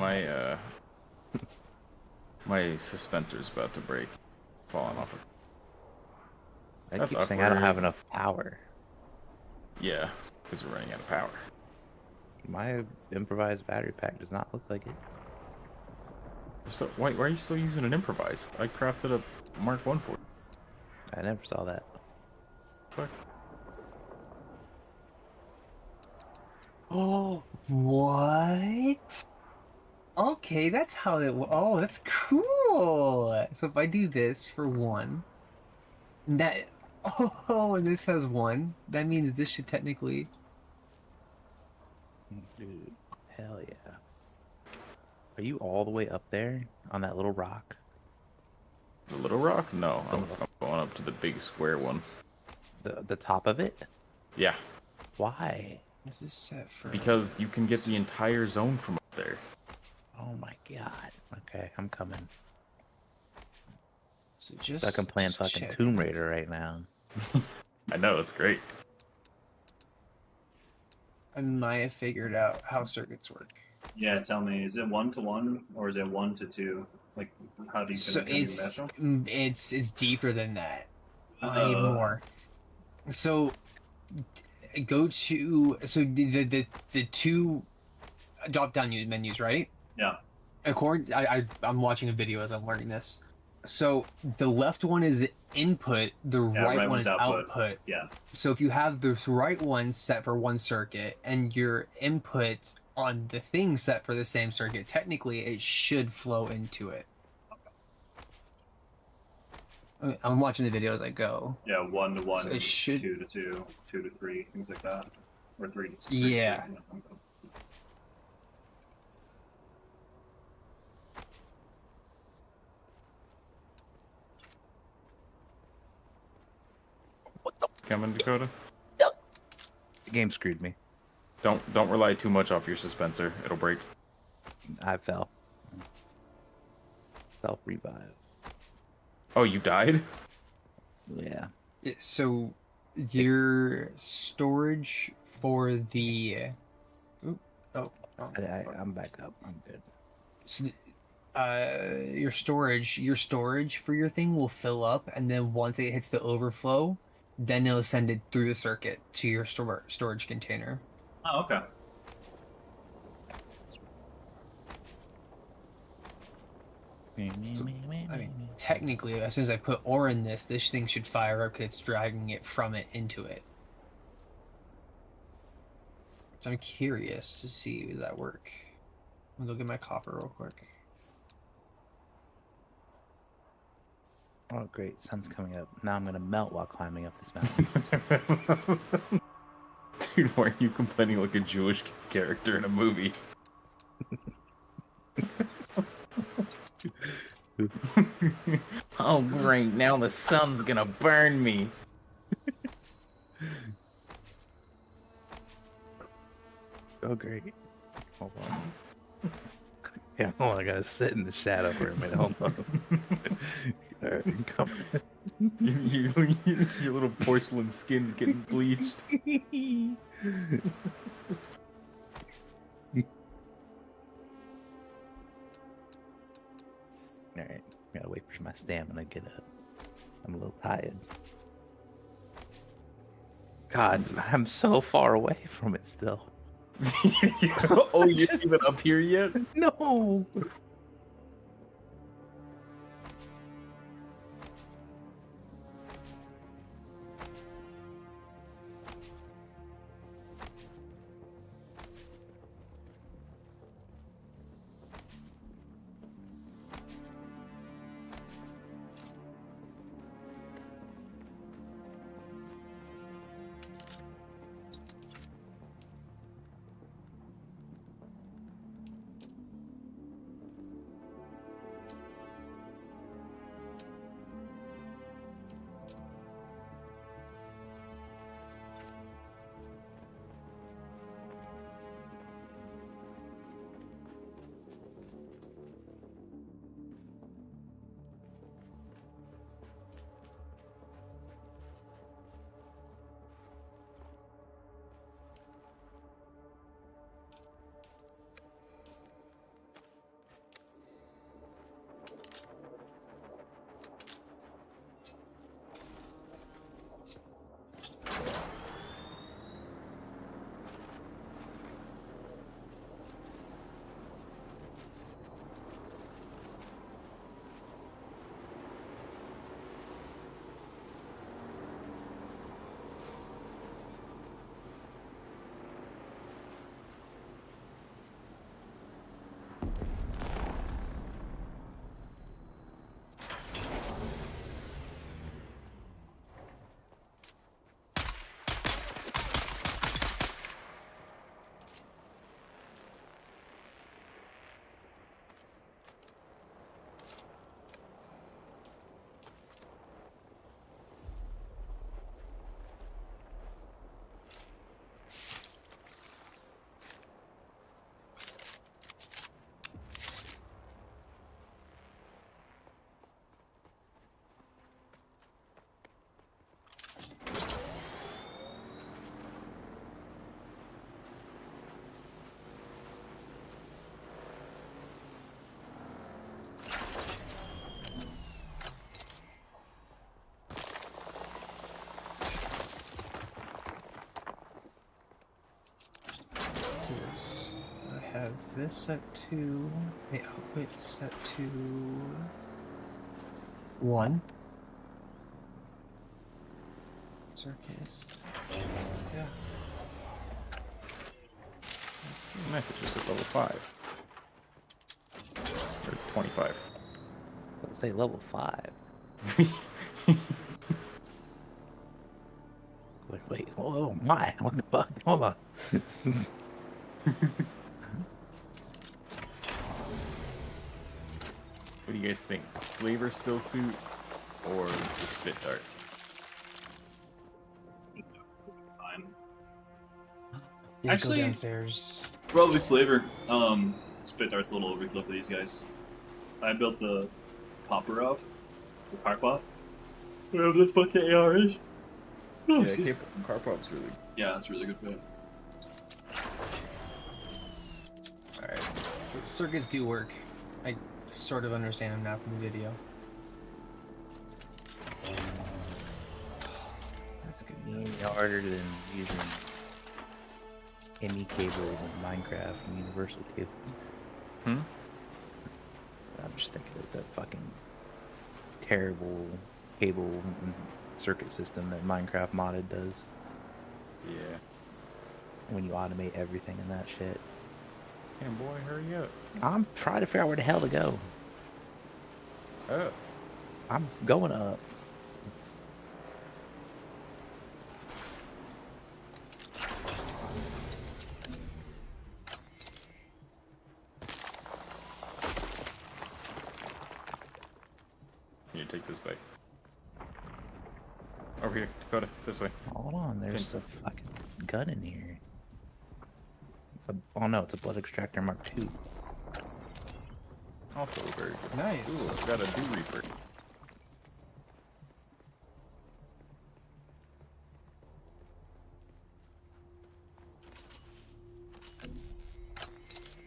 my suspensor's about to break, falling off. I That's keep saying I don't awkward. have enough power. Yeah, because we're running out of power. My improvised battery pack does not look like it. Why are you still using an improvised? I crafted a Mark 1 for it. I never saw that. Fuck. Oh, what? Okay, that's how it. Oh, that's cool. So if I do this for one, and that. Oh, and this has one. That means this should technically. Dude, hell yeah. Are you all the way up there on that little rock? The little rock? No, I'm going up to the big square one. The top of it? Yeah, Why? This is set for. because you can get the entire zone from up there. Oh my god. Okay, I'm coming. So just. Stuck and playing just fucking check. Tomb Raider right now. I know, it's great. I might have figured out how circuits work. Yeah, tell me, is it 1-to-1 or is it 1-to-2? Like, how do you So connect international? it's deeper than that. I need Uh, more. So go to the two drop down menus, right? Yeah. According, I'm watching a video as I'm learning this. So the left one is the input, the Yeah, right one one's is output. output. Yeah. So if you have the right one set for one circuit and your input on the thing set for the same circuit, technically it should flow into it. I'm watching the video as I go. Yeah, 1-to-1, So it should- 2-to-2, 2-to-3, things like that. Or 3-to-3. Yeah. Coming, Dakota? The game screwed me. Don't rely too much off your suspensor. It'll break. I fell. Self-revive. Oh, you died? Yeah. So your storage for the I'm back up. I'm good. so, your storage for your thing will fill up, and then once it hits the overflow, then it'll send it through the circuit to your storage container. Oh, okay. So, I mean, technically, as soon as I put ore in this thing should fire up because it's dragging it from it into it. So I'm curious to see, does that work? I'm gonna go get my copper real quick. Oh, great. Sun's coming up. Now I'm gonna melt while climbing up this mountain. Dude, why are you complaining like a Jewish character in a movie? Oh, great. Now the sun's gonna burn me. Oh, great. Hold on. Yeah, hold on. I gotta sit in the shadow for a minute. Hold on. Alright, come. Your little porcelain skin's getting bleached. Alright, gotta wait for my stamina to get up. I'm a little tired. God, I'm so far away from it still. Oh, you're even up here yet? No! this set to... The output is set to... 1. Circus. Yeah. Let's see. Nice, it's just at level 5. Or 25. Let's say level 5. Like, wait, oh my, what the fuck? Hold on. What do you guys think? Flavor still suit or the spit dart? Fine. Yeah, Actually- go downstairs. Probably Slaver. Spit Dart's a little overkill for these guys. I built the Popperov, the Karpov. Whatever the fuck the AR is. Oh, Yeah, Karpov's really. yeah, that's really good for it. Alright. So circuits do work. I sort of understand them now from the video. That's good. It's harder than using ME cables in Minecraft and universal cables. Hmm? I'm just thinking of the fucking terrible cable and circuit system that Minecraft modded does. Yeah. When you automate everything and that shit. Damn boy, hurry up. I'm trying to figure out where the hell to go. Oh. I'm going up. You take this way. Over here, Dakota, this way. Hold on, there's a fucking gun in here. Oh no, it's a blood extractor Mark II. Also very good. Nice. Ooh, it's got a Dew Reaper.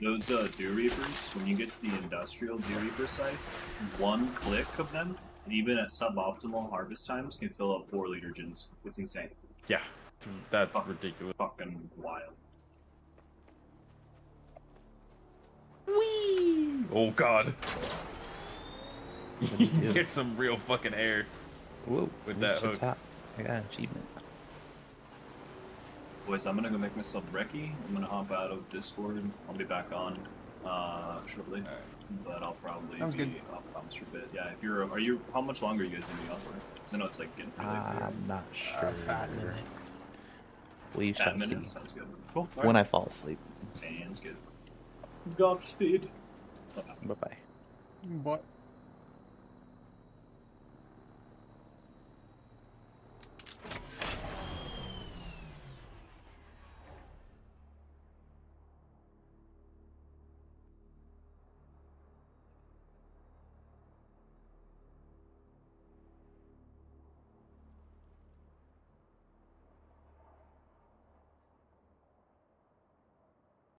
Those Dew Reapers, when you get to the industrial Dew Reaper site, one click of them, and even at suboptimal harvest times, can fill up 4 liter gins. It's insane. Yeah, that's Fuck. ridiculous. Fucking wild. Whee! Oh god. What do you do? Get some real fucking air. Whoa, With that reach the hook. top. I got an achievement. Boys, I'm gonna go make myself brekkie. I'm gonna hop out of Discord. I'll be back on shortly. Alright. But I'll probably Sounds be good. off comms for a bit. Yeah, if you're, how much longer are you guys gonna be off for? Because I know it's like getting pretty late for you. I'm not sure. Fat minute. We shall At minute? see. Sounds good. Cool. When I fall asleep. Sounds good. Godspeed. Bye bye. What?